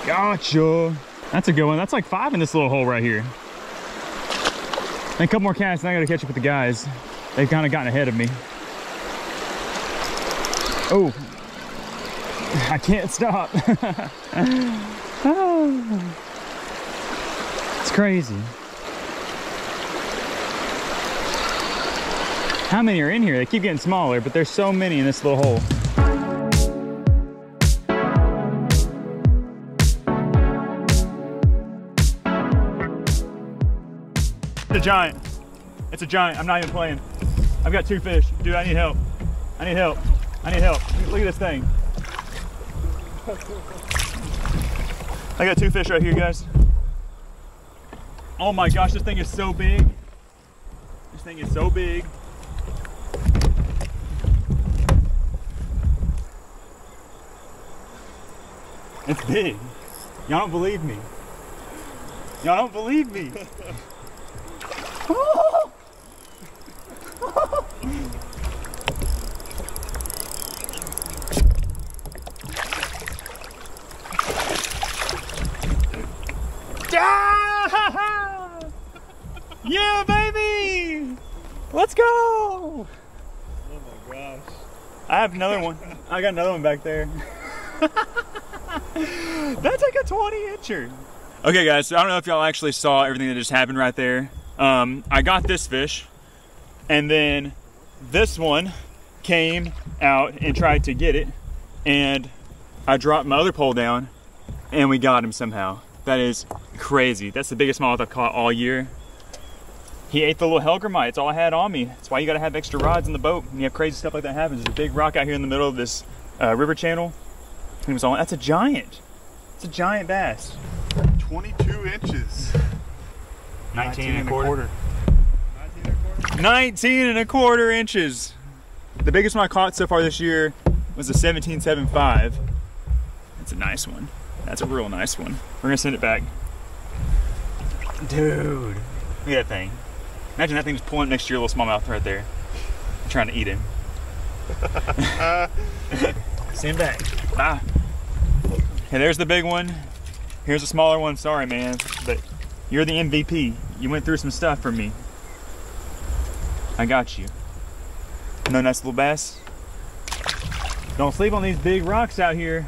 Gotcha. That's a good one. That's like 5 in this little hole right here. And a couple more casts and I gotta catch up with the guys. They've kind of gotten ahead of me. Oh, I can't stop. Oh. It's crazy. How many are in here? They keep getting smaller, but there's so many in this little hole. It's a giant. It's a giant. I'm not even playing. I've got 2 fish. Dude, I need help. I need help. I need help. Look at this thing. I got 2 fish right here, guys. Oh my gosh, this thing is so big. This thing is so big. It's big. Y'all don't believe me. Y'all don't believe me. Oh! Yeah, baby! Let's go! Oh my gosh. I have another one. I got another one back there. That's like a 20-incher. Okay guys, so I don't know if y'all actually saw everything that just happened right there. I got this fish, and then this one came out and tried to get it, and I dropped my other pole down, and we got him somehow. That is crazy. That's the biggest smallmouth I've caught all year. He ate the little hellgrammite. It's all I had on me. That's why you gotta have extra rods in the boat when you have crazy stuff like that happens. There's a big rock out here in the middle of this river channel. He was on. That's a giant. It's a giant bass. 22 inches. 19 and a quarter. 19 and a quarter inches. The biggest one I caught so far this year was a 17.75. That's a nice one. That's a real nice one. We're gonna send it back. Dude, look at that thing. Imagine that thing just pulling next to your little smallmouth right there. I'm trying to eat him. Send back. Bye. Okay, there's the big one. Here's a smaller one. Sorry, man, but you're the MVP. You went through some stuff for me. I got you. No nice little bass. Don't sleep on these big rocks out here.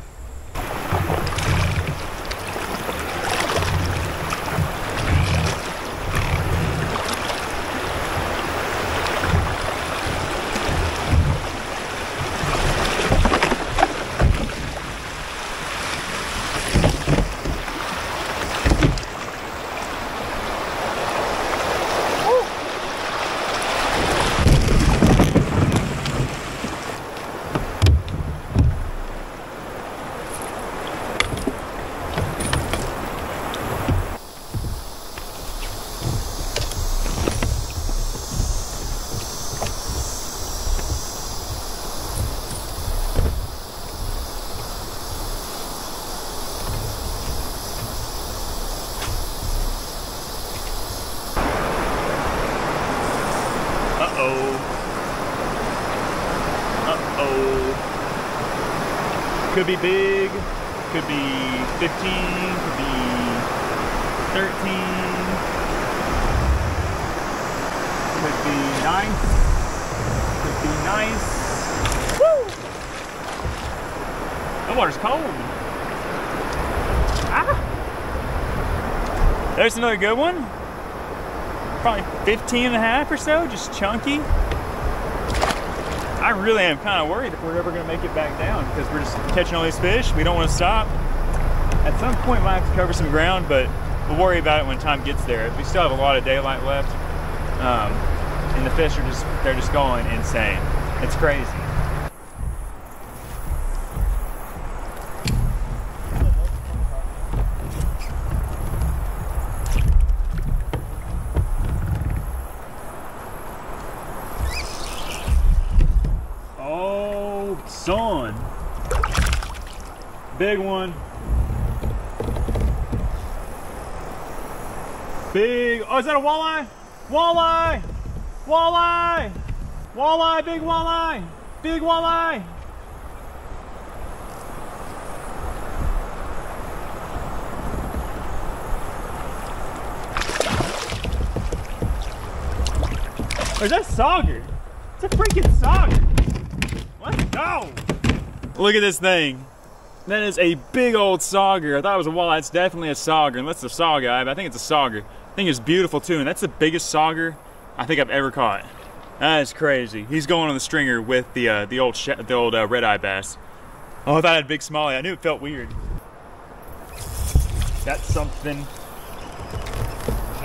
Could be big, could be 15, could be 13, could be nice, could be nice. Woo! The water's cold. Ah! There's another good one. Probably 15 and a half or so, just chunky. I really am kind of worried if we're ever going to make it back down because we're just catching all these fish. We don't want to stop. At some point, we might have to cover some ground, but we'll worry about it when time gets there. We still have a lot of daylight left, and the fish are they're just going insane. It's crazy. son. Big one. Big, oh, is that a walleye? Walleye! Walleye! Walleye, big walleye! Big walleye! Or is that sauger? It's a freaking sauger! Let's go! Look at this thing. That is a big old sauger. I thought it was a walleye. It's definitely a sauger, unless it's a saw guy, but I think it's a sauger. I think it's beautiful too, and that's the biggest sauger I think I've ever caught. That is crazy. He's going on the stringer with the old red-eye bass. Oh, I thought I had a big smallie. I knew it felt weird. That's something.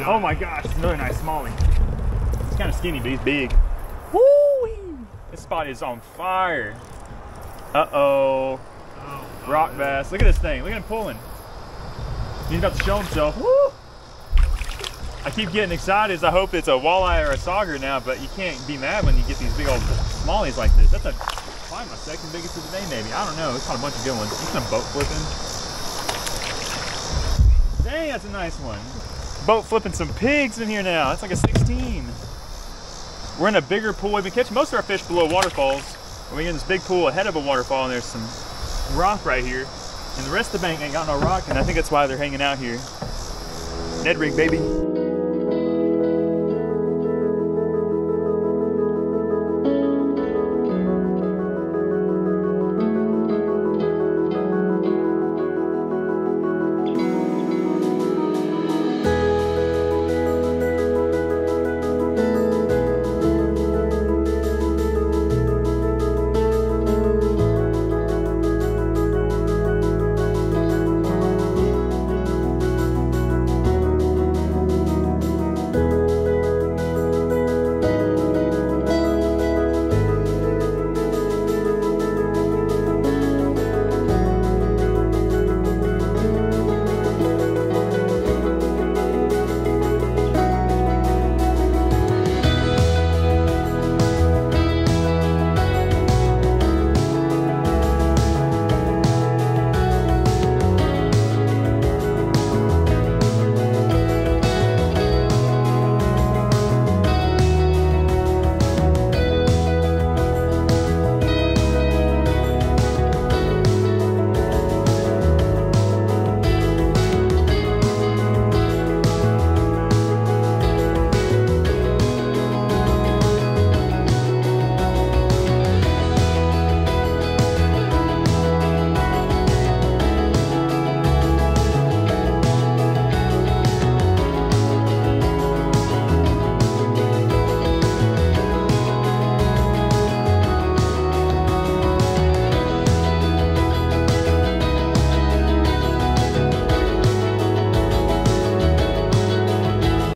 Oh my gosh, it's another nice smallie. He's kind of skinny, but he's big. Woo! This spot is on fire. Uh-oh. Rock bass. Look at this thing. Look at him pulling. He's about to show himself. Woo! I keep getting excited as I hope it's a walleye or a sauger now, but you can't be mad when you get these big old smallies like this. That's probably my second biggest of the day, maybe. I don't know. It's caught a bunch of good ones. He's some boat flipping. Dang, that's a nice one. Boat flipping some pigs in here now. That's like a 16. We're in a bigger pool. We've been catching most of our fish below waterfalls. We're in this big pool ahead of a waterfall, and there's some rock right here. And the rest of the bank ain't got no rock, and I think that's why they're hanging out here. Ned rig, baby.